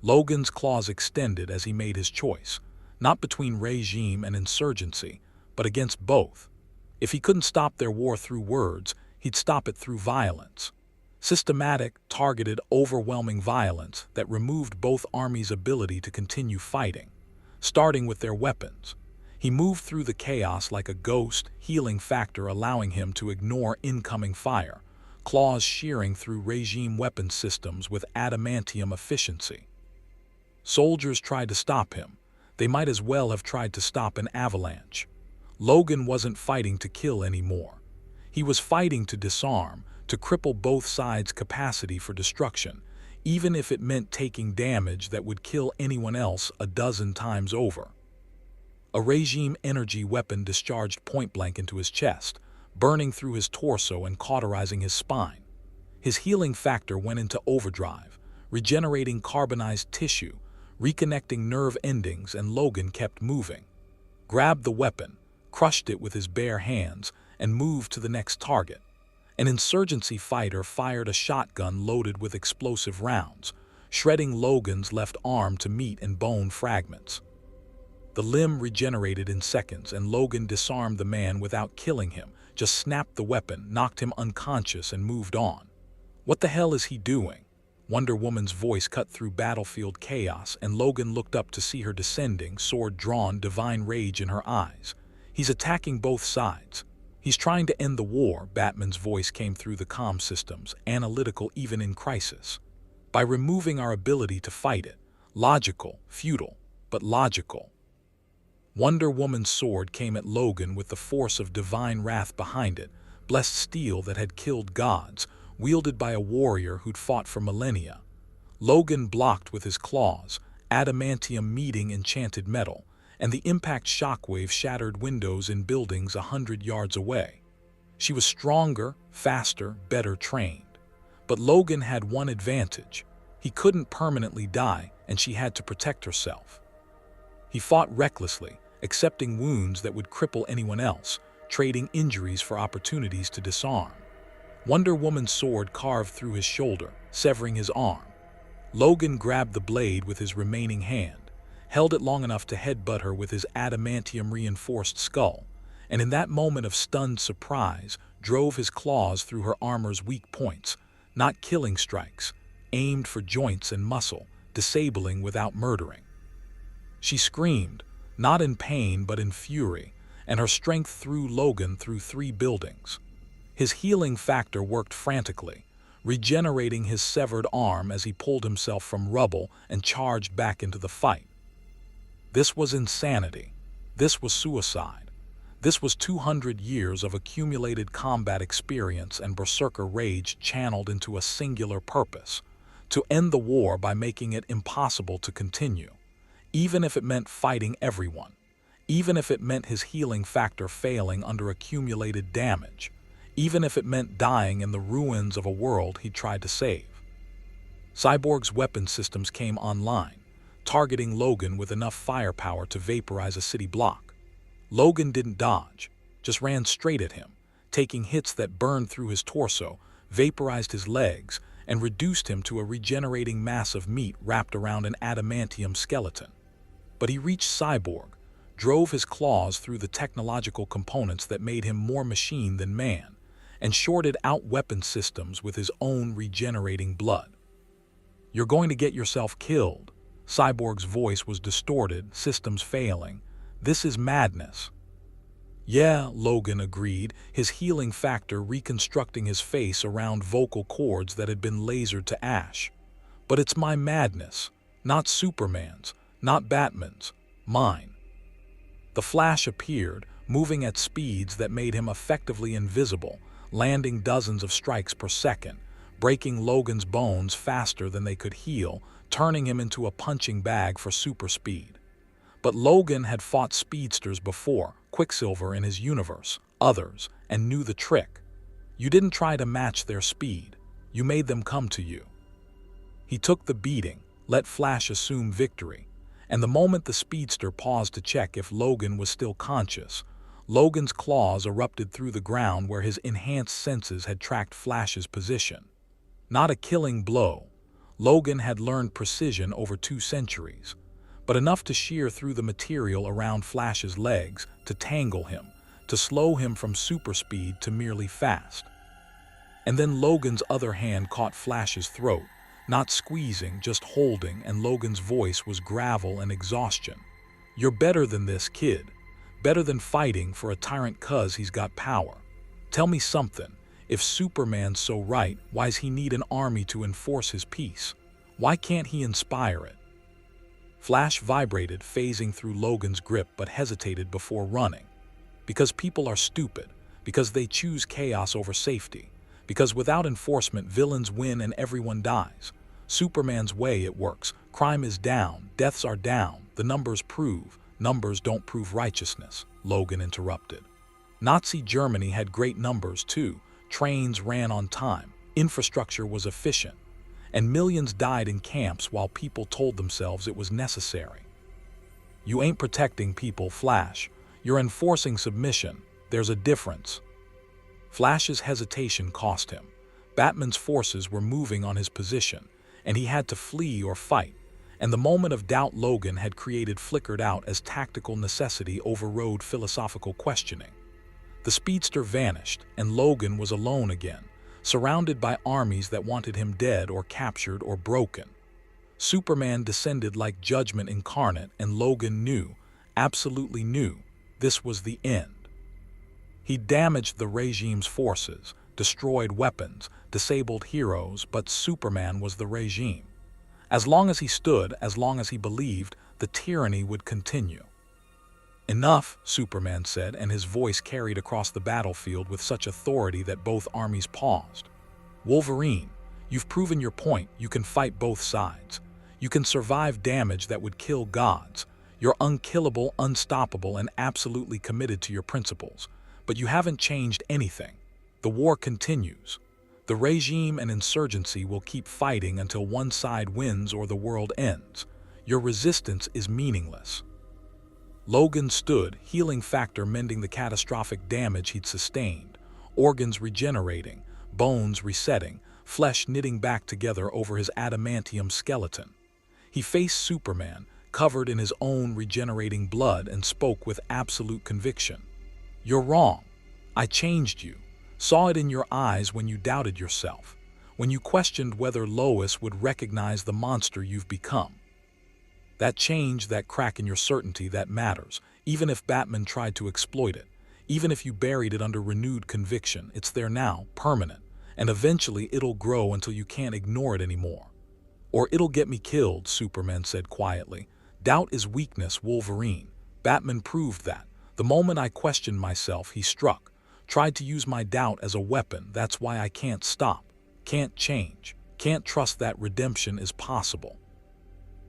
Logan's claws extended as he made his choice, not between regime and insurgency, but against both. If he couldn't stop their war through words, he'd stop it through violence. Systematic, targeted, overwhelming violence that removed both armies' ability to continue fighting, starting with their weapons. He moved through the chaos like a ghost, healing factor allowing him to ignore incoming fire, claws shearing through regime weapon systems with adamantium efficiency. Soldiers tried to stop him. They might as well have tried to stop an avalanche. Logan wasn't fighting to kill anymore. He was fighting to disarm, to cripple both sides' capacity for destruction, even if it meant taking damage that would kill anyone else a dozen times over. A regime energy weapon discharged point-blank into his chest, burning through his torso and cauterizing his spine. His healing factor went into overdrive, regenerating carbonized tissue, reconnecting nerve endings, and Logan kept moving. Grabbed the weapon, crushed it with his bare hands, and moved to the next target. An insurgency fighter fired a shotgun loaded with explosive rounds, shredding Logan's left arm to meat and bone fragments. The limb regenerated in seconds, and Logan disarmed the man without killing him, just snapped the weapon, knocked him unconscious, and moved on. What the hell is he doing? Wonder Woman's voice cut through battlefield chaos, and Logan looked up to see her descending, sword drawn, divine rage in her eyes. He's attacking both sides. He's trying to end the war, Batman's voice came through the comm systems, analytical even in crisis. By removing our ability to fight it. Logical, futile, but logical. Wonder Woman's sword came at Logan with the force of divine wrath behind it, blessed steel that had killed gods, wielded by a warrior who'd fought for millennia. Logan blocked with his claws, adamantium meeting enchanted metal, and the impact shockwave shattered windows in buildings 100 yards away. She was stronger, faster, better trained. But Logan had one advantage. He couldn't permanently die, and she had to protect herself. He fought recklessly, accepting wounds that would cripple anyone else, trading injuries for opportunities to disarm. Wonder Woman's sword carved through his shoulder, severing his arm. Logan grabbed the blade with his remaining hand, held it long enough to headbutt her with his adamantium-reinforced skull, and in that moment of stunned surprise, drove his claws through her armor's weak points, not killing strikes, aimed for joints and muscle, disabling without murdering. She screamed, not in pain but in fury, and her strength threw Logan through 3 buildings. His healing factor worked frantically, regenerating his severed arm as he pulled himself from rubble and charged back into the fight. This was insanity. This was suicide. This was 200 years of accumulated combat experience and berserker rage channeled into a singular purpose: to end the war by making it impossible to continue, even if it meant fighting everyone, even if it meant his healing factor failing under accumulated damage, even if it meant dying in the ruins of a world he tried to save. Cyborg's weapon systems came online, targeting Logan with enough firepower to vaporize a city block. Logan didn't dodge, just ran straight at him, taking hits that burned through his torso, vaporized his legs, and reduced him to a regenerating mass of meat wrapped around an adamantium skeleton. But he reached Cyborg, drove his claws through the technological components that made him more machine than man, and shorted out weapon systems with his own regenerating blood. "You're going to get yourself killed." Cyborg's voice was distorted, systems failing. "This is madness." "Yeah," Logan agreed, his healing factor reconstructing his face around vocal cords that had been lasered to ash. "But it's my madness, not Superman's, not Batman's, mine." The Flash appeared, moving at speeds that made him effectively invisible, landing dozens of strikes per second, breaking Logan's bones faster than they could heal, turning him into a punching bag for super speed. But Logan had fought speedsters before, Quicksilver in his universe, others, and knew the trick. You didn't try to match their speed, you made them come to you. He took the beating, let Flash assume victory, and the moment the speedster paused to check if Logan was still conscious, Logan's claws erupted through the ground where his enhanced senses had tracked Flash's position. Not a killing blow. Logan had learned precision over 2 centuries, but enough to shear through the material around Flash's legs, to tangle him, to slow him from super speed to merely fast. And then Logan's other hand caught Flash's throat, not squeezing, just holding, and Logan's voice was gravel and exhaustion. "You're better than this, kid. Better than fighting for a tyrant 'cause he's got power. Tell me something. If Superman's so right, why's he need an army to enforce his peace? Why can't he inspire it?" Flash vibrated, phasing through Logan's grip, but hesitated before running. "Because people are stupid. Because they choose chaos over safety. Because without enforcement, villains win and everyone dies. Superman's way it works. Crime is down, deaths are down, the numbers prove. Numbers don't prove righteousness," Logan interrupted. "Nazi Germany had great numbers too. Trains ran on time, infrastructure was efficient, and millions died in camps while people told themselves it was necessary. You ain't protecting people, Flash. You're enforcing submission. There's a difference." Flash's hesitation cost him. Batman's forces were moving on his position, and he had to flee or fight, and the moment of doubt Logan had created flickered out as tactical necessity overrode philosophical questioning. The speedster vanished, and Logan was alone again, surrounded by armies that wanted him dead or captured or broken. Superman descended like judgment incarnate, and Logan knew, absolutely knew, this was the end. He damaged the regime's forces, destroyed weapons, disabled heroes, but Superman was the regime. As long as he stood, as long as he believed, the tyranny would continue. "Enough," Superman said, and his voice carried across the battlefield with such authority that both armies paused. "Wolverine, you've proven your point. You can fight both sides. You can survive damage that would kill gods. You're unkillable, unstoppable, and absolutely committed to your principles. But you haven't changed anything. The war continues. The regime and insurgency will keep fighting until one side wins or the world ends. Your resistance is meaningless." Logan stood, healing factor mending the catastrophic damage he'd sustained, organs regenerating, bones resetting, flesh knitting back together over his adamantium skeleton. He faced Superman, covered in his own regenerating blood, and spoke with absolute conviction. "You're wrong. I changed you. Saw it in your eyes when you doubted yourself, when you questioned whether Lois would recognize the monster you've become. That change, that crack in your certainty, that matters, even if Batman tried to exploit it, even if you buried it under renewed conviction. It's there now, permanent, and eventually it'll grow until you can't ignore it anymore. Or it'll get me killed," Superman said quietly. "Doubt is weakness, Wolverine. Batman proved that. The moment I questioned myself, he struck. Tried to use my doubt as a weapon. That's why I can't stop, can't change, can't trust that redemption is possible.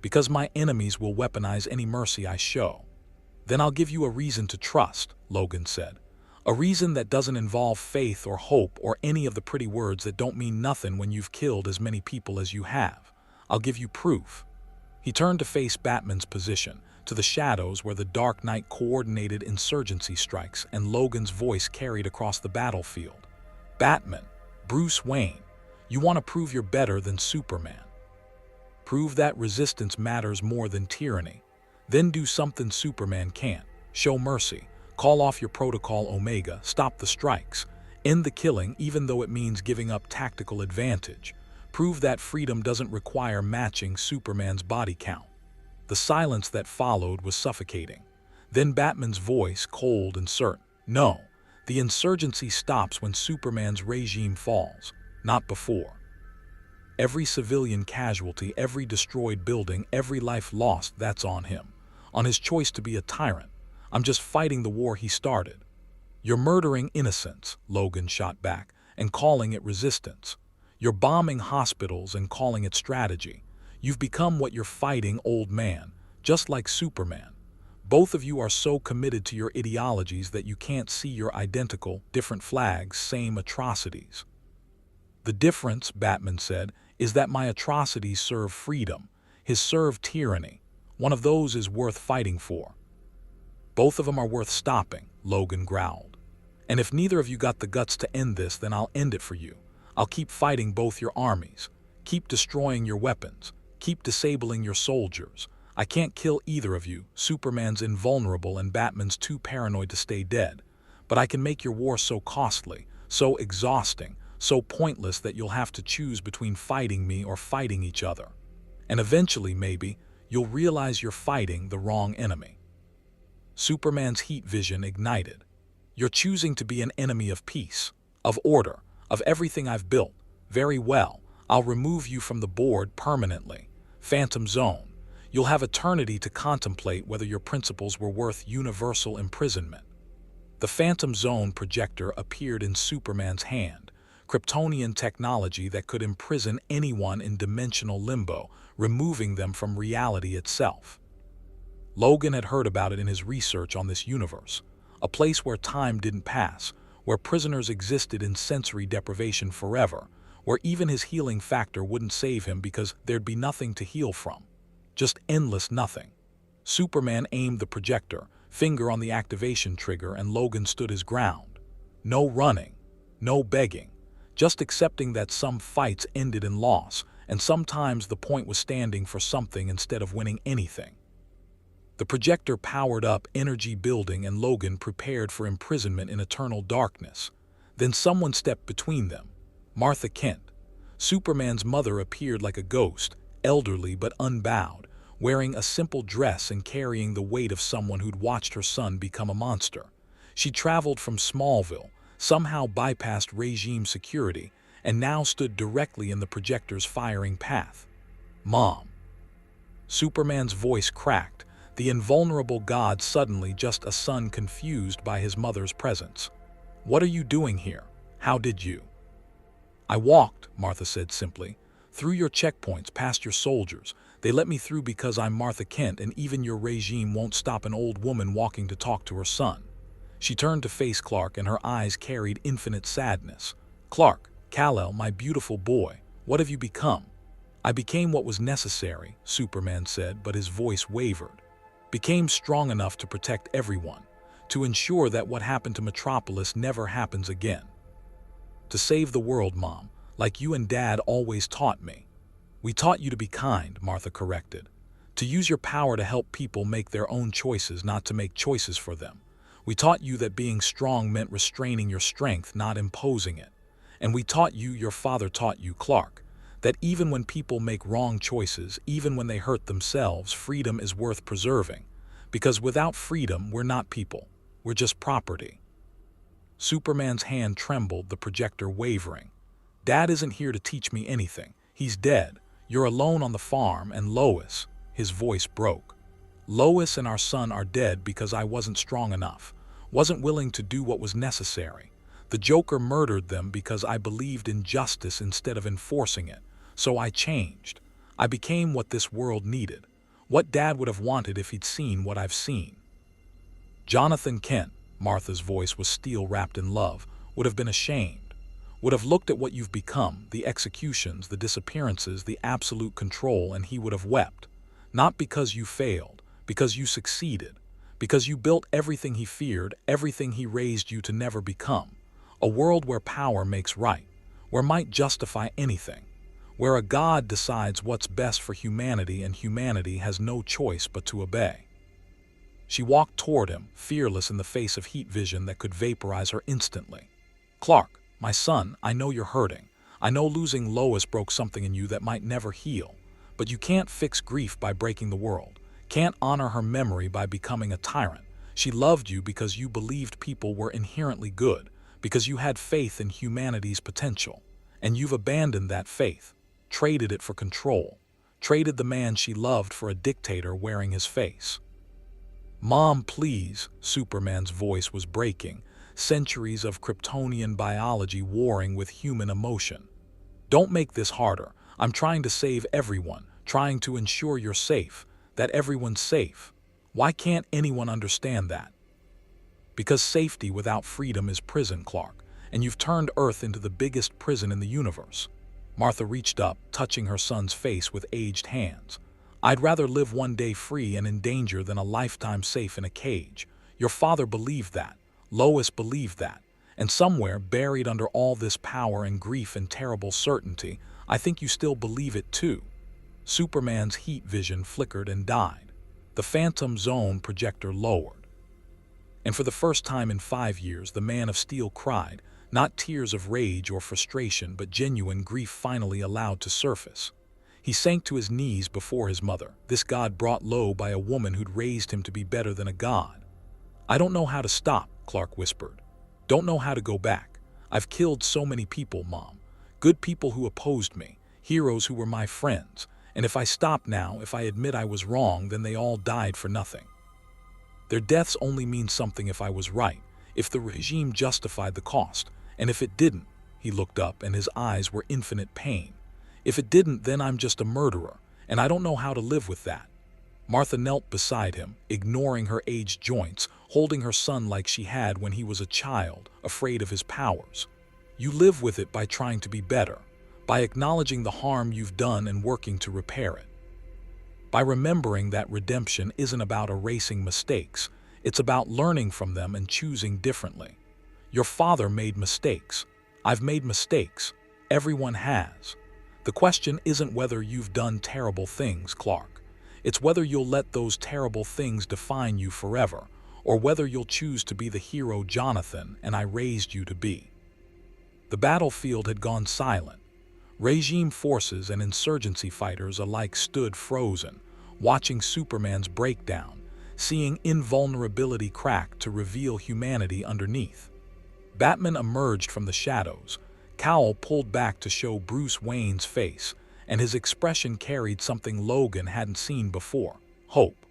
Because my enemies will weaponize any mercy I show." "Then I'll give you a reason to trust," Logan said. "A reason that doesn't involve faith or hope or any of the pretty words that don't mean nothing when you've killed as many people as you have. I'll give you proof." He turned to face Batman's position, to the shadows where the Dark Knight coordinated insurgency strikes and Logan's voice carried across the battlefield. "Batman, Bruce Wayne, you want to prove you're better than Superman. Prove that resistance matters more than tyranny. Then do something Superman can't. Show mercy. Call off your Protocol Omega. Stop the strikes. End the killing even though it means giving up tactical advantage. Prove that freedom doesn't require matching Superman's body count." The silence that followed was suffocating. Then Batman's voice, cold and certain. "No, the insurgency stops when Superman's regime falls, not before. Every civilian casualty, every destroyed building, every life lost, that's on him. On his choice to be a tyrant. I'm just fighting the war he started." "You're murdering innocents," Logan shot back, "and calling it resistance. You're bombing hospitals and calling it strategy. You've become what you're fighting, old man, just like Superman. Both of you are so committed to your ideologies that you can't see your identical, different flags, same atrocities." "The difference," Batman said, "is that my atrocities serve freedom. His serve tyranny. One of those is worth fighting for." "Both of them are worth stopping," Logan growled. "And if neither of you got the guts to end this, then I'll end it for you. I'll keep fighting both your armies. Keep destroying your weapons. Keep disabling your soldiers. I can't kill either of you. Superman's invulnerable and Batman's too paranoid to stay dead. But I can make your war so costly, so exhausting, so pointless that you'll have to choose between fighting me or fighting each other. And eventually, maybe, you'll realize you're fighting the wrong enemy." Superman's heat vision ignited. "You're choosing to be an enemy of peace, of order, of everything I've built. Very well, I'll remove you from the board permanently. Phantom Zone. You'll have eternity to contemplate whether your principles were worth universal imprisonment." The Phantom Zone projector appeared in Superman's hand, Kryptonian technology that could imprison anyone in dimensional limbo, removing them from reality itself. Logan had heard about it in his research on this universe, a place where time didn't pass, where prisoners existed in sensory deprivation forever, where even his healing factor wouldn't save him because there'd be nothing to heal from. Just endless nothing. Superman aimed the projector, finger on the activation trigger, and Logan stood his ground. No running, no begging, just accepting that some fights ended in loss, and sometimes the point was standing for something instead of winning anything. The projector powered up, energy building, and Logan prepared for imprisonment in eternal darkness. Then someone stepped between them. Martha Kent. Superman's mother appeared like a ghost, elderly but unbowed, wearing a simple dress and carrying the weight of someone who'd watched her son become a monster. She traveled from Smallville, somehow bypassed regime security, and now stood directly in the projector's firing path. "Mom." Superman's voice cracked, the invulnerable god suddenly just a son confused by his mother's presence. "What are you doing here? How did you?" "I walked," Martha said simply, "through your checkpoints, past your soldiers. They let me through because I'm Martha Kent, and even your regime won't stop an old woman walking to talk to her son." She turned to face Clark, and her eyes carried infinite sadness. "Clark, Kal-El, my beautiful boy, what have you become?" "I became what was necessary," Superman said, but his voice wavered. "Became strong enough to protect everyone, to ensure that what happened to Metropolis never happens again. To save the world, Mom, like you and Dad always taught me." "We taught you to be kind," Martha corrected. "To use your power to help people make their own choices, not to make choices for them. We taught you that being strong meant restraining your strength, not imposing it. And we taught you, your father taught you, Clark, that even when people make wrong choices, even when they hurt themselves, freedom is worth preserving. Because without freedom, we're not people. We're just property." Superman's hand trembled, the projector wavering. "Dad isn't here to teach me anything. He's dead. You're alone on the farm, and Lois," his voice broke. "Lois and our son are dead because I wasn't strong enough, wasn't willing to do what was necessary. The Joker murdered them because I believed in justice instead of enforcing it. So I changed. I became what this world needed, what Dad would have wanted if he'd seen what I've seen." Jonathan Kent, Martha's voice was steel wrapped in love, would have been ashamed. would have looked at what you've become, the executions, the disappearances, the absolute control, and he would have wept. Not because you failed, because you succeeded, because you built everything he feared, everything he raised you to never become. A world where power makes right, where might justify anything, where a God decides what's best for humanity and humanity has no choice but to obey. She walked toward him, fearless in the face of heat vision that could vaporize her instantly. "Clark, my son, I know you're hurting. I know losing Lois broke something in you that might never heal. But you can't fix grief by breaking the world. Can't honor her memory by becoming a tyrant. She loved you because you believed people were inherently good, because you had faith in humanity's potential. And you've abandoned that faith, traded it for control, traded the man she loved for a dictator wearing his face." "Mom, please," Superman's voice was breaking, centuries of Kryptonian biology warring with human emotion. "Don't make this harder. I'm trying to save everyone, trying to ensure you're safe, that everyone's safe. Why can't anyone understand that?" "Because safety without freedom is prison, Clark, and you've turned Earth into the biggest prison in the universe." Martha reached up, touching her son's face with aged hands. "I'd rather live one day free and in danger than a lifetime safe in a cage. Your father believed that. Lois believed that. And somewhere, buried under all this power and grief and terrible certainty, I think you still believe it too." Superman's heat vision flickered and died. The Phantom Zone projector lowered. And for the first time in 5 years, the Man of Steel cried, not tears of rage or frustration, but genuine grief finally allowed to surface. He sank to his knees before his mother, this God brought low by a woman who'd raised him to be better than a god. "I don't know how to stop," Clark whispered. "Don't know how to go back. I've killed so many people, Mom. Good people who opposed me, heroes who were my friends. And if I stop now, if I admit I was wrong, then they all died for nothing. Their deaths only mean something if I was right, if the regime justified the cost. And if it didn't," he looked up and his eyes were infinite pain. "If it didn't, then I'm just a murderer, and I don't know how to live with that." Martha knelt beside him, ignoring her aged joints, holding her son like she had when he was a child, afraid of his powers. "You live with it by trying to be better, by acknowledging the harm you've done and working to repair it. By remembering that redemption isn't about erasing mistakes, it's about learning from them and choosing differently. Your father made mistakes. I've made mistakes. Everyone has. The question isn't whether you've done terrible things, Clark. It's whether you'll let those terrible things define you forever, or whether you'll choose to be the hero Jonathan and I raised you to be." The battlefield had gone silent. Regime forces and insurgency fighters alike stood frozen, watching Superman's breakdown, seeing invulnerability crack to reveal humanity underneath. Batman emerged from the shadows, cowl pulled back to show Bruce Wayne's face, and his expression carried something Logan hadn't seen before: hope.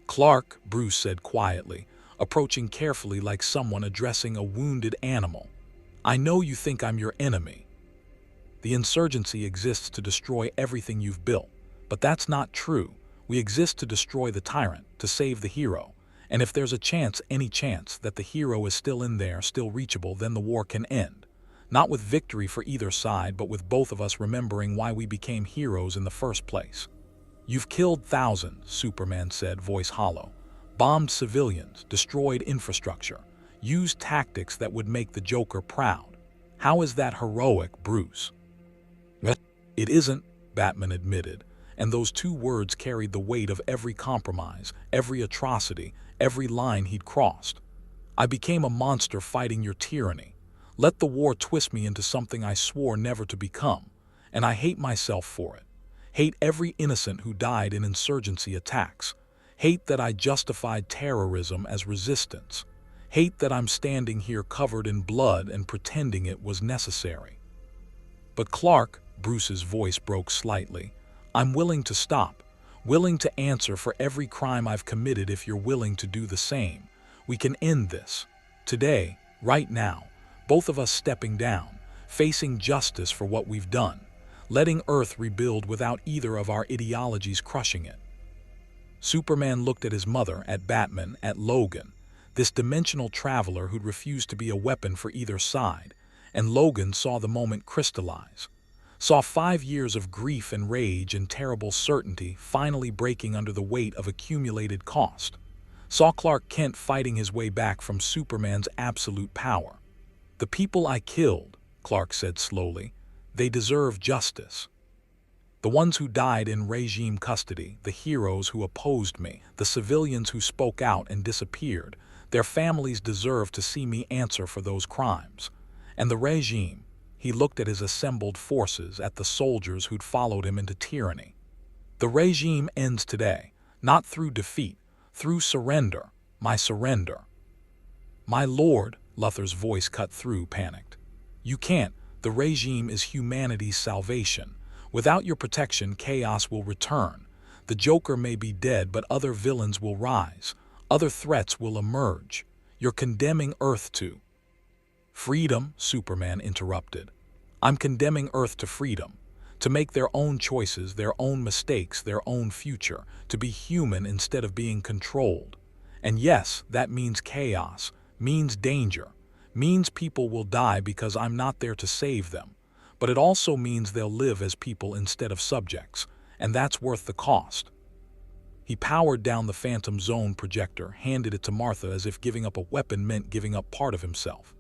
"Clark," Bruce said quietly, approaching carefully like someone addressing a wounded animal, "I know you think I'm your enemy. The insurgency exists to destroy everything you've built, but that's not true. We exist to destroy the tyrant, to save the hero. And if there's a chance, any chance, that the hero is still in there, still reachable, then the war can end. Not with victory for either side, but with both of us remembering why we became heroes in the first place." "You've killed thousands," Superman said, voice hollow. "Bombed civilians, destroyed infrastructure, used tactics that would make the Joker proud. How is that heroic, Bruce?" "It isn't," Batman admitted, and those two words carried the weight of every compromise, every atrocity, every line he'd crossed. "I became a monster fighting your tyranny. Let the war twist me into something I swore never to become, and I hate myself for it. Hate every innocent who died in insurgency attacks. Hate that I justified terrorism as resistance. Hate that I'm standing here covered in blood and pretending it was necessary." "But Clark," Bruce's voice broke slightly, "I'm willing to stop, willing to answer for every crime I've committed if you're willing to do the same. We can end this. Today, right now, both of us stepping down, facing justice for what we've done, letting Earth rebuild without either of our ideologies crushing it." Superman looked at his mother, at Batman, at Logan, this dimensional traveler who'd refused to be a weapon for either side, and Logan saw the moment crystallize. Saw 5 years of grief and rage and terrible certainty finally breaking under the weight of accumulated cost. Saw Clark Kent fighting his way back from Superman's absolute power. "The people I killed," Clark said slowly, "they deserve justice. The ones who died in regime custody, the heroes who opposed me, the civilians who spoke out and disappeared, their families deserve to see me answer for those crimes. And the regime," he looked at his assembled forces, at the soldiers who'd followed him into tyranny. "The regime ends today, not through defeat, through surrender, my surrender." "My lord," Luthor's voice cut through, panicked. "You can't. The regime is humanity's salvation. Without your protection, chaos will return. The Joker may be dead, but other villains will rise. Other threats will emerge. You're condemning Earth to—" "Freedom," Superman interrupted. "I'm condemning Earth to freedom, to make their own choices, their own mistakes, their own future, to be human instead of being controlled. And yes, that means chaos, means danger, means people will die because I'm not there to save them. But it also means they'll live as people instead of subjects, and that's worth the cost." He powered down the Phantom Zone projector, handed it to Martha as if giving up a weapon meant giving up part of himself.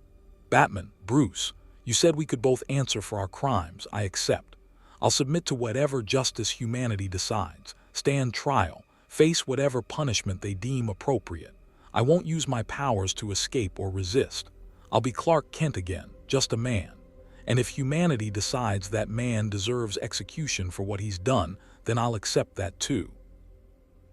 "Batman, Bruce, you said we could both answer for our crimes. I accept. I'll submit to whatever justice humanity decides, stand trial, face whatever punishment they deem appropriate. I won't use my powers to escape or resist. I'll be Clark Kent again, just a man. And if humanity decides that man deserves execution for what he's done, then I'll accept that too."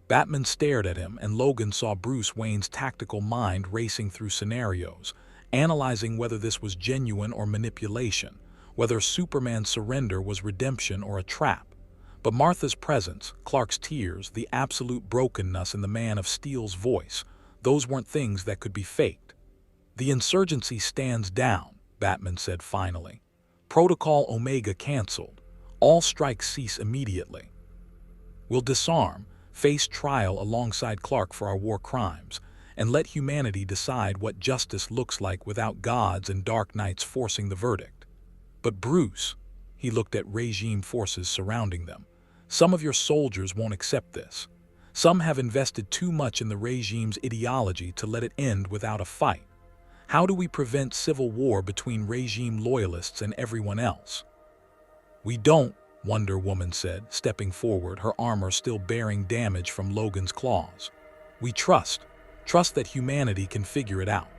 Batman stared at him, and Logan saw Bruce Wayne's tactical mind racing through scenarios, analyzing whether this was genuine or manipulation, whether Superman's surrender was redemption or a trap. But Martha's presence, Clark's tears, the absolute brokenness in the Man of Steel's voice, those weren't things that could be faked. "The insurgency stands down," Batman said finally. "Protocol Omega canceled. All strikes cease immediately. We'll disarm, face trial alongside Clark for our war crimes, and let humanity decide what justice looks like without gods and dark knights forcing the verdict. But Bruce," he looked at regime forces surrounding them, "some of your soldiers won't accept this. Some have invested too much in the regime's ideology to let it end without a fight. How do we prevent civil war between regime loyalists and everyone else?" "We don't," Wonder Woman said, stepping forward, her armor still bearing damage from Logan's claws. "We trust that humanity can figure it out.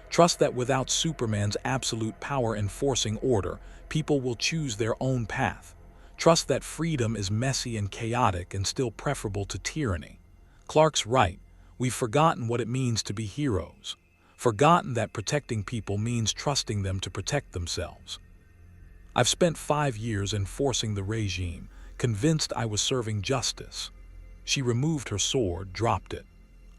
Trust that without Superman's absolute power enforcing order, people will choose their own path. Trust that freedom is messy and chaotic and still preferable to tyranny. Clark's right. We've forgotten what it means to be heroes. Forgotten that protecting people means trusting them to protect themselves. I've spent 5 years enforcing the regime, convinced I was serving justice." She removed her sword, dropped it.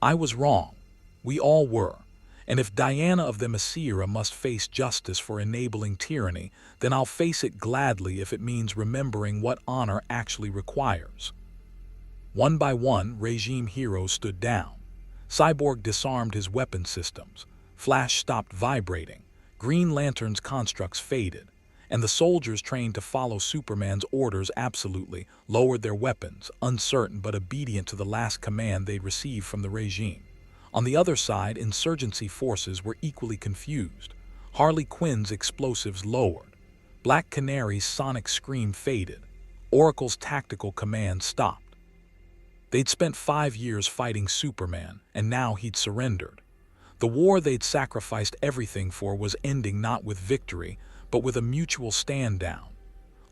"I was wrong. We all were. And if Diana of the Themyscira must face justice for enabling tyranny, then I'll face it gladly if it means remembering what honor actually requires." One by one, regime heroes stood down. Cyborg disarmed his weapon systems. Flash stopped vibrating. Green Lantern's constructs faded. And the soldiers trained to follow Superman's orders absolutely lowered their weapons, uncertain but obedient to the last command they'd received from the regime. On the other side, insurgency forces were equally confused. Harley Quinn's explosives lowered. Black Canary's sonic scream faded. Oracle's tactical command stopped. They'd spent 5 years fighting Superman, and now he'd surrendered. The war they'd sacrificed everything for was ending not with victory, but with a mutual stand-down.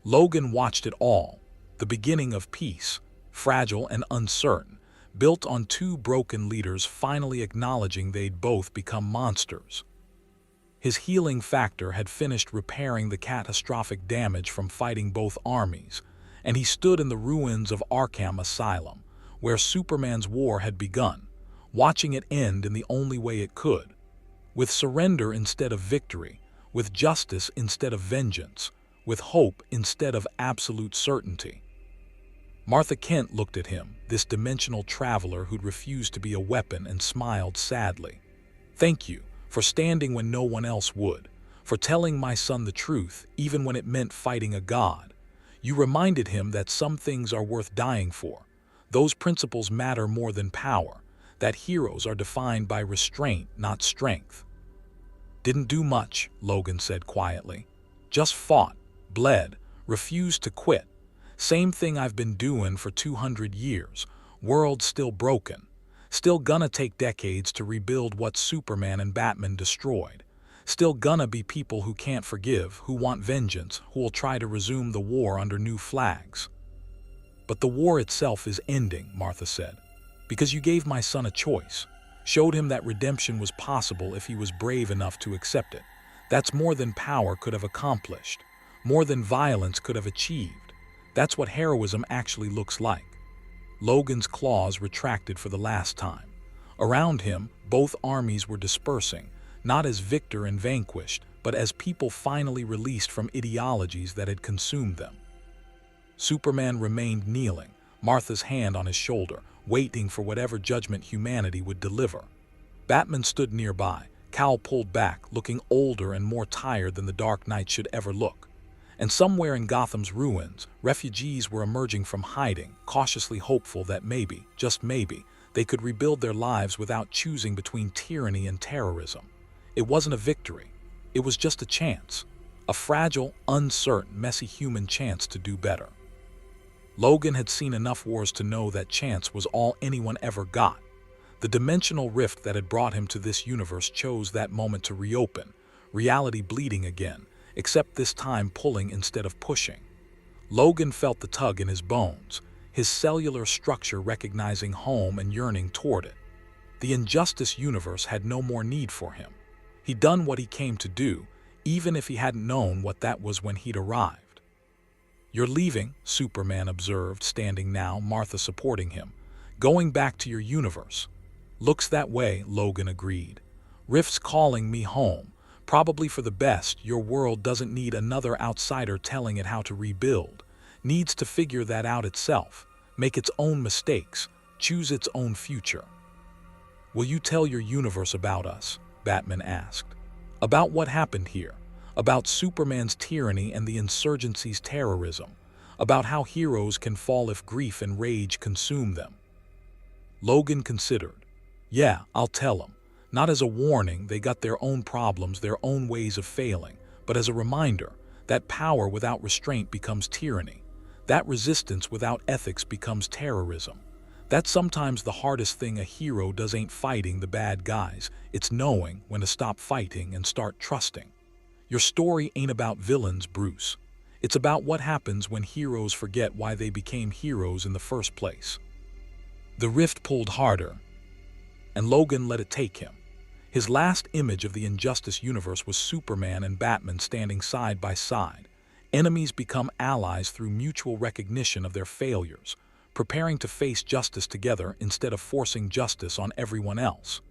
Logan watched it all, the beginning of peace, fragile and uncertain, built on 2 broken leaders finally acknowledging they'd both become monsters. His healing factor had finished repairing the catastrophic damage from fighting both armies, and he stood in the ruins of Arkham Asylum, where Superman's war had begun, watching it end in the only way it could, with surrender instead of victory, with justice instead of vengeance, with hope instead of absolute certainty. Martha Kent looked at him, this dimensional traveler who'd refused to be a weapon, and smiled sadly. "Thank you for standing when no one else would, for telling my son the truth, even when it meant fighting a god. You reminded him that some things are worth dying for. Those principles matter more than power, that heroes are defined by restraint, not strength. Didn't do much, Logan said quietly. Just fought, bled, refused to quit. Same thing I've been doing for 200 years. World still broken. Still gonna take decades to rebuild what Superman and Batman destroyed. Still gonna be people who can't forgive, who want vengeance, who will try to resume the war under new flags. But the war itself is ending, Martha said, because you gave my son a choice, showed him that redemption was possible if he was brave enough to accept it. That's more than power could have accomplished, more than violence could have achieved. That's what heroism actually looks like. Logan's claws retracted for the last time. Around him, both armies were dispersing, not as victor and vanquished, but as people finally released from ideologies that had consumed them. Superman remained kneeling, Martha's hand on his shoulder, waiting for whatever judgment humanity would deliver. Batman stood nearby, cowl pulled back, looking older and more tired than the Dark Knight should ever look. And somewhere in Gotham's ruins, refugees were emerging from hiding, cautiously hopeful that maybe, just maybe, they could rebuild their lives without choosing between tyranny and terrorism. It wasn't a victory. It was just a chance. A fragile, uncertain, messy human chance to do better. Logan had seen enough wars to know that chance was all anyone ever got. The dimensional rift that had brought him to this universe chose that moment to reopen, reality bleeding again, except this time pulling instead of pushing. Logan felt the tug in his bones, his cellular structure recognizing home and yearning toward it. The injustice universe had no more need for him. He'd done what he came to do, even if he hadn't known what that was when he'd arrived. You're leaving, Superman observed, standing now, Martha supporting him. Going back to your universe. Looks that way, Logan agreed. Rift's calling me home. Probably for the best. Your world doesn't need another outsider telling it how to rebuild. Needs to figure that out itself. Make its own mistakes. Choose its own future. Will you tell your universe about us? Batman asked. About what happened here. About Superman's tyranny and the insurgency's terrorism. About how heroes can fall if grief and rage consume them. Logan considered. Yeah, I'll tell them. Not as a warning, they got their own problems, their own ways of failing, but as a reminder that power without restraint becomes tyranny. That resistance without ethics becomes terrorism. That sometimes the hardest thing a hero does ain't fighting the bad guys, it's knowing when to stop fighting and start trusting. Your story ain't about villains, Bruce. It's about what happens when heroes forget why they became heroes in the first place. The rift pulled harder, and Logan let it take him. His last image of the Injustice universe was Superman and Batman standing side by side. Enemies become allies through mutual recognition of their failures, preparing to face justice together instead of forcing justice on everyone else.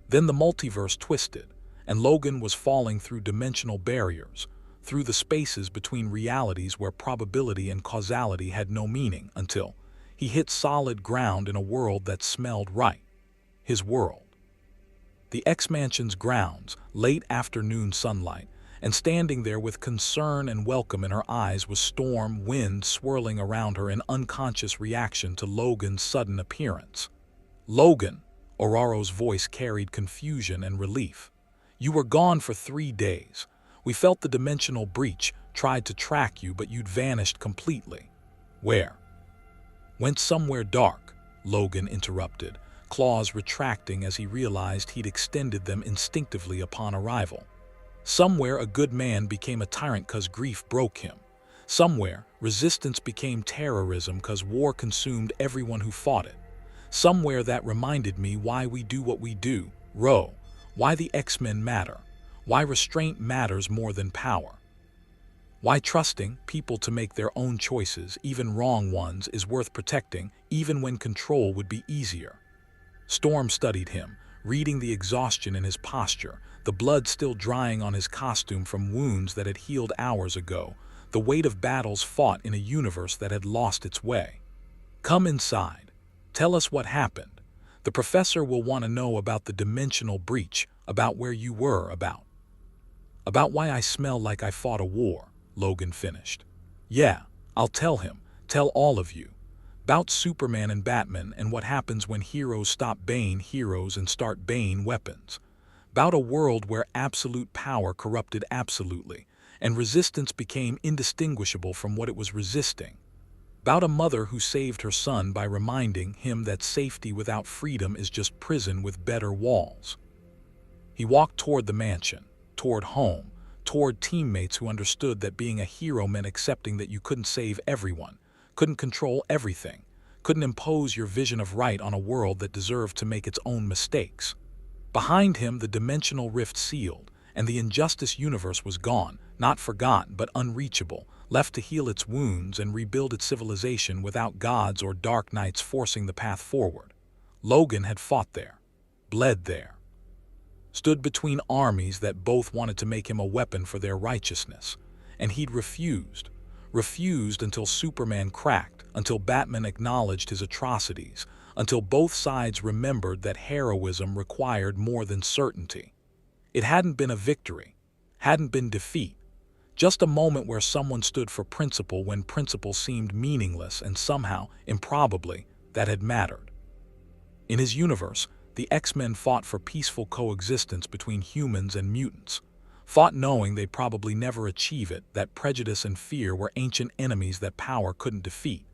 Then the multiverse twisted, and Logan was falling through dimensional barriers, through the spaces between realities where probability and causality had no meaning, until he hit solid ground in a world that smelled right. His world. The X-Mansion's grounds, late afternoon sunlight, and standing there with concern and welcome in her eyes was storm wind swirling around her in unconscious reaction to Logan's sudden appearance. Logan, Oraro's voice carried confusion and relief. You were gone for 3 days. We felt the dimensional breach, tried to track you, but you'd vanished completely. Where? Went somewhere dark, Logan interrupted, claws retracting as he realized he'd extended them instinctively upon arrival. Somewhere a good man became a tyrant 'cause grief broke him. Somewhere resistance became terrorism 'cause war consumed everyone who fought it. Somewhere that reminded me why we do what we do, Ro, why the X-Men matter, why restraint matters more than power. Why trusting people to make their own choices, even wrong ones, is worth protecting, even when control would be easier. Storm studied him, reading the exhaustion in his posture, the blood still drying on his costume from wounds that had healed hours ago, the weight of battles fought in a universe that had lost its way. Come inside. Tell us what happened. The professor will want to know about the dimensional breach, about where you were, about. About why I smell like I fought a war, Logan finished. Yeah, I'll tell him, tell all of you. About Superman and Batman and what happens when heroes stop being heroes and start being weapons. About a world where absolute power corrupted absolutely, and resistance became indistinguishable from what it was resisting. About a mother who saved her son by reminding him that safety without freedom is just prison with better walls. He walked toward the mansion, toward home, toward teammates who understood that being a hero meant accepting that you couldn't save everyone, couldn't control everything, couldn't impose your vision of right on a world that deserved to make its own mistakes. Behind him, the dimensional rift sealed, and the injustice universe was gone, not forgotten but unreachable, left to heal its wounds and rebuild its civilization without gods or dark knights forcing the path forward. Logan had fought there, bled there, stood between armies that both wanted to make him a weapon for their righteousness, and he'd refused until Superman cracked, until Batman acknowledged his atrocities, until both sides remembered that heroism required more than certainty. It hadn't been a victory, hadn't been defeat, just a moment where someone stood for principle when principle seemed meaningless, and somehow, improbably, that had mattered. In his universe, the X-Men fought for peaceful coexistence between humans and mutants, fought knowing they'd probably never achieve it, that prejudice and fear were ancient enemies that power couldn't defeat.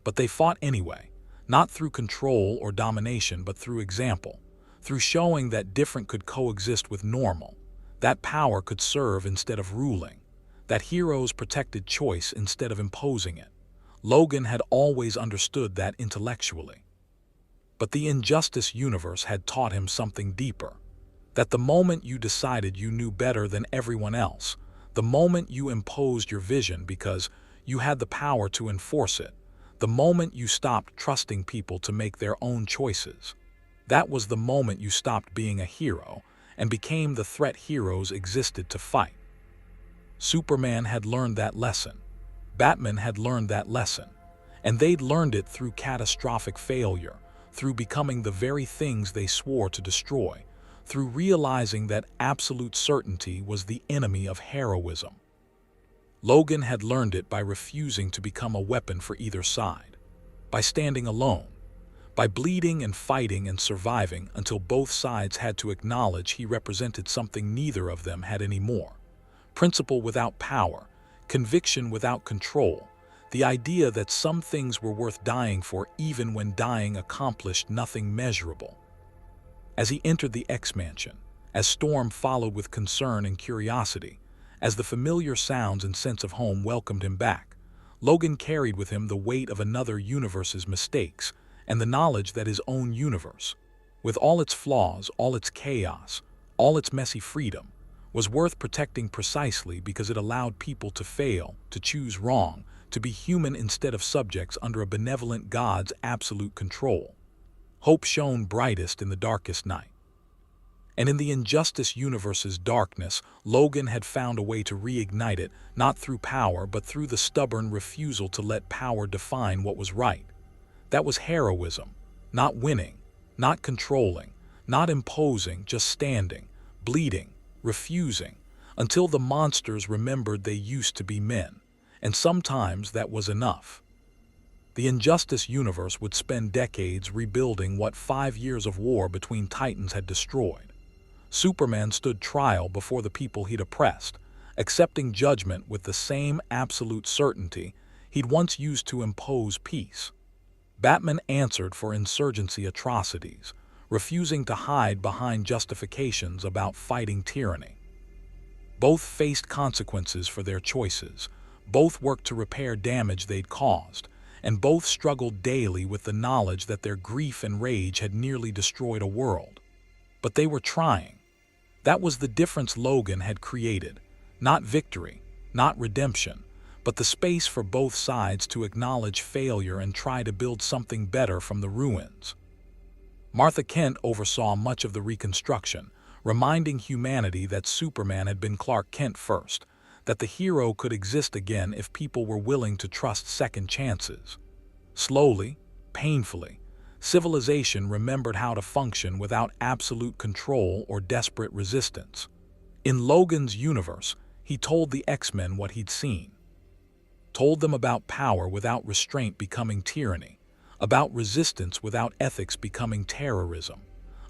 But they fought anyway, not through control or domination but through example, through showing that different could coexist with normal, that power could serve instead of ruling, that heroes protected choice instead of imposing it. Logan had always understood that intellectually. But the injustice universe had taught him something deeper. That the moment you decided you knew better than everyone else, the moment you imposed your vision because you had the power to enforce it, the moment you stopped trusting people to make their own choices, that was the moment you stopped being a hero and became the threat heroes existed to fight. Superman had learned that lesson. Batman had learned that lesson. And they'd learned it through catastrophic failure, through becoming the very things they swore to destroy, through realizing that absolute certainty was the enemy of heroism. Logan had learned it by refusing to become a weapon for either side, by standing alone, by bleeding and fighting and surviving until both sides had to acknowledge he represented something neither of them had anymore. Principle without power, conviction without control, the idea that some things were worth dying for even when dying accomplished nothing measurable. As he entered the X-Mansion, as Storm followed with concern and curiosity, as the familiar sounds and sense of home welcomed him back, Logan carried with him the weight of another universe's mistakes and the knowledge that his own universe, with all its flaws, all its chaos, all its messy freedom, was worth protecting precisely because it allowed people to fail, to choose wrong, to be human instead of subjects under a benevolent God's absolute control. Hope shone brightest in the darkest night. And in the injustice universe's darkness, Logan had found a way to reignite it, not through power, but through the stubborn refusal to let power define what was right. That was heroism, not winning, not controlling, not imposing, just standing, bleeding, refusing, until the monsters remembered they used to be men, and sometimes that was enough. The injustice universe would spend decades rebuilding what 5 years of war between titans had destroyed. Superman stood trial before the people he'd oppressed, accepting judgment with the same absolute certainty he'd once used to impose peace. Batman answered for insurgency atrocities, refusing to hide behind justifications about fighting tyranny. Both faced consequences for their choices, both worked to repair damage they'd caused, and both struggled daily with the knowledge that their grief and rage had nearly destroyed a world. But they were trying. That was the difference Logan had created, not victory, not redemption, but the space for both sides to acknowledge failure and try to build something better from the ruins. Martha Kent oversaw much of the reconstruction, reminding humanity that Superman had been Clark Kent first, that the hero could exist again if people were willing to trust second chances. Slowly, painfully, civilization remembered how to function without absolute control or desperate resistance. In Logan's universe, he told the X-Men what he'd seen. Told them about power without restraint becoming tyranny, about resistance without ethics becoming terrorism,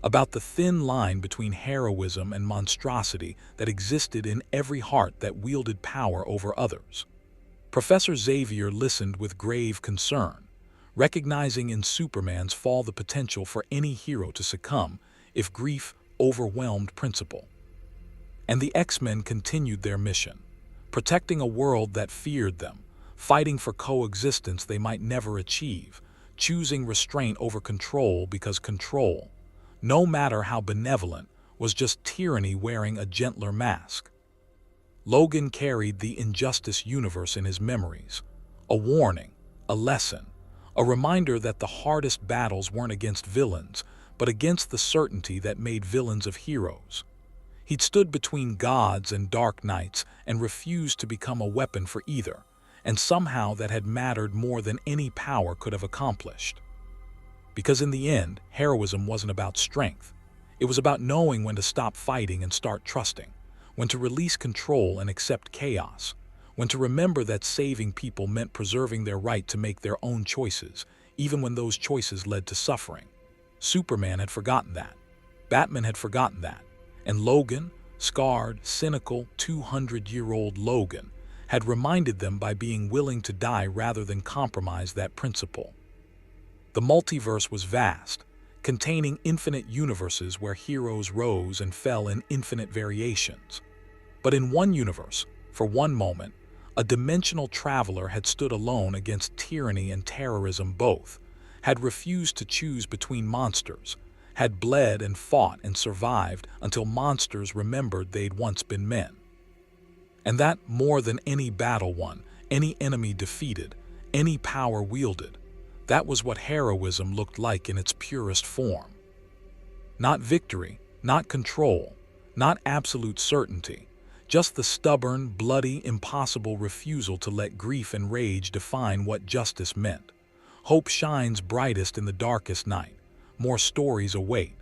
about the thin line between heroism and monstrosity that existed in every heart that wielded power over others. Professor Xavier listened with grave concern, recognizing in Superman's fall the potential for any hero to succumb if grief overwhelmed principle. And the X-Men continued their mission, protecting a world that feared them, fighting for coexistence they might never achieve, choosing restraint over control because control, no matter how benevolent, was just tyranny wearing a gentler mask. Logan carried the Injustice universe in his memories, a warning, a lesson, a reminder that the hardest battles weren't against villains, but against the certainty that made villains of heroes. He'd stood between gods and dark knights and refused to become a weapon for either, and somehow that had mattered more than any power could have accomplished. Because in the end, heroism wasn't about strength. It was about knowing when to stop fighting and start trusting, when to release control and accept chaos, when to remember that saving people meant preserving their right to make their own choices, even when those choices led to suffering. Superman had forgotten that. Batman had forgotten that. And Logan, scarred, cynical, 200-year-old Logan, had reminded them by being willing to die rather than compromise that principle. The multiverse was vast, containing infinite universes where heroes rose and fell in infinite variations. But in one universe, for one moment, a dimensional traveler had stood alone against tyranny and terrorism both, had refused to choose between monsters, had bled and fought and survived until monsters remembered they'd once been men. And that, more than any battle won, any enemy defeated, any power wielded, that was what heroism looked like in its purest form. Not victory, not control, not absolute certainty, just the stubborn, bloody, impossible refusal to let grief and rage define what justice meant. Hope shines brightest in the darkest night. More stories await.